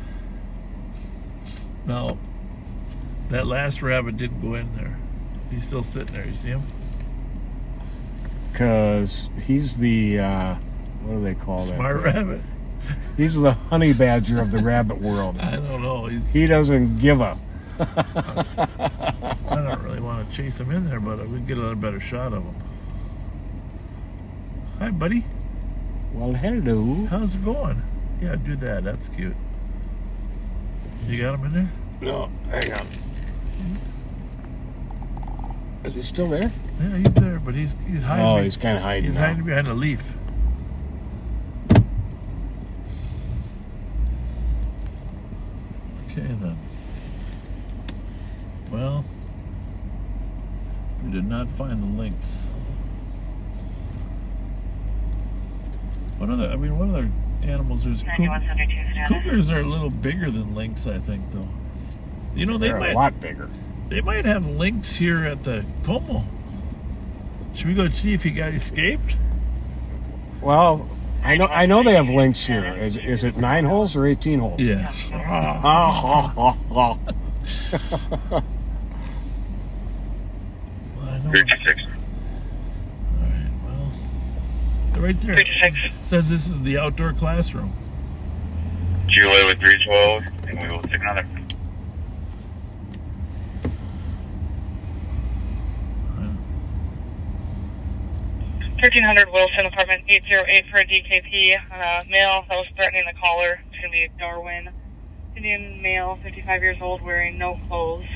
No. That last rabbit didn't go in there. He's still sitting there. You see him? Because he's the, what do they call that? Smart rabbit. He's the honey badger of the rabbit world. I don't know. He doesn't give up. I don't really want to chase him in there, but we can get a better shot of him. Hi, buddy. Well, hello. How's it going? Yeah, do that. That's cute. You got him in there? No, hang on. Is he still there? Yeah, he's there, but he's hiding. Oh, he's kind of hiding. He's now. hiding behind a leaf. Okay, then. Well, we did not find the lynx. What other animals? There's cougars are a little bigger than lynx, I think, though. You know, They're a lot bigger. They might have lynx here at the Como. Should we go see if he got escaped? Well, I know they have lynx here. Is it 9 holes or 18 holes? Yeah. Oh. 56. Alright, well. Right there. It says this is the outdoor classroom. Julia with 312, and we will take another. 1300 Wilson, apartment 808 for a DKP. Male that was threatening the caller. It's going to be a Darwin. Indian male, 55 years old, wearing no clothes.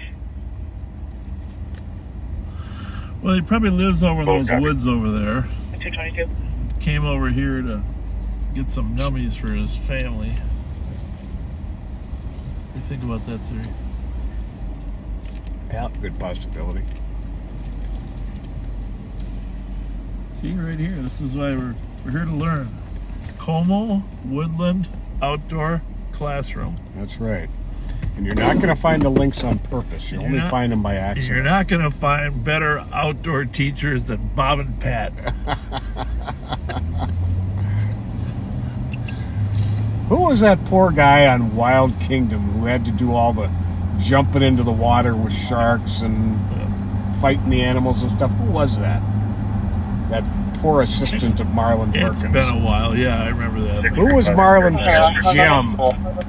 Well, he probably lives over those woods over there. 222. Came over here to get some nummies for his family. What do you think about that theory? Yeah, good possibility. See, right here, this is why we're here to learn. Como Woodland Outdoor Classroom. That's right. And you're not going to find the lynx on purpose. You only find them by accident. You're not going to find better outdoor teachers than Bob and Pat. Who was that poor guy on Wild Kingdom who had to do all the jumping into the water with sharks and fighting the animals and stuff? Who was that? That poor assistant of Marlon Perkins. It's been a while. Yeah, I remember that. Who was Marlon Perkins? Jim.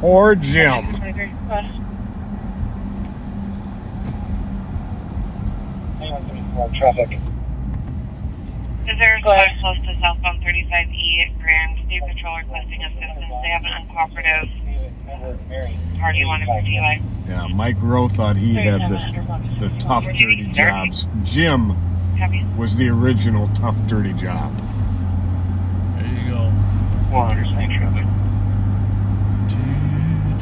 Poor Jim. Traffic. Is there a car close to southbound 35E Grand State Patrol requesting assistance? They have an uncooperative party wanting to see like. Yeah, Mike Rowe thought he had the tough, dirty jobs. Jim was the original tough, dirty job. There you go. 100 same traffic.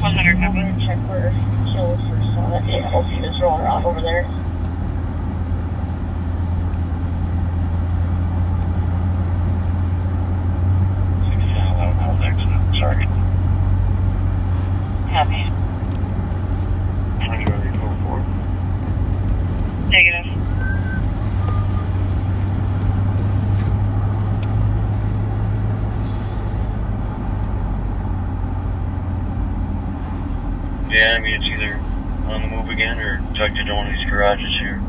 100 traffic. Check for kills for Sonic. Yeah, Opie is rolling around over there. Sorry. Happy. Negative. Yeah, I mean, it's either on the move again or tucked into one of these garages here.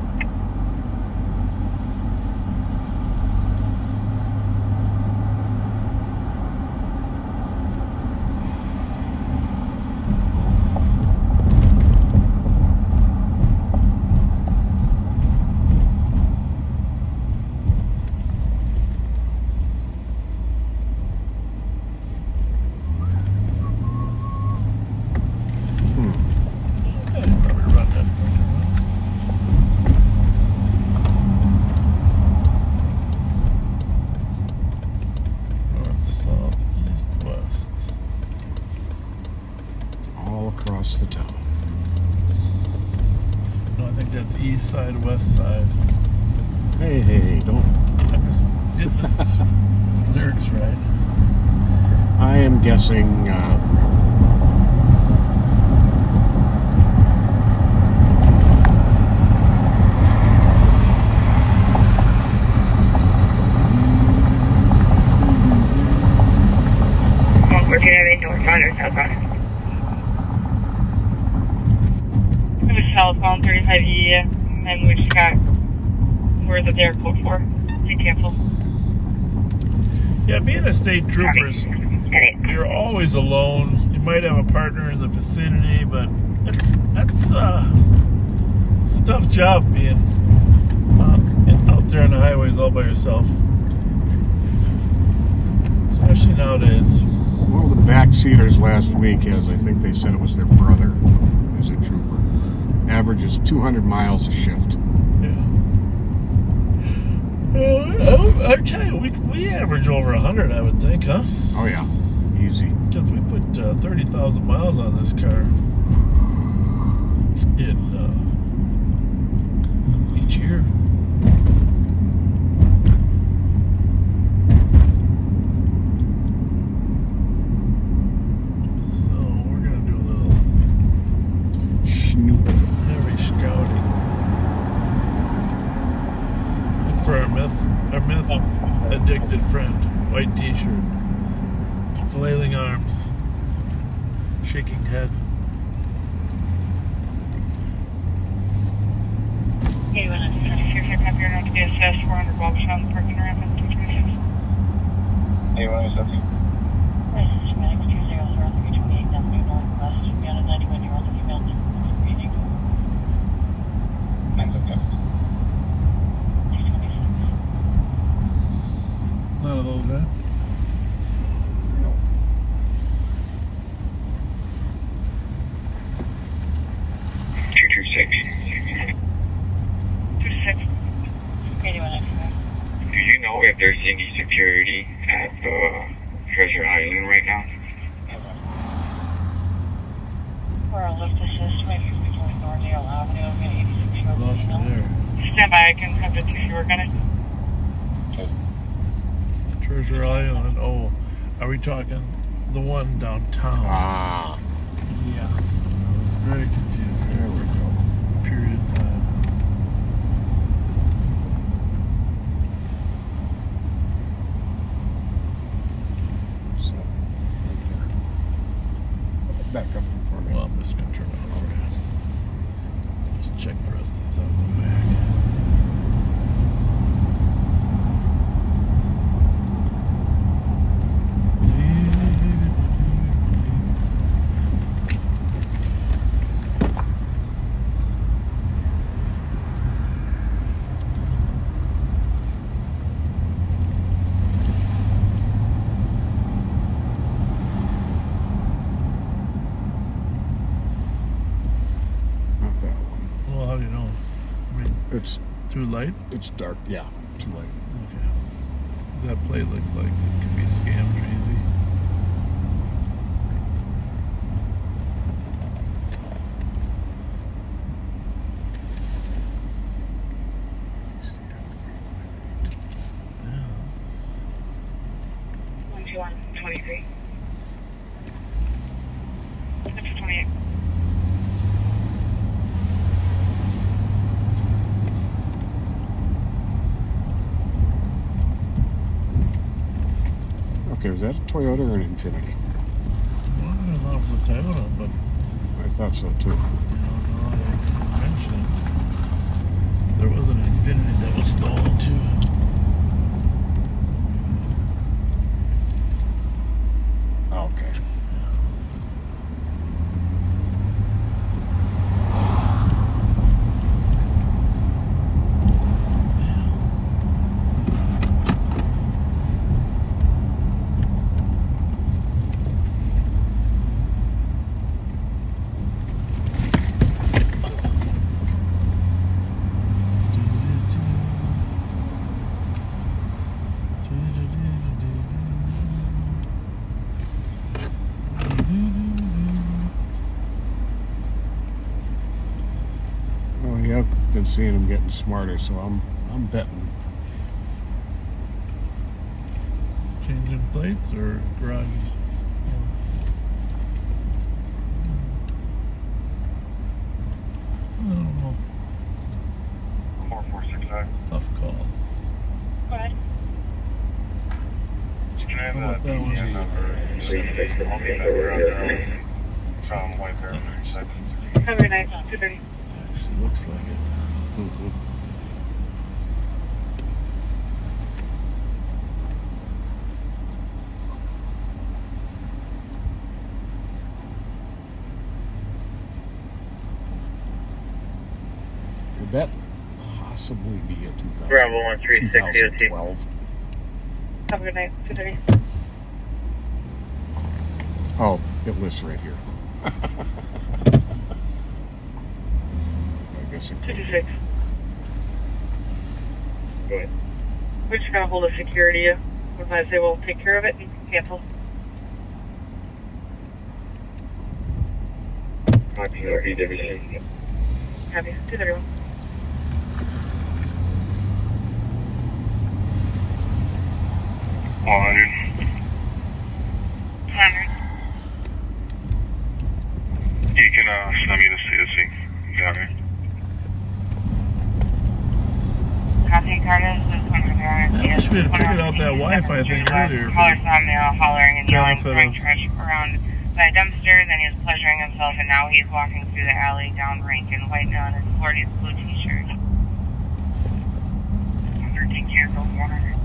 Across the town. No, I think that's east side, west side. Hey, don't. I'm just getting the lyrics right. I am guessing It was southbound 35E, and we just got word that they're code 4. They canceled. Yeah, being a state troopers, you're always alone. You might have a partner in the vicinity, but it's a tough job being out there on the highways all by yourself, especially nowadays. one of the backseaters last week has, I think they said it was their brother, is a trooper. Averages 200 miles a shift. I tell you, we average over 100, I would think, huh? Oh yeah, easy. Because we put 30,000 miles on this car in each year. So we're gonna do a little Snoop. heavy scouting. Look for our meth addicted friend. White t-shirt, flailing arms, shaking head. Hey, when it's 36, I copy, you're going to be assessed 400 Bob Shot in the parking ramp at 226. Hey, what is that? This is Medic 200 Avenue Northwest. We had a 91-year-old female breathing. That's okay. 626. None of those, right? Do you know if there's any security at Treasure Island right now? For a lift assist, maybe we can ignore Dale Avenue and get 86 Lost me there. Stand by, I can have the TC work on it. Treasure Island. Oh, are we talking the one downtown? Ah, Yeah. I was very confused there. there we go. A period of time. So, right there. Back up for me. Well, I'm just gonna turn it over. Just check the rest of these out in the back. Not that one. Well, how do you know? I mean, It's too light? dark. Yeah, too late. Okay. That plate looks like it could be scammed easy. Yes. 12123. It's 28. Okay, was that a Toyota or an Infinity? Well, I don't know if it's a Toyota, but I thought so too. you know, now that I mention it, there was an Infinity that was stolen too. Okay. Well, we have been seeing them getting smarter, so I'm betting. Changing plates or garages? don't know. 4469. It's a tough call. Go ahead. Can I have How about the that one? PGN number? Smoking number out there from White Bear 32nd. Have a good night. 2:30. Actually looks like it. Mhm. Would that possibly be a Bravo 136 EOT. 2012? Have a good night. 2:30. Oh, it lists right here. I guess it could. 226. Go ahead. We're just gonna hold a security. Otherwise, they will take care of it and cancel. Copy, RPW. Happy. 2:31. $100. 100. You can send me the CSC. You got it. Copy, Curtis. This one's going to be on I wish we had figured out that Wi-Fi thing earlier. Caller saw male hollering and yelling, benefit throwing of- trash around by a dumpster. Then he was pleasuring himself, and now he's walking through the alley down Rankin, white on his 40s blue t-shirt. 13 vehicles, 100.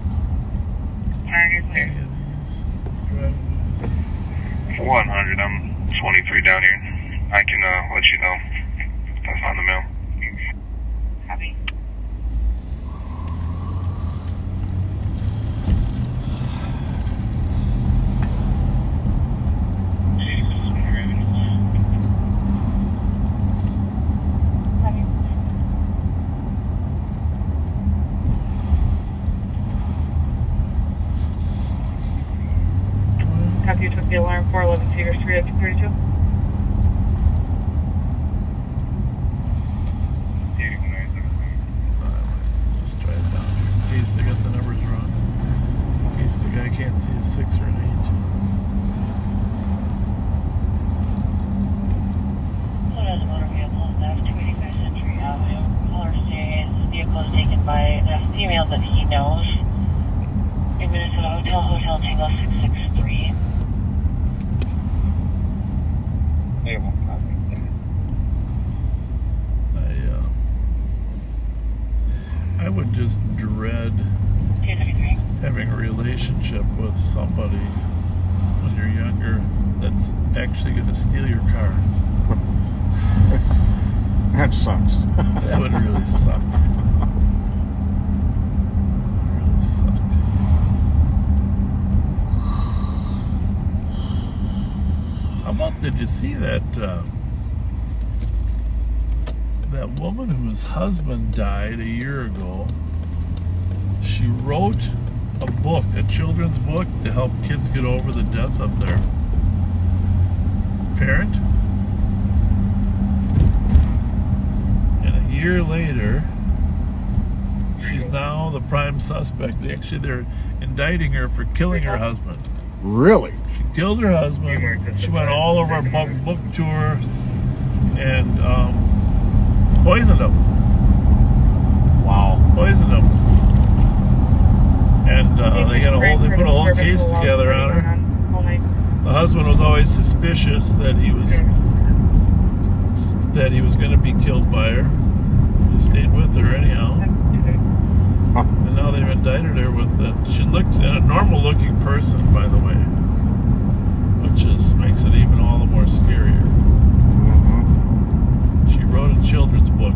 100 is clear. Any of these driveways. 100. I'm 23 down here. I can let you know. That's on the mail. Copy. Copy, you took the alarm 411 Cedar Street at 232. Let's try it down here. In case I got the numbers wrong. In case the guy can't see a 6 or an 8. Florida's motor vehicle is F 285 Century Avenue. Caller states the vehicle is taken by a female that he knows. 8 minutes to the Hotel Tango 663. I would just dread 233. having a relationship with somebody when you're younger that's actually going to steal your car. That sucks. That would really suck. Really suck. How about, did you see that that woman whose husband died a year ago? She wrote a book, a children's book, to help kids get over the death of their parent. And a year later, she's now the prime suspect. Actually, they're indicting her for killing her husband. Really? She killed her husband. She went all over book tours and poisoned him. Wow. Poisoned him. And they put a whole case together on her. The husband was always suspicious that he was going to be killed by her. He stayed with her anyhow. And now they've indicted her with it. She looks a normal looking person, by the way, which makes it even all the more scarier. She wrote a children's book.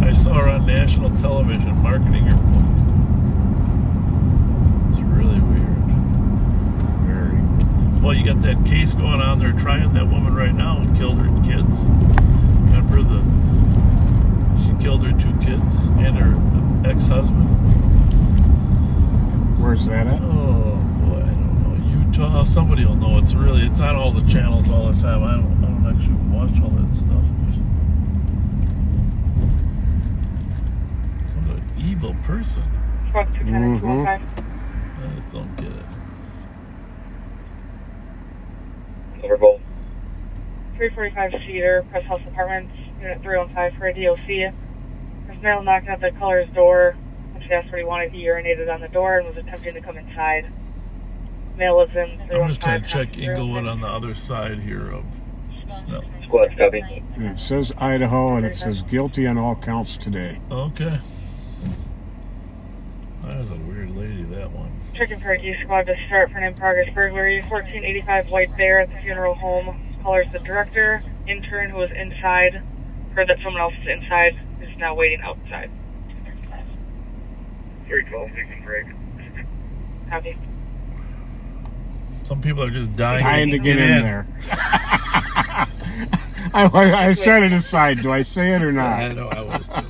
I saw her on national television marketing her book. It's really weird. Very. Well, you got that case going on. They're trying that woman right now who killed her kids. Remember she killed her 2 kids and her ex-husband. Where's that at? Oh boy, I don't know. Utah. Somebody will know. It's on all the channels all the time. I don't actually watch all that stuff. But what an evil person. I just don't get it. Over both. 345 Cedar, Press House Apartments. Unit 315 for a DOC. There's male knocking at the caller's door. When she asked what he wanted, he urinated on the door and was attempting to come inside. Male lives in 315. I'm just trying to check Inglewood on the other side here of Snell. Squad, copy. And it says Idaho, and it says guilty on all counts today. Okay. That was a weird lady, that one. Checking for an E squad to start for an in-progress burglary. 1485 White Bear at the funeral home. Caller's the director. Intern who was inside. Heard that someone else is inside. Is now waiting outside. 312, taking break. Copy. Some people are just dying to get in there. I was trying to decide, do I say it or not? I know, I was too.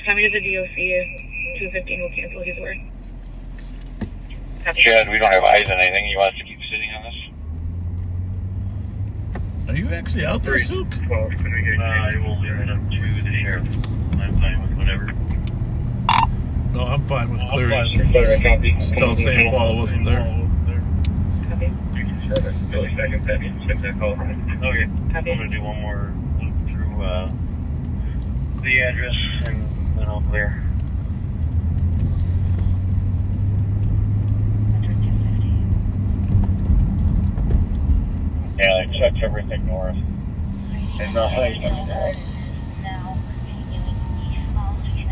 Send me to the DOC. 215 will cancel his word. Chad, we don't have eyes on anything. You want us to keep sitting on this? Are you actually out there, Sook? I will leave it up to the sheriff. I'm fine with whatever. No, I'm fine with clearing. Copy. Just tell St. Paul wasn't there. Copy. Billy second, check that call. Okay. I'm going to do one more loop through the address and then I'll clear. Yeah, I checked everything north. And nothing. At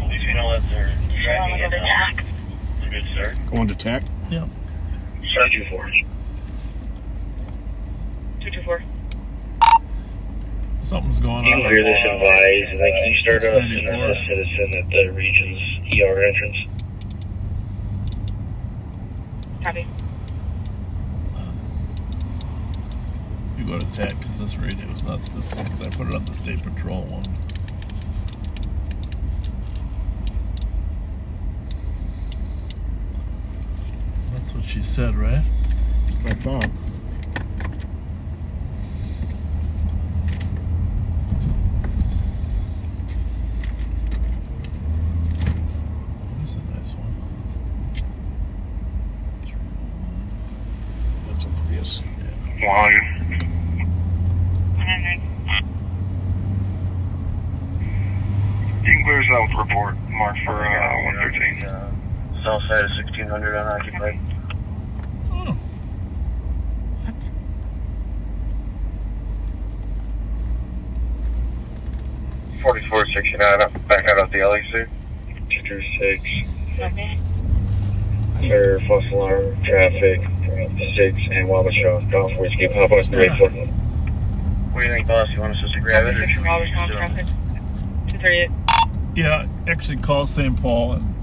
least you know that they're tracking it now. Good, sir. Going to tech? Yep. 224. 224. Something's going You on. hear this advised, and then can you start us and a citizen at the region's ER entrance? Copy. You go to tech because this radio is not this. Because I put it on the state patrol one. That's what she said, right? I thought. That's a nice one. That's a Prius. 100. You can clear south report. Mark for 113. South side of 1600 unoccupied. Oh. 4469 back out of the LEC. 226. Copy. Clear, false alarm, traffic, 6, and Wabasha. Golf Woods, keep Papa in the right foot. What do you think, boss? You want us just to grab it? Or should we Robert's just on do it? traffic. 238. Yeah, actually call St. Paul and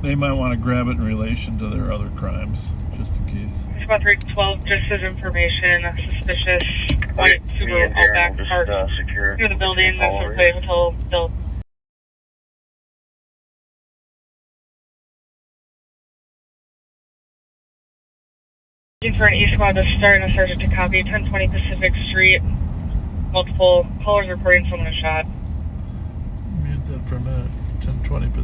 they might want to grab it in relation to their other crimes, just in case. Squad 312, just as information, suspicious white Me Subaru and Darren Outback will just parked secure near the building. That's all what the hotel built. Looking for an E squad to start and a sergeant to copy. 1020 Pacific Street. Multiple callers reporting someone was shot. Mute that for a minute. 1020.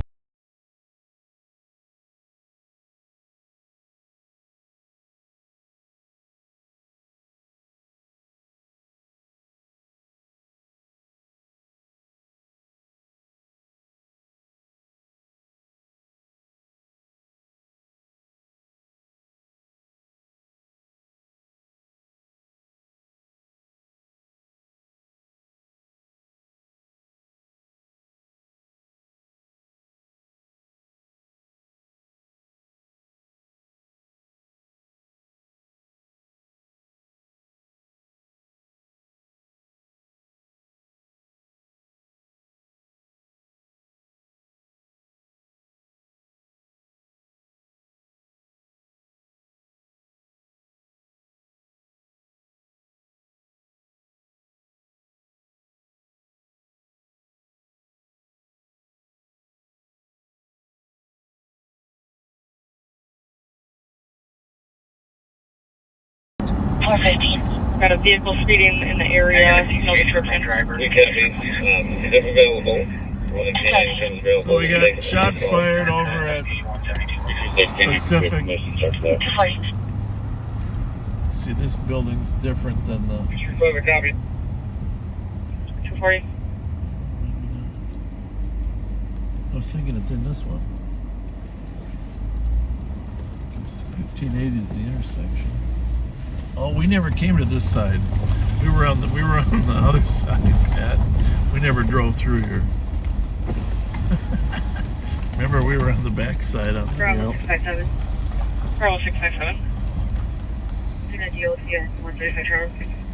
Got a vehicle speeding in the area. No description. You can be. If available. So we got shots fired over at Pacific. See, this building's different than the. Copy. 1040. I was thinking it's in this one. 1580 is the intersection. Oh, we never came to this side. We were on the other side, Pat. We never drove through here. Remember, we were on the back side of Bravo 657. Bravo 657.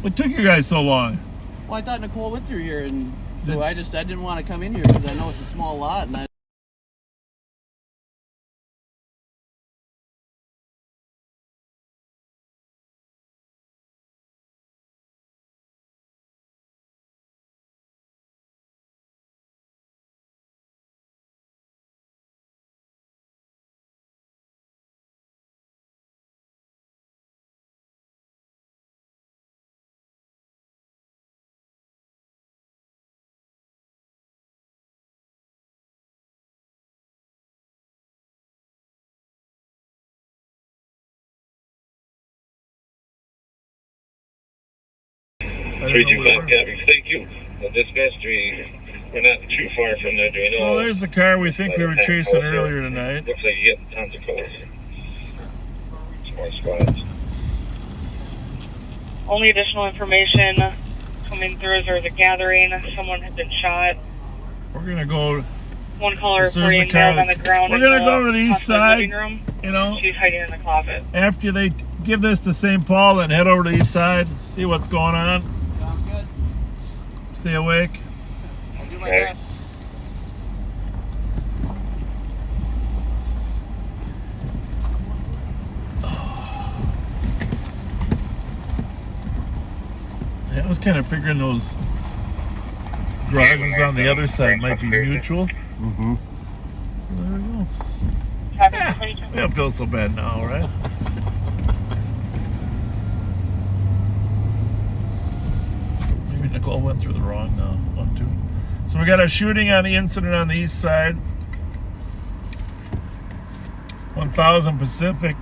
What took you guys so long? Well, I thought Nicole went through here, and so I didn't want to come in here because I know it's a small lot, and I Thank you. The dispatchery, we're not too far from there. Do we know? So there's the car we think we were chasing earlier tonight. Looks like you get tons of calls. Some more spots. Only additional information coming through is there was a gathering. Someone had been shot. We're gonna go. One caller This is the reporting car dead on the ground. We're gonna go over to the east side. living room. You know, She's hiding in the closet. after they give this to St. Paul, and head over to the east side, see what's going on. sounds good. Stay awake. I'll do my best. Yeah, I was kind of figuring those garages on the other side might be mutual. Mm-hmm. So there we go. We don't feel so bad now, right? Maybe Nicole went through the wrong one too. So we got a shooting on the incident on the east side. 1000 Pacific,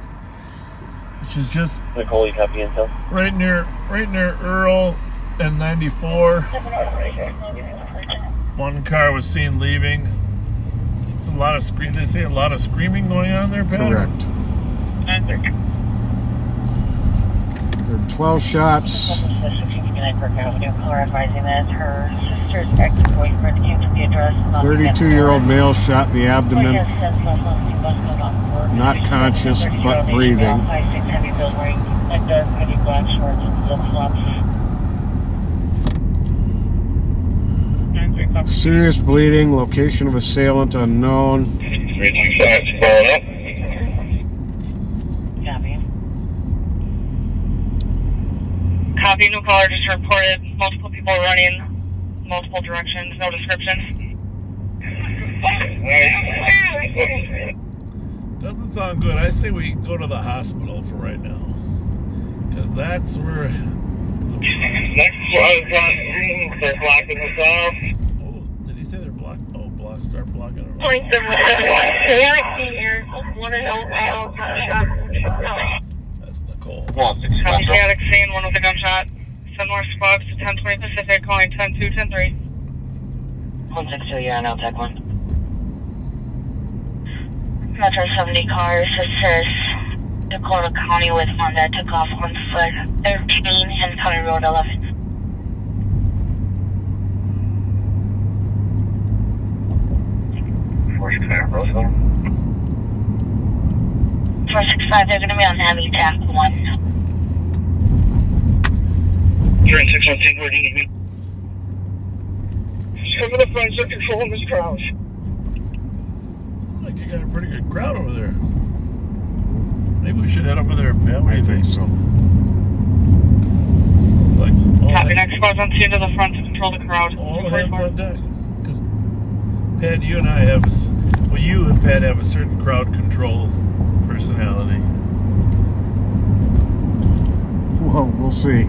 which is just Nicole, you copy intel? right near Earl and 94. One car was seen leaving. It's a lot of screaming. They say a lot of screaming going on there, Pat? Correct. There are 12 shots. Caller advising that her sister's ex-boyfriend came to the address. 32-year-old male shot in the abdomen. Not conscious, but breathing. 5'6" heavy build ring, like dark hoodie, black shorts, and flip-flops. Serious bleeding. Location of assailant unknown. 325, following up. Copy. Copy, new caller just reported multiple people running multiple directions, no description. Doesn't sound good. I say we go to the hospital for right now. Because that's where... Next one, they're blocking us off. Oh, did he say they're blocked? Oh, start blocking it. Point the That's Nicole. Copy, static scene, one with a gunshot. Send more spots to 1020 Pacific, calling 102, 103. 162, you're on LTEC 1. Metro 70 cars, it says Dakota County with one that took off on foot 13 and County Road 11. Roseville. 465, they're going to be on heavy tack 1. You're in 616, where do you need me? Some of the friends are controlling this crowd. Like you got a pretty good crowd over there. Maybe we should head over there, Pat. What do I you think so. Like, Copy, next squad's on scene to the front to control the crowd. all hands on deck. Because Pat, you and I have you and Pat have a certain crowd control personality. Well, we'll see.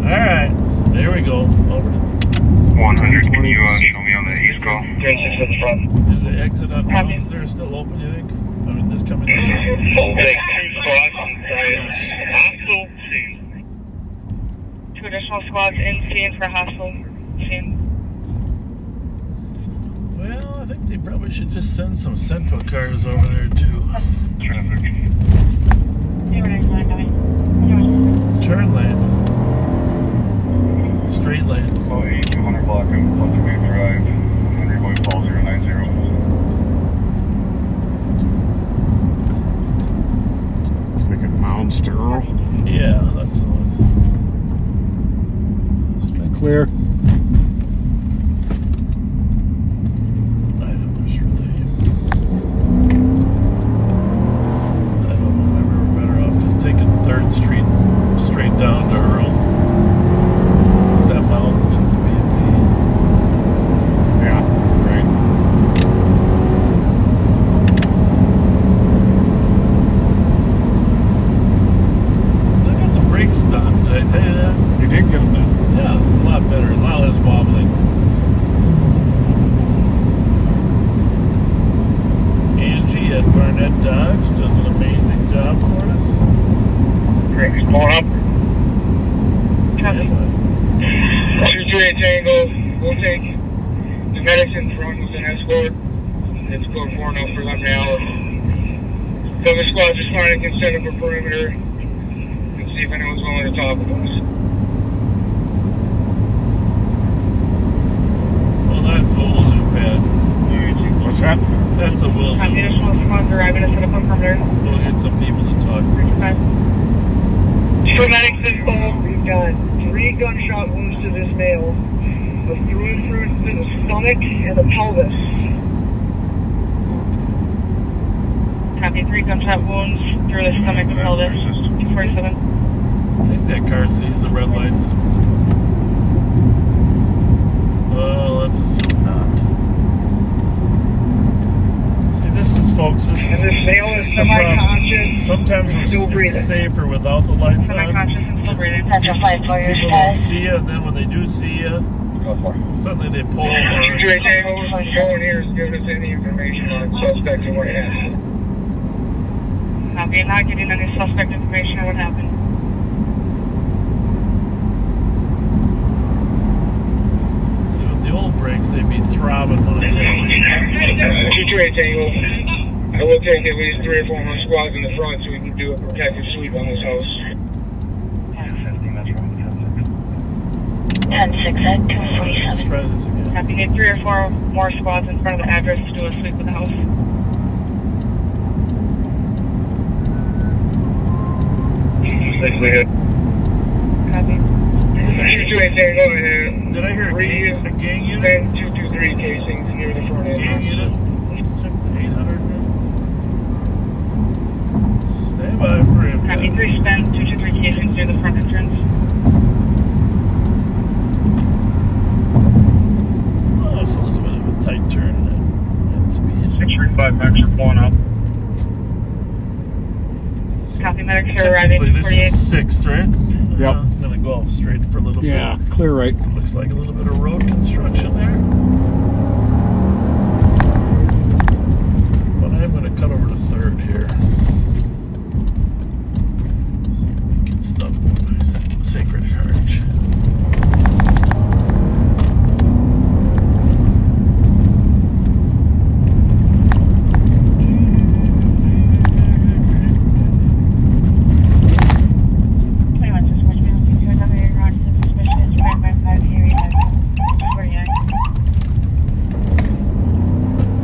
Alright, there we go. Over to 100, can you show me on the east coast? Turn 6 at the front. Is the exit on is there still open, you think? I mean, this coming this way. Take 2 spots and hostile scene. 2 additional squads in scene for hostile scene. Well, I think they probably should just send some central cars over there too. Traffic. Turn lane. Straight lane. Oh, 200 block and Fletcher Drive. Henry Boy Paul 090. I was thinking Mounds to Earl. Yeah, that's the one. Clear. Items relief. I don't know. Maybe we're better off just taking 3rd Street straight down to Earl. That Mounds gets to be a pain. Yeah, right. I got the brakes done. Did I tell you that? You did get them done. Yeah, a lot better. A lot less wobbling. Angie at Barnett Dodge does an amazing job for us. Brakes pulling up. Stand by. 228 Tango, we'll take the medicine front with an escort. It's code 4 now for 11 hours. So the squad's responding can set up a perimeter and see if anyone's willing to talk with us. Well, that's what we'll do, Pat. What's that? That's what we'll Copy, do. additional squads arriving to set up a perimeter. We'll get some people to talk to us. For medics involved, we've got 3 gunshot wounds to this male, a through and through to the stomach and the pelvis. Copy, 3 gunshot wounds through the stomach and pelvis. 247. I think that car sees the red lights. Let's assume not. See, this is, folks, this And is this male is the problem. semi-conscious, Sometimes still breathing. it's safer without the lights on. Semi-conscious and still breathing. Central flight for your People don't see you, and then when they do see you, suddenly they pull over. 228 Tango, no one here has given us any information on suspects and what happened. Copy, not getting any suspect information on what happened. See, with the old brakes, they'd be throbbing when I hit them. 228 Tango, I will take at least 3 or 4 more squads in the front so we can do a protective sweep on this house. 10-6 at Let's 247. try this again. Copy, need 3 or 4 more squads in front of the address to do a sweep of the house. Safely hit. Copy. 228 Tango, Did I hear a gang unit? 223 casings near the front Gang entrance. unit? 800. Stay by for him. Copy, 3 spend, 223 casings near the front entrance. Oh, it's a little bit of a tight turn at speed. 635 max are pulling up. Copy, medics are arriving. Technically, this 48. is 6th, right? Yep. I'm gonna go straight for a little Yeah, bit. clear right. Looks like a little bit of road construction there. But I'm gonna cut over to 3rd here. So we can stop Sacred Heart.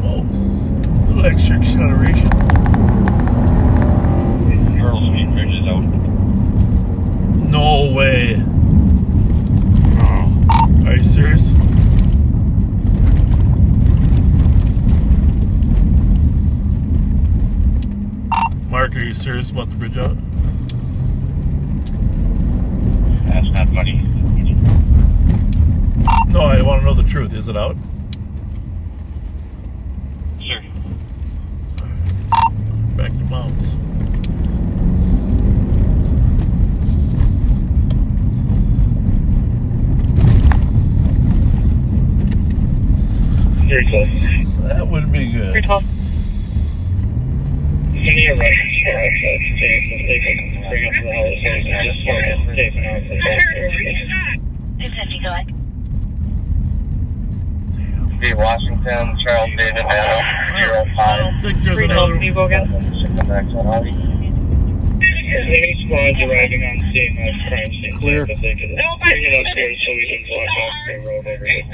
Oh, a little extra acceleration. Earl Speed Bridge is out. No way. Are you serious? Mark, are you serious about the bridge out? That's not funny. No, I want to know the truth. Is it out? Sir. Back to mounts. Very close. That would be good. 312. Any of us, bring up to the house and just start taping out. 250, go ahead. Be Washington, Charles David, Adam, 05. Think there's another. Can you go again? Any squads arriving on scene, crime scene. Clear. Bring it upstairs so we can block off the road over here.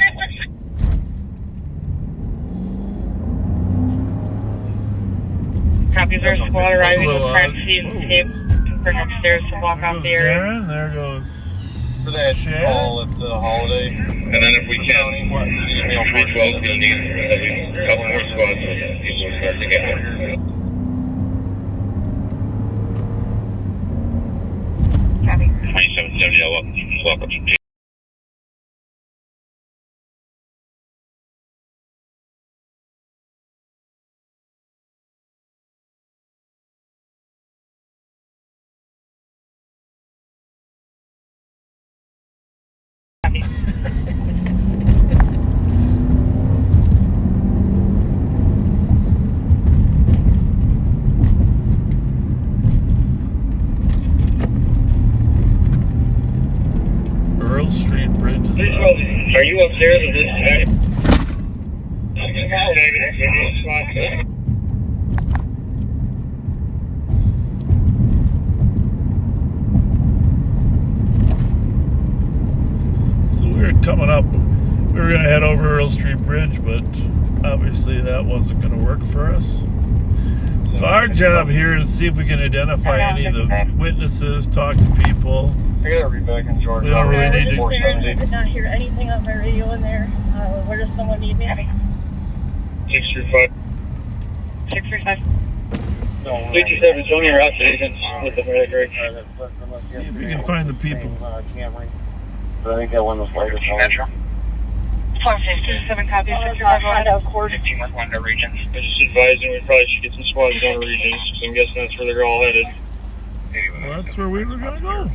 Copy, there's a squad arriving little with crime odd. scene tape. Bring upstairs to block off the area. Darren, there goes. For that Shad. call at the holiday. And then if we can, 312 is going to need at least a couple more squads so that people will start to get here. Copy. 2770, welcome to Copy. Earl Street Bridge is up. 312, are you upstairs with this? So we were coming up. We were going to head over Earl Street Bridge, but obviously that wasn't going to work for us. So our job here is to see if we can identify any of the witnesses, talk to people. I gotta read back in Georgia. We don't really need to. I did not hear anything on my radio in there. Where does someone need me? 635. 635. 57, show me your observations with the military. See if we can find the people. But I think that one was later. 457 copy. 635. Of course. 15 with Wonder Regions. I'm just advising we probably should get some squads down the regions. So I'm guessing that's where they're all headed. Well, that's where we were going to go.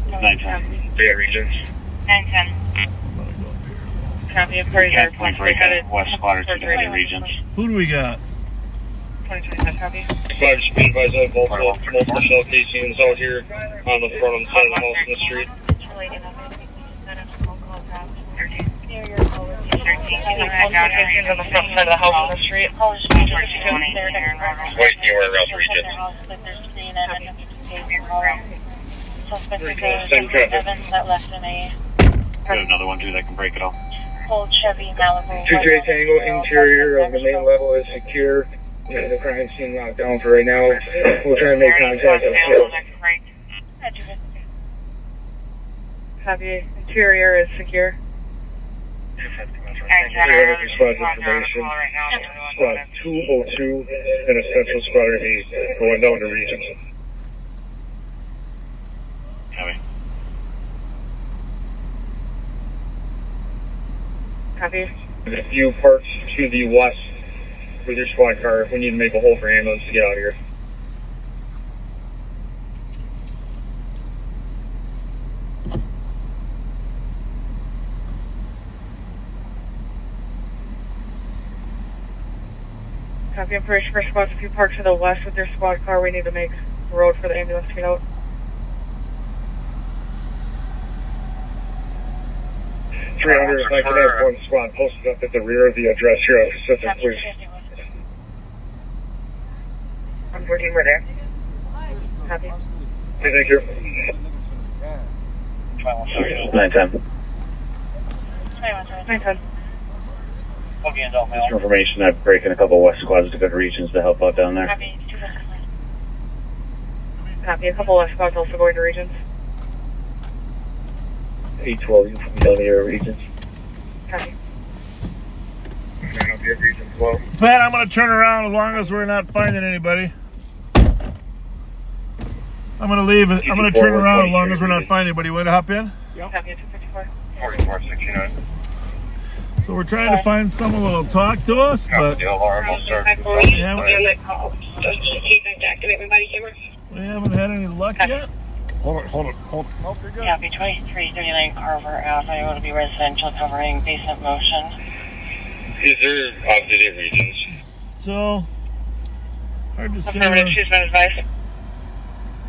910. Bay regions. 910. I'm going to go up here. Copy. Of course, they're possibly headed. West Squatter to the towards regions. Who do we got? 2025 copy. Squad just been advised I have multiple shell casings out here on the front of the side of the house in the street. Casings on the front side of the house on the street. Wait, you were around the region. Same traffic. That left in a Got another one too that can break it off. old Chevy Malibu. 2J Tango, interior of the main level is secure. The crime scene locked down for right now. We'll try and make contact upstairs. Copy. Interior is secure. 300 squad information. Squad 202 and a central squadron 8 going down to regions. Copy. Copy. A few parts to the west with your squad car. We need to make a hole for ambulance to get out of here. Copy. I'm pretty sure squads, if you park to the west with your squad car, we need to make a road for the ambulance to get out. 300, if I could have one squad posted up at the rear of the address here on Pacific, please. I'm working with there. Copy. Okay, thank you. 910. 910. Just for information, I've breaking a couple west squads to good regions to help out down there. Copy. Copy. A couple of squads also going to regions. 812, you from down the air regions. Copy. Region 12. Pat, I'm going to turn around as long as we're not finding anybody. I'm going to leave it. I'm going to turn around as long as we're not finding anybody. You want to hop in? Yep. Copy. 254. 4469. So we're trying to find someone that'll talk to us, but we haven't had any luck yet. Hold it. Yeah, be 2339 Carver Avenue. It'll be residential covering basement motion. Is there opposite regions? So hard to say. Affirmative, she's been advised.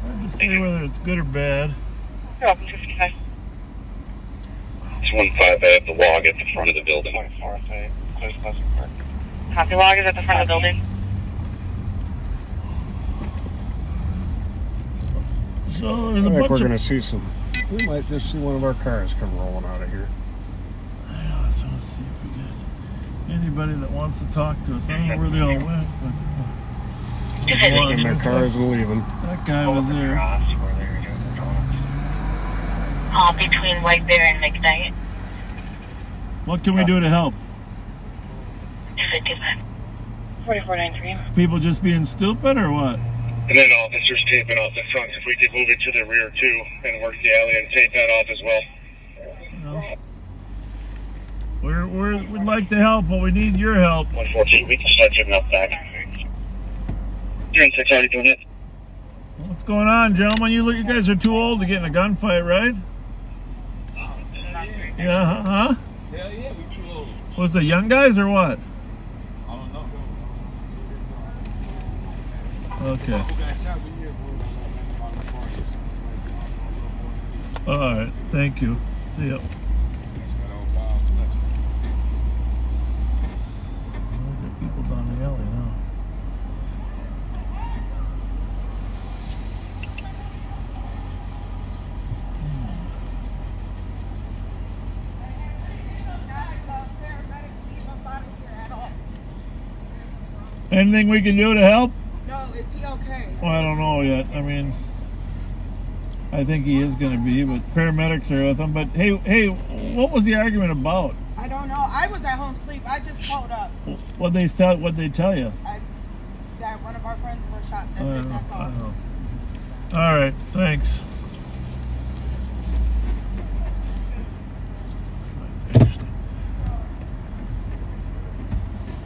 Hard to say whether it's good or bad. You're welcome, 255. It's 1-5. I have the log at the front of the building. Copy log is at the front of the building. So there's a I think bunch we're of... going to see some. We might just see one of our cars come rolling out of here. Yeah, let's see if we get anybody that wants to talk to us. I don't know where they all went, but... Taking their cars and leaving. That guy was there. Between White Bear and McKnight. What can we do to help? 255. 4493. People just being stupid or what? And then officers taping off the front. If we could move it to the rear too and work the alley and tape that off as well. We'd like to help, but we need your help. 114, we can start giving up back. You're in 6 already doing it. What's going on, gentlemen? You guys are too old to get in a gunfight, right? Yeah, huh? Hell yeah, we too old. Was it young guys or what? I don't know. Okay. All right. Thank you. See ya. Got people down the alley now. Anything we can do to help? No, is he okay? Well, I don't know yet. I mean, I think he is going to be, but paramedics are with him. But hey, what was the argument about? I don't know. I was at home asleep. I just pulled up. What'd they tell you? That one of our friends were shot. That's it. That's all. I know. All right. Thanks.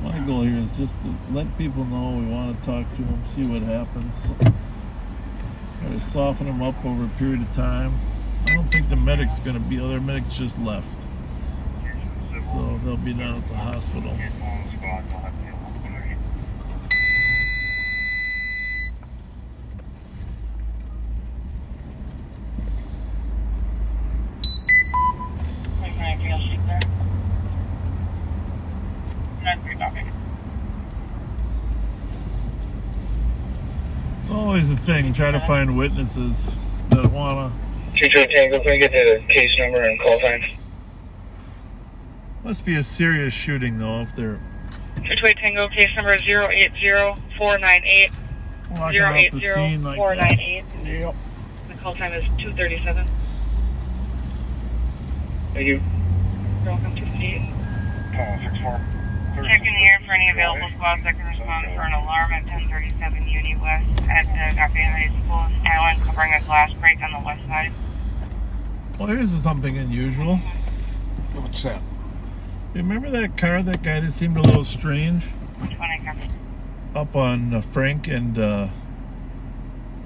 My goal here is just to let people know we want to talk to them, see what happens. Try to soften them up over a period of time. I don't think the medic's going to be. Other medics just left, so they'll be down at the hospital. It's always the thing, try to find witnesses that want to... 2 Tango, can we get the case number and call time? Must be a serious shooting though, if they're... 2 Tango, case number 080498. walking off the scene like that. 080498. Yep. The call time is 2:37. Thank you. You're welcome, 258. 64. Checking the air for any available squads that can respond for an alarm at 1037 Uni West at the Garfield High School Island, covering a glass break on the west side. Well, here's something unusual. What's that? Remember that car that guy that seemed a little strange? Which one I covered? Up on Frank and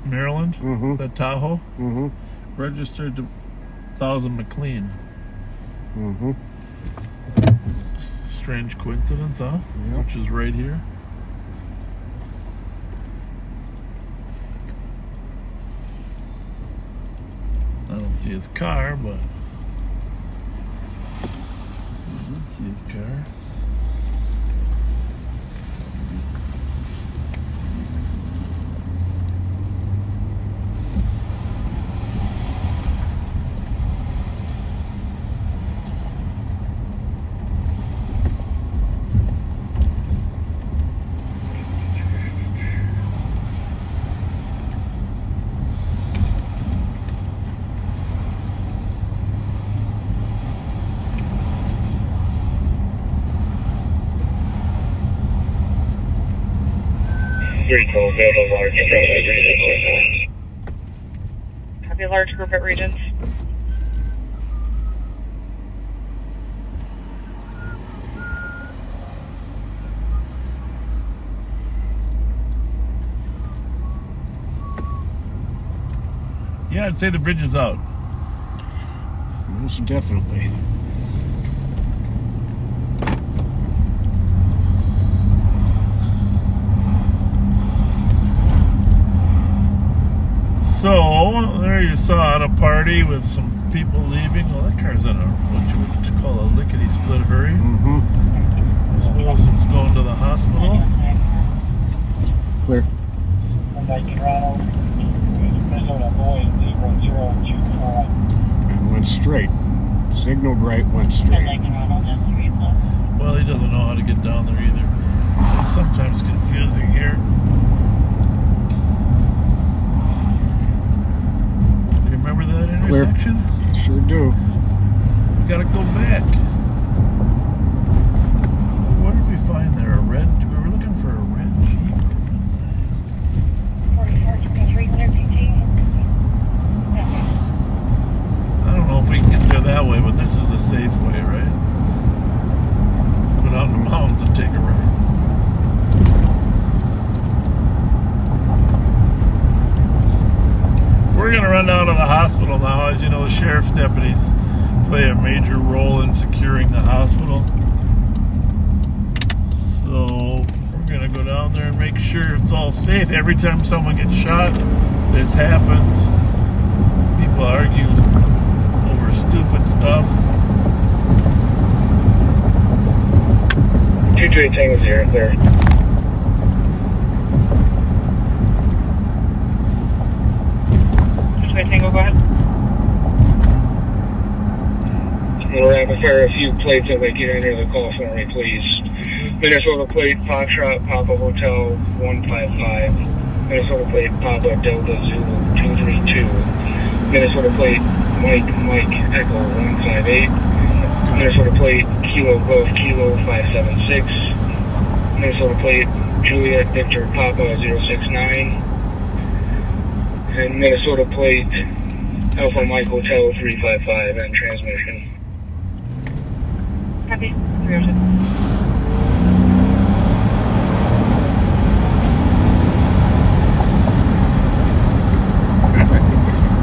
Maryland? Mm-hmm. That Tahoe? Mm-hmm. Registered to 1000 McLean. Mm-hmm. Strange coincidence, huh? Yep. Which is right here. I don't see his car, but I did see his car. Copy a large group at Regents. Yeah, I'd say the bridge is out. Most definitely. So, there you saw at a party with some people leaving. Well, that car's in a, what you would call a lickety-split hurry. Mm-hmm. I suppose it's going to the hospital. Clear. And went straight. Signaled right, went straight. Well, he doesn't know how to get down there either. It's sometimes confusing here. Do you remember that intersection? Clear. Sure do. We gotta go back. What did we find there? A red? We were looking for a red Jeep. I don't know if we can get there that way, but this is a safe way, right? Go out in the mountains and take a right. We're going to run down to the hospital now. As you know, the sheriff's deputies play a major role in securing the hospital. So we're going to go down there and make sure it's all safe. Every time someone gets shot, this happens. People argue over stupid stuff. 228 Tango 0, clear. Tango, go ahead. We're rapid fire a few plates as I get into the call for me, please. Minnesota plate Foxtrot Papa Hotel 155. Minnesota plate Papa Delta Zulu 232. Minnesota plate Mike Echo 158. Minnesota plate Kilo Golf Kilo 576. Minnesota plate Juliet Victor Papa 069. And Minnesota plate Alpha Mike Hotel 355 and transmission. Copy. 302.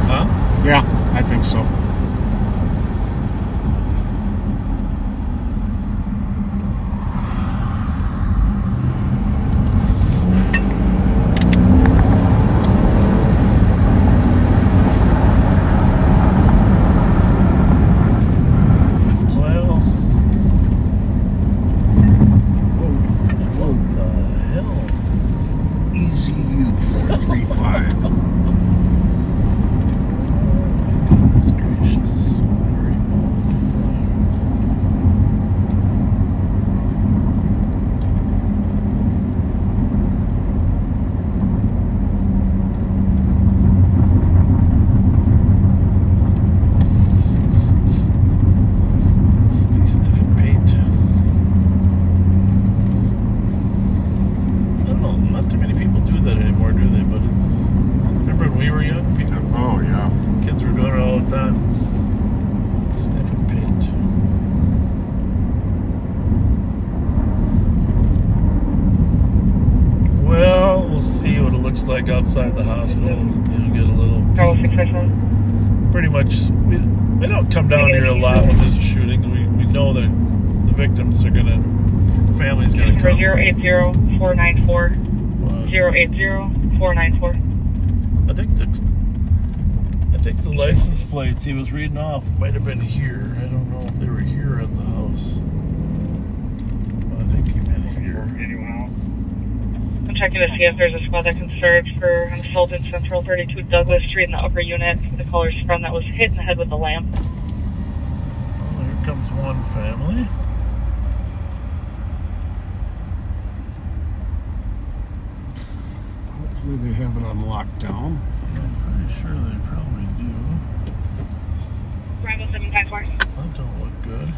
Huh? Yeah, I think so. Like outside the hospital, you get a little. Pretty much, we don't come down here a lot when there's a shooting. We know that the victims are gonna, family's gonna come. 080-494. 080-494. I think the license plates he was reading off might have been here. I don't know if they were here at the house. I think he meant here. I'm checking to see if there's a squad that can search for an assault in Central 32 Douglas Street in the upper unit. The caller's friend that was hit in the head with the lamp. Well, here comes one family. Hopefully they have it on lockdown. I'm pretty sure they probably do. Bravo 754. That don't look good.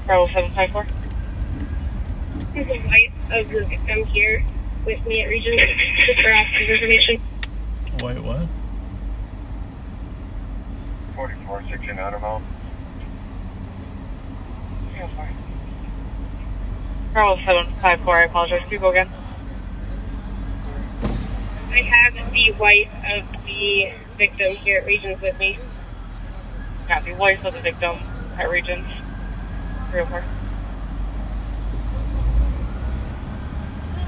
Bravo 754. There's a white of the victim here with me at Region just for asking information. White what? 44-16 Outermount. Bravo 754, I apologize. Can you go again? I have the wife of the victim here at Regions with me. Got the wife of the victim at Regions. 304.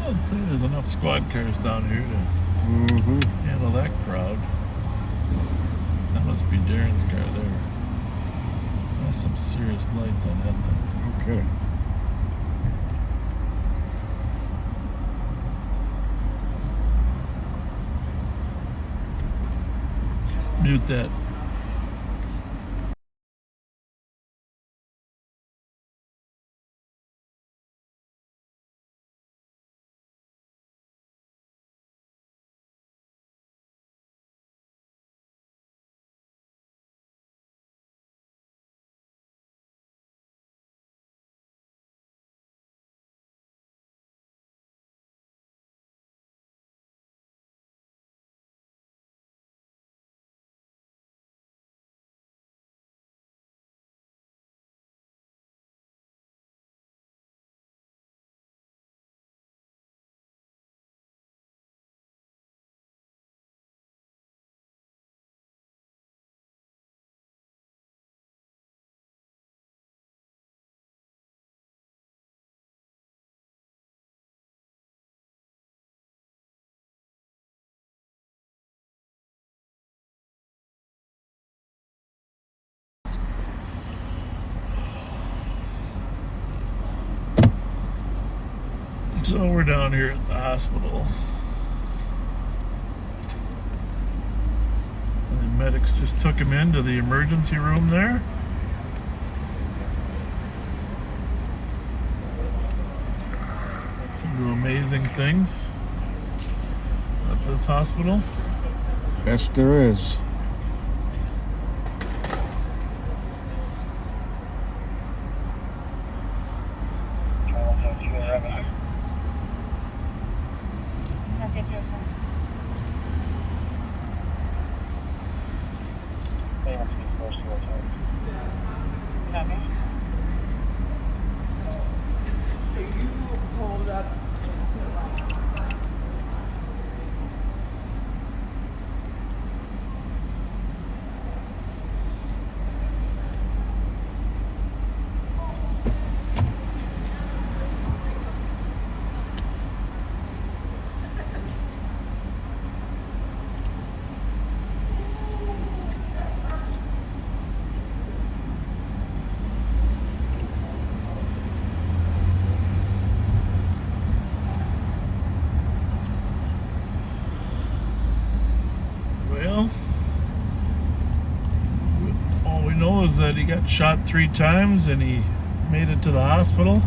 I'd say there's enough squad cars down here to handle that crowd. That must be Darren's car there. That's some serious lights on that thing. Okay. Mute that. So we're down here at the hospital. And the medics just took him into the emergency room there. Some do amazing things at this hospital. Best there is. All we know is that he got shot 3 times and he made it to the hospital.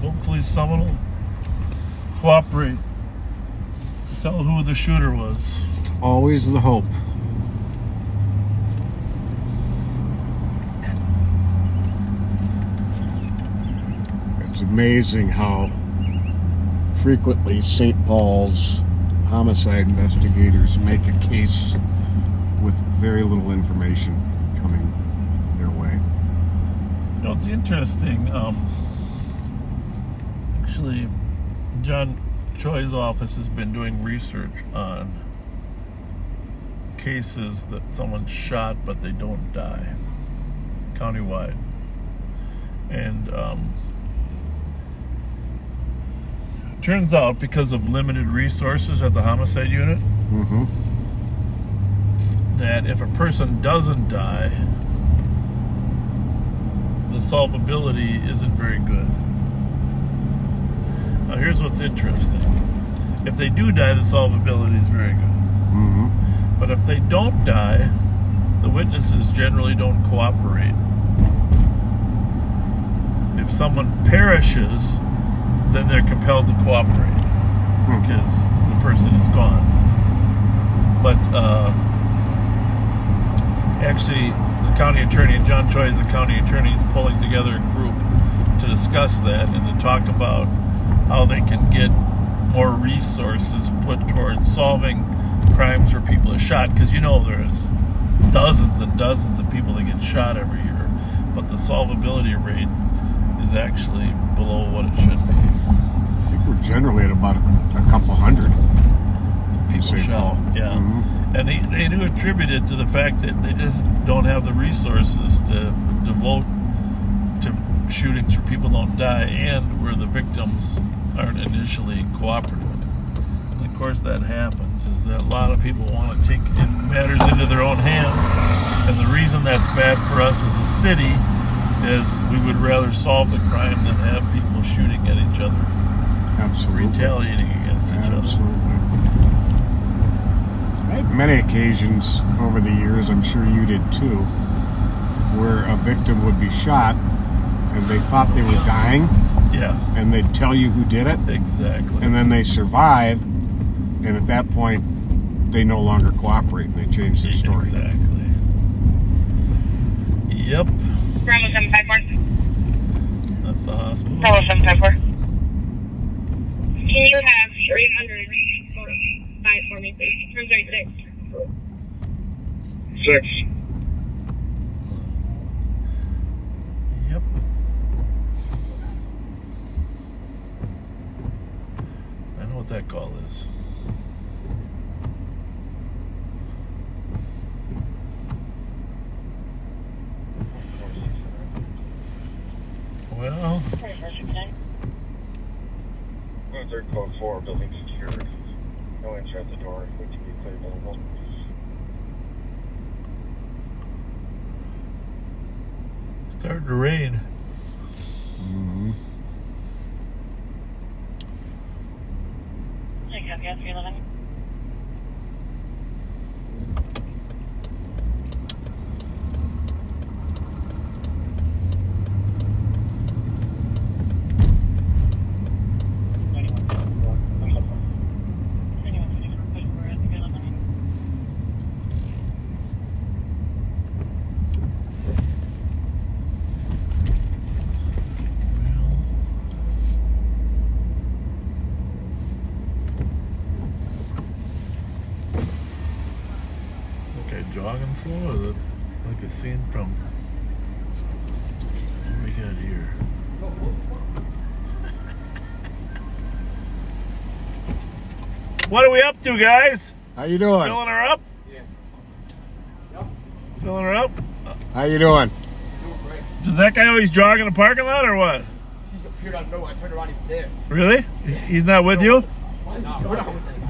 Hopefully someone will cooperate. Tell who the shooter was. Always the hope. It's amazing how frequently St. Paul's homicide investigators make a case with very little information coming their way. You know, it's interesting. Actually, John Choi's office has been doing research on cases that someone's shot but they don't die, countywide. And turns out, because of limited resources at the homicide unit, that if a person doesn't die, the solvability isn't very good. Now here's what's interesting. If they do die, the solvability is very good. But if they don't die, the witnesses generally don't cooperate. If someone perishes, then they're compelled to cooperate because the person is gone. But actually, the county attorney, and John Choi is the county attorney, is pulling together a group to discuss that and to talk about how they can get more resources put towards solving crimes where people are shot. Because you know there's dozens and dozens of people that get shot every year, but the solvability rate is actually below what it should be. I think we're generally at about a couple hundred people shot. Yeah. And they do attribute it to the fact that they just don't have the resources to devote to shootings where people don't die and where the victims aren't initially cooperative. And of course that happens is that a lot of people want to take matters into their own hands. And the reason that's bad for us as a city is we would rather solve the crime than have people shooting at each other. Absolutely. Retaliating against each other. Absolutely. I had many occasions over the years, I'm sure you did too, where a victim would be shot and they thought they were dying. Yeah. And they'd tell you who did it. Exactly. And then they survive, and at that point, they no longer cooperate and they change their story. Exactly. Yep. Bravo 754. That's the hospital. Bravo 754. Can you have 300 for me, please? I'm sorry, 6. 6. Yep. I know what that call is. Well, Third code 4, building secured. No entry at the door. Wait to be clear available. starting to rain. Mm-hmm. I copy out 311. Jogging slow, or that's like a scene from what we got here. What are we up to, guys? How you doing? Filling her up? Yeah. Filling her up? How you doing? Doing great. Does that guy always jog in the parking lot or what? He's appeared out of nowhere. I turned around, he was there. Really? He's not with you? Nah, we're not with that guy.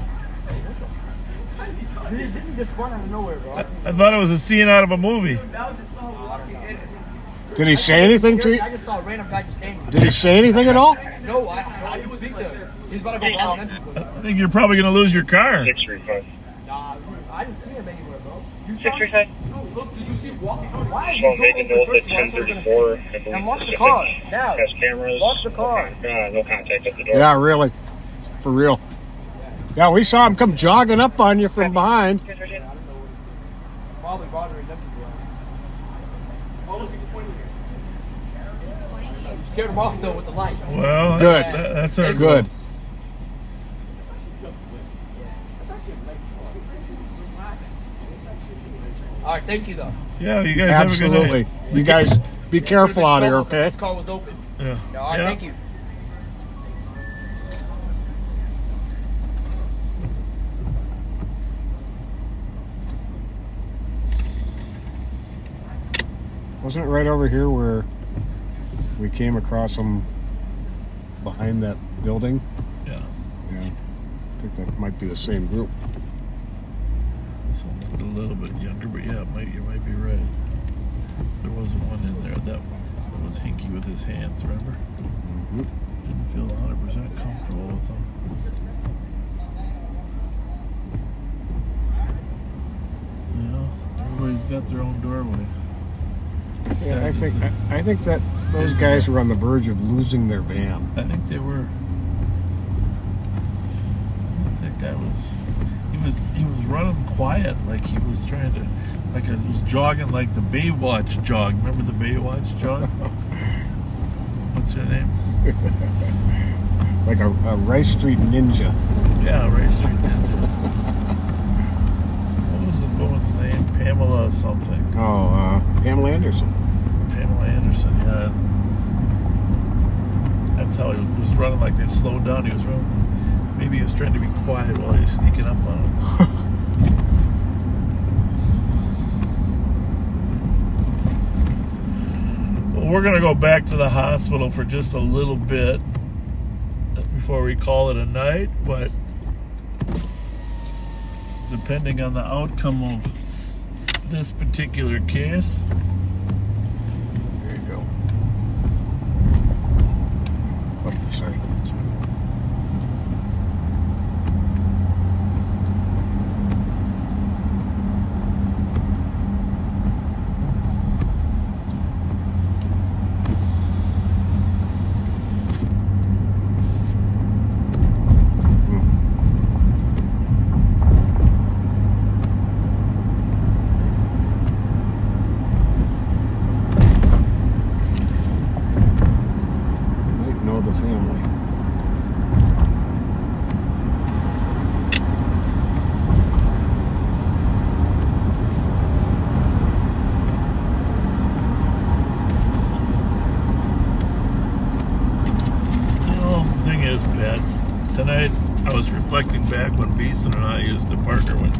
He didn't just run out of nowhere, bro. I thought it was a scene out of a movie. Did he say anything to you? I just saw a random guy just standing. Did he say anything at all? No, I didn't speak to him. He's about to go down and then I think you're probably going to lose your car. 635. Nah, I didn't see him anywhere, bro. 635. No, look, did you see him walking? Why Just want to make a note that 1034, I believe, Now lock the Pacific car. Now. has cameras. Lock the car. No contact at the door. Yeah, really. For real. Yeah, we saw him come jogging up on you from behind. Probably bothering them. Oh, look, he's pointing here. You scared him off, though, with the lights. Well, Good. That's our Good. goal. All right, thank you, though. Yeah, you guys Absolutely. have a good night. You guys be careful out here, okay? This car was open. Yeah. All right, Yeah. thank you. Wasn't it right over here where we came across him behind that building? Yeah. Yeah. I think that might be the same group. This one looked a little bit younger, but yeah, you might be right. There was one in there that was hinky with his hands, remember? Mm-hmm. Didn't feel 100% comfortable with them. Yeah, everybody's got their own doorway. Yeah, I Sad to think see. I think that those guys were on the verge of losing their van. I think they were. That guy was running quiet, like he was trying to, like he was jogging like the Baywatch jog. Remember the Baywatch jog? What's her name? Like a Rice Street Ninja. Yeah, Rice Street Ninja. What was the woman's name? Pamela something. Oh, Pamela Anderson. Pamela Anderson, yeah. That's how he was running, like they slowed down. He was running. Maybe he was trying to be quiet while he was sneaking up on him. Well, we're going to go back to the hospital for just a little bit. before we call it a night, but depending on the outcome of this particular case. There you go. What did you say? The family. The thing is, Pat, tonight I was reflecting back when Beeson and I used to partner when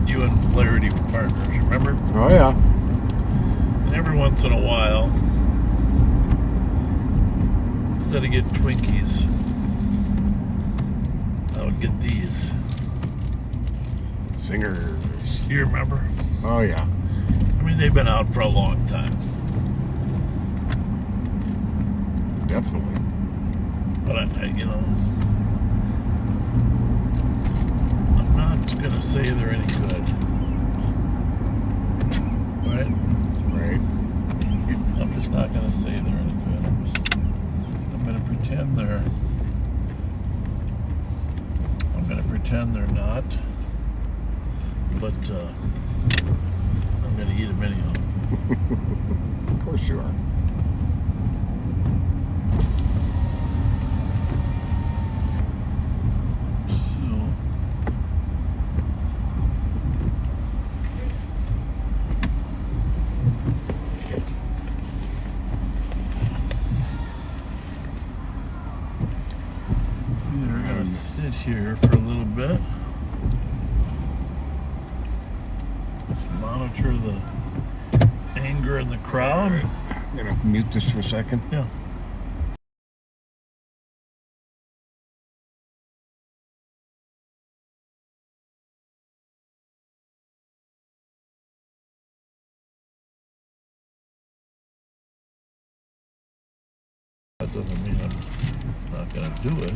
you and Flaherty were partners, remember? Oh yeah. And every once in a while, instead of getting Twinkies, I would get these. Zingers. You remember? Oh yeah. I mean, they've been out for a long time. Definitely. But I'm not gonna say they're any good. Right? Right. I'm just not gonna say they're any good. I'm gonna pretend they're not. But I'm gonna eat them anyhow. Of course you are. We're gonna sit here for a little bit. Monitor the anger in the crowd. I'm gonna mute this for a second. Yeah. That doesn't mean I'm not gonna do it.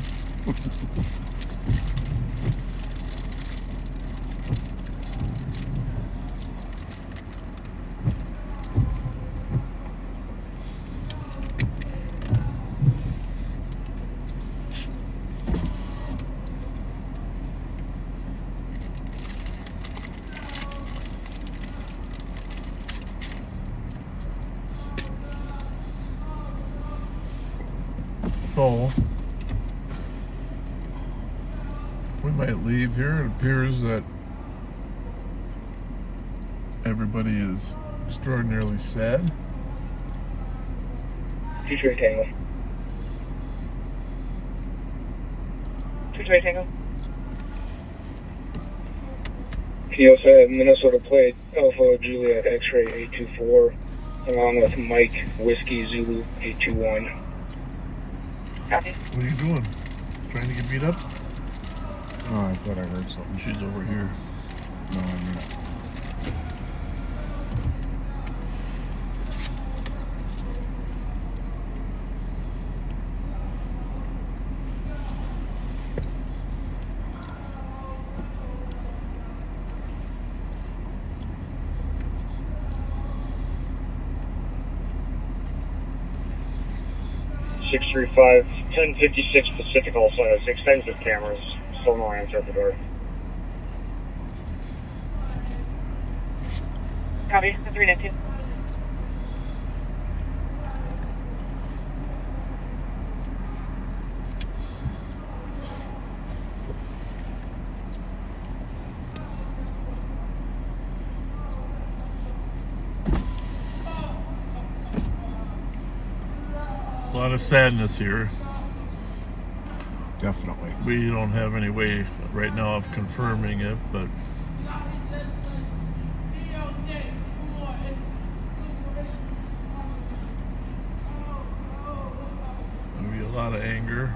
So, we might leave here. It appears that everybody is extraordinarily sad. Detroit Tango. Detroit Tango. He also had Minnesota plate Alpha Juliet X-ray 824, along with Mike Whiskey Zulu 821. Copy. What are you doing? Trying to get beat up? Oh, I thought I heard something. She's over here. No, I'm not. Six 635, 1056 Pacific, also has extensive cameras. Still no answer at the door. Copy, 392. A lot of sadness here. Definitely. We don't have any way right now of confirming it, but maybe a lot of anger.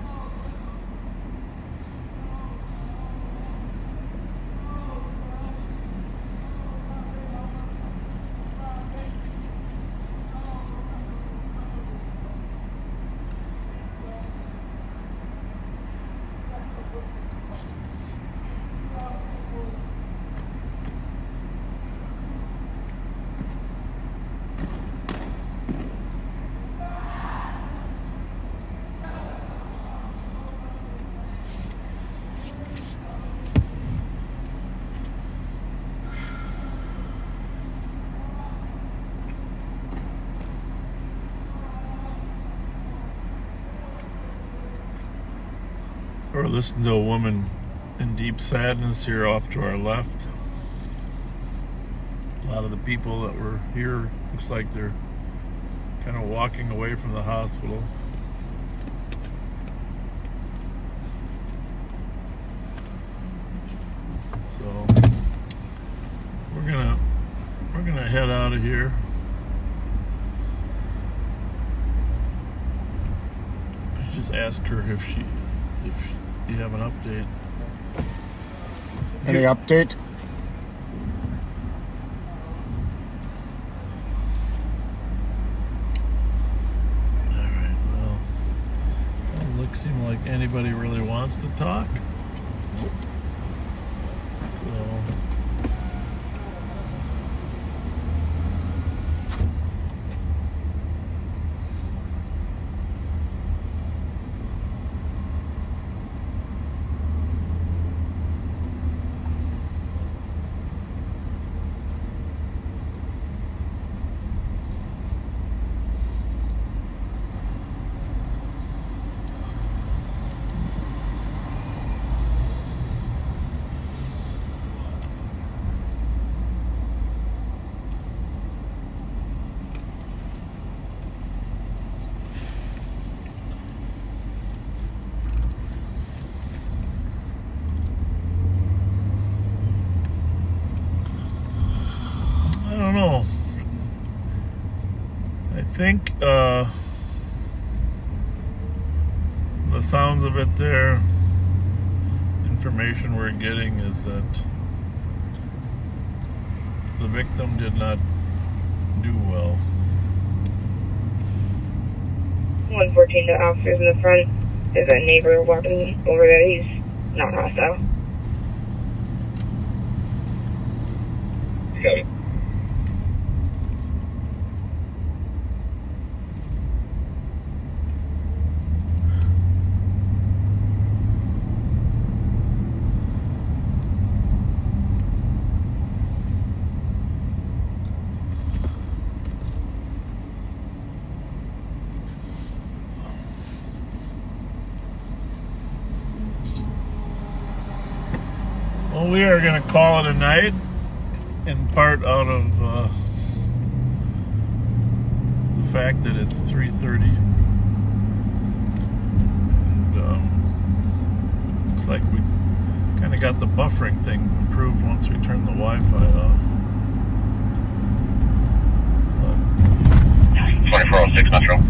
Or listen to a woman in deep sadness here off to our left. A lot of the people that were here, looks like they're kind of walking away from the hospital. So we're gonna head out of here. I just ask her if you have an update. Any update? Alright, well, doesn't seem like anybody really wants to talk. So I think the sounds of it there, information we're getting is that the victim did not do well. 114 to officers in the front. There's a neighbor walking over there. He's not hostile. Got it. Well, we are going to call it a night, in part out of the fact that it's 3:30. And looks like we kind of got the buffering thing improved once we turned the Wi-Fi off. 2406 Metro.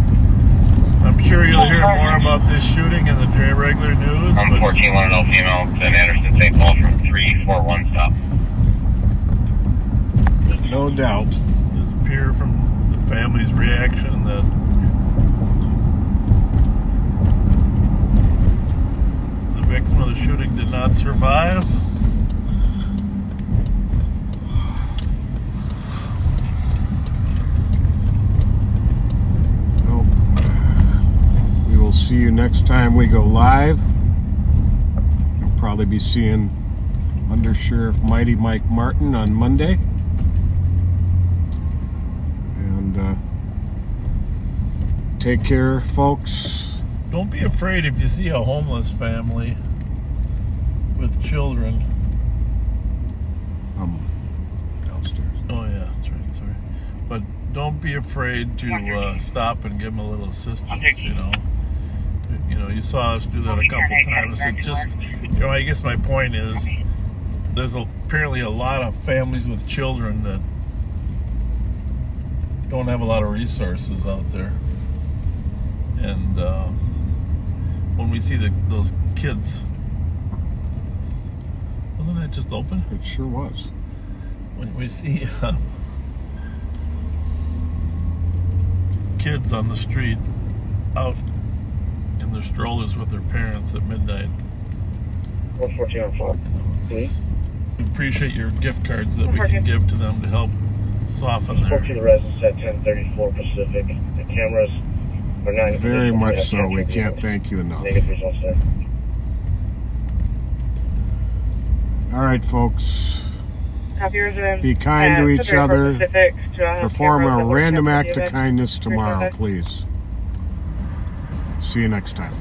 I'm sure you'll hear more about this shooting in the regular news. I'm 14, 1 female, 10 Anderson, St. Paul from 341 stop. No doubt. Does appear from the family's reaction that the victim of the shooting did not survive. We'll see you next time we go live. You'll probably be seeing Under Sheriff Mighty Mike Martin on Monday. And take care, folks. Don't be afraid if you see a homeless family with children. Downstairs. Oh yeah, that's right, sorry. But don't be afraid to stop and give them a little assistance, you know. You know, you saw us do that a couple times. It just, you know, I guess my point is there's apparently a lot of families with children that don't have a lot of resources out there. And when we see those kids, wasn't that just open? It sure was. When we see kids on the street out in their strollers with their parents at midnight. 114 on 5. We appreciate your gift cards that we can give to them to help soften their... Spoke to the residents at 1034 Pacific. The cameras are not... Very much so. We can't thank you enough. Negative results there. All right, folks. Copy, resident. Be kind to each other. Pacific, Perform a random act of kindness tomorrow, please. See you next time.